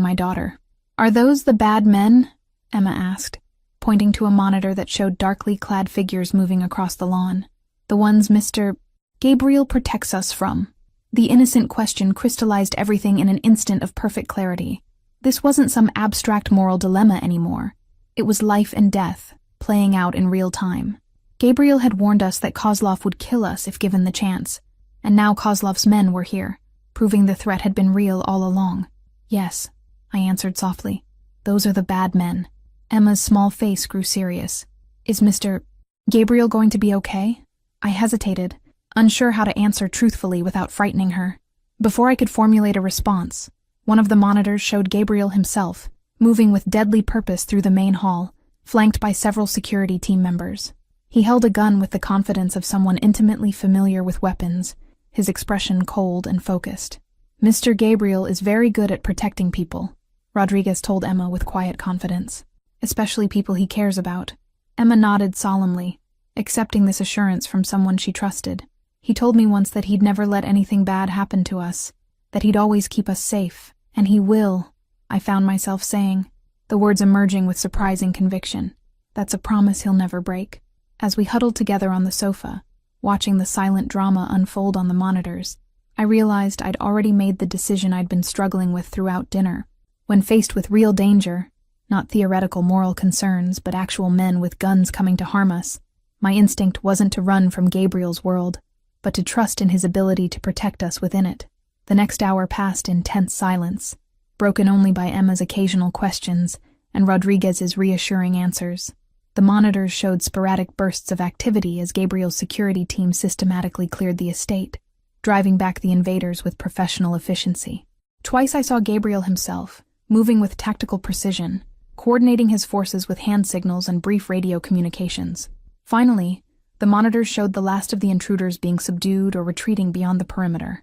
my daughter. "Are those the bad men?" Emma asked, pointing to a monitor that showed darkly clad figures moving across the lawn. "The ones Mr. Gabriel protects us from." The innocent question crystallized everything in an instant of perfect clarity. This wasn't some abstract moral dilemma anymore. It was life and death, playing out in real time. Gabriel had warned us that Kozlov would kill us if given the chance, and now Kozlov's men were here, proving the threat had been real all along. "Yes," I answered softly. "Those are the bad men." Emma's small face grew serious. "Is Mr. Gabriel going to be okay?" I hesitated, unsure how to answer truthfully without frightening her. Before I could formulate a response, one of the monitors showed Gabriel himself, moving with deadly purpose through the main hall, flanked by several security team members. He held a gun with the confidence of someone intimately familiar with weapons, his expression cold and focused. "Mr. Gabriel is very good at protecting people," Rodriguez told Emma with quiet confidence. "Especially people he cares about." Emma nodded solemnly, accepting this assurance from someone she trusted. "He told me once that he'd never let anything bad happen to us, that he'd always keep us safe, and he will," I found myself saying, the words emerging with surprising conviction. "That's a promise he'll never break." As we huddled together on the sofa, watching the silent drama unfold on the monitors, I realized I'd already made the decision I'd been struggling with throughout dinner. When faced with real danger, not theoretical moral concerns, but actual men with guns coming to harm us, my instinct wasn't to run from Gabriel's world, but to trust in his ability to protect us within it. The next hour passed in tense silence, broken only by Emma's occasional questions and Rodriguez's reassuring answers. The monitors showed sporadic bursts of activity as Gabriel's security team systematically cleared the estate, driving back the invaders with professional efficiency. Twice I saw Gabriel himself, moving with tactical precision, coordinating his forces with hand signals and brief radio communications. Finally, The monitors showed the last of the intruders being subdued or retreating beyond the perimeter.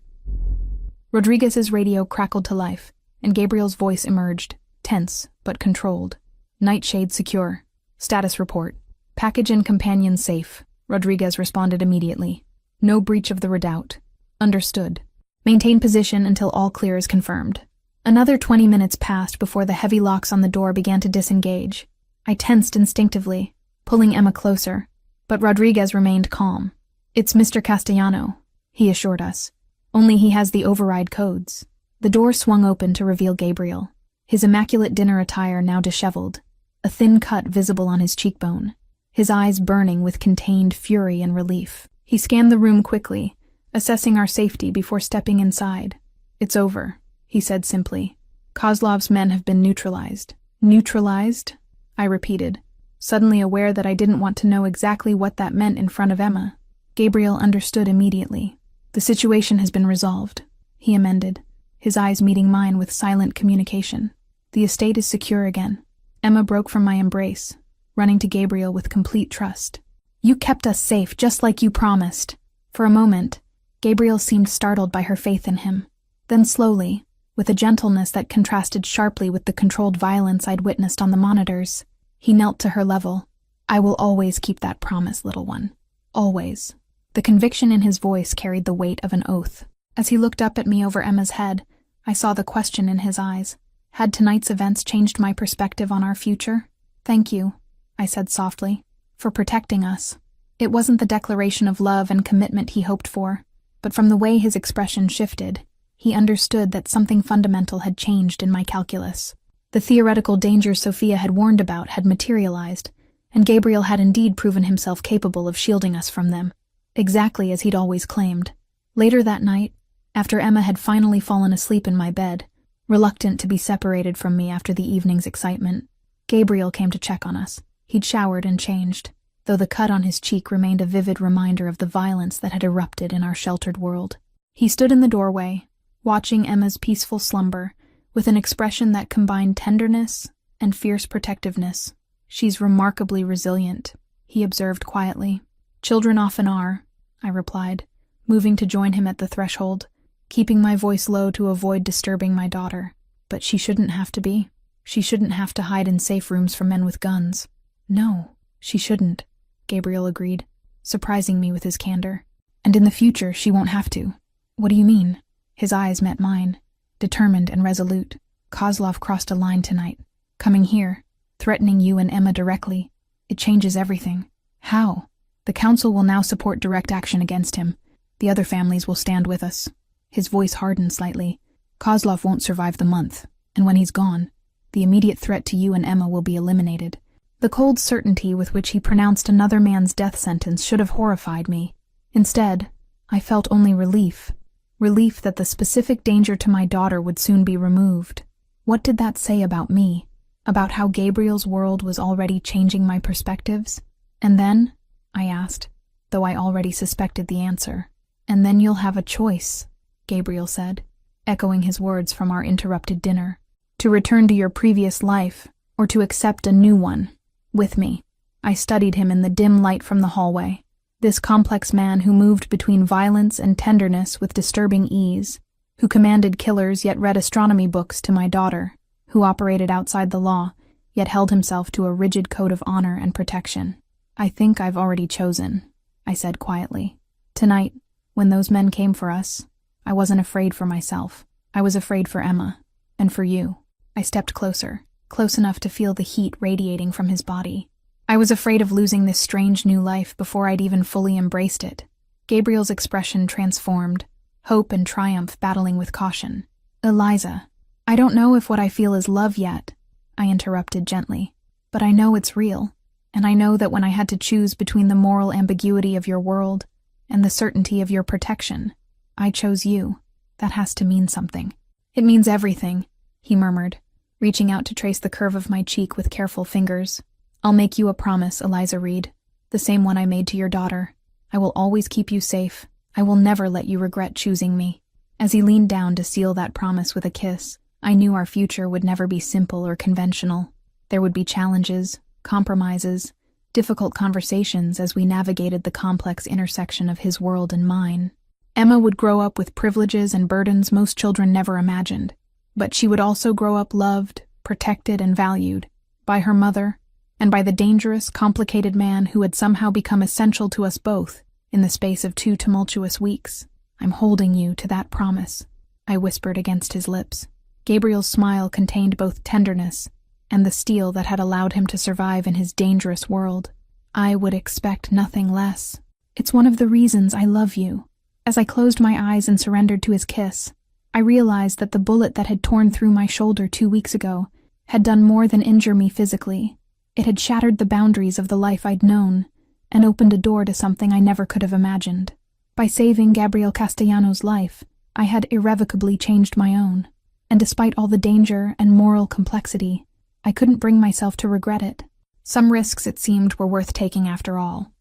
Rodriguez's radio crackled to life, and Gabriel's voice emerged, tense but controlled. Nightshade secure. Status report. Package and companion safe. Rodriguez responded immediately. No breach of the redoubt. Understood. Maintain position until all clear is confirmed. Another 20 minutes passed before the heavy locks on the door began to disengage. I tensed instinctively, pulling Emma closer, but Rodriguez remained calm. It's Mr. Castellano, he assured us. Only he has the override codes. The door swung open to reveal Gabriel, his immaculate dinner attire now disheveled, a thin cut visible on his cheekbone, his eyes burning with contained fury and relief. He scanned the room quickly, assessing our safety before stepping inside. It's over, he said simply. Kozlov's men have been neutralized. Neutralized? I repeated, suddenly aware that I didn't want to know exactly what that meant in front of Emma. Gabriel understood immediately. The situation has been resolved, he amended, his eyes meeting mine with silent communication. The estate is secure again. Emma broke from my embrace, running to Gabriel with complete trust. You kept us safe, just like you promised. For a moment, Gabriel seemed startled by her faith in him. Then slowly, with a gentleness that contrasted sharply with the controlled violence I'd witnessed on the monitors, he knelt to her level. I will always keep that promise, little one. Always. The conviction in his voice carried the weight of an oath. As he looked up at me over Emma's head, I saw the question in his eyes. Had tonight's events changed my perspective on our future? Thank you, I said softly, for protecting us. It wasn't the declaration of love and commitment he hoped for, but from the way his expression shifted, he understood that something fundamental had changed in my calculus. The theoretical dangers Sophia had warned about had materialized, and Gabriel had indeed proven himself capable of shielding us from them, exactly as he'd always claimed. Later that night, after Emma had finally fallen asleep in my bed, reluctant to be separated from me after the evening's excitement, Gabriel came to check on us. He'd showered and changed, though the cut on his cheek remained a vivid reminder of the violence that had erupted in our sheltered world. He stood in the doorway, watching Emma's peaceful slumber, with an expression that combined tenderness and fierce protectiveness. She's remarkably resilient, he observed quietly. Children often are, I replied, moving to join him at the threshold, keeping my voice low to avoid disturbing my daughter. But she shouldn't have to be. She shouldn't have to hide in safe rooms from men with guns. No, she shouldn't, Gabriel agreed, surprising me with his candor. And in the future, she won't have to. What do you mean? His eyes met mine, determined and resolute. Kozlov crossed a line tonight, coming here, threatening you and Emma directly. It changes everything. How? The council will now support direct action against him. The other families will stand with us. His voice hardened slightly. Kozlov won't survive the month, and when he's gone, the immediate threat to you and Emma will be eliminated. The cold certainty with which he pronounced another man's death sentence should have horrified me. Instead, I felt only relief. Relief that the specific danger to my daughter would soon be removed. What did that say about me? About how Gabriel's world was already changing my perspectives? And then, I asked, though I already suspected the answer. And then you'll have a choice, Gabriel said, echoing his words from our interrupted dinner. To return to your previous life, or to accept a new one. With me. I studied him in the dim light from the hallway. This complex man who moved between violence and tenderness with disturbing ease, who commanded killers yet read astronomy books to my daughter, who operated outside the law, yet held himself to a rigid code of honor and protection. I think I've already chosen, I said quietly. Tonight, when those men came for us, I wasn't afraid for myself. I was afraid for Emma, and for you. I stepped closer, close enough to feel the heat radiating from his body. I was afraid of losing this strange new life before I'd even fully embraced it. Gabriel's expression transformed, hope and triumph battling with caution. Eliza, I don't know if what I feel is love yet, I interrupted gently, but I know it's real, and I know that when I had to choose between the moral ambiguity of your world and the certainty of your protection, I chose you. That has to mean something. It means everything, he murmured, reaching out to trace the curve of my cheek with careful fingers. I'll make you a promise, Eliza Reed, the same one I made to your daughter. I will always keep you safe. I will never let you regret choosing me. As he leaned down to seal that promise with a kiss, I knew our future would never be simple or conventional. There would be challenges, compromises, difficult conversations as we navigated the complex intersection of his world and mine. Emma would grow up with privileges and burdens most children never imagined, but she would also grow up loved, protected, and valued by her mother and by the dangerous, complicated man who had somehow become essential to us both in the space of 2 tumultuous weeks. "I'm holding you to that promise," I whispered against his lips. Gabriel's smile contained both tenderness and the steel that had allowed him to survive in his dangerous world. "I would expect nothing less. It's one of the reasons I love you." As I closed my eyes and surrendered to his kiss, I realized that the bullet that had torn through my shoulder 2 weeks ago had done more than injure me physically. It had shattered the boundaries of the life I'd known and opened a door to something I never could have imagined. By saving Gabriel Castellano's life, I had irrevocably changed my own, and despite all the danger and moral complexity, I couldn't bring myself to regret it. Some risks, it seemed, were worth taking after all.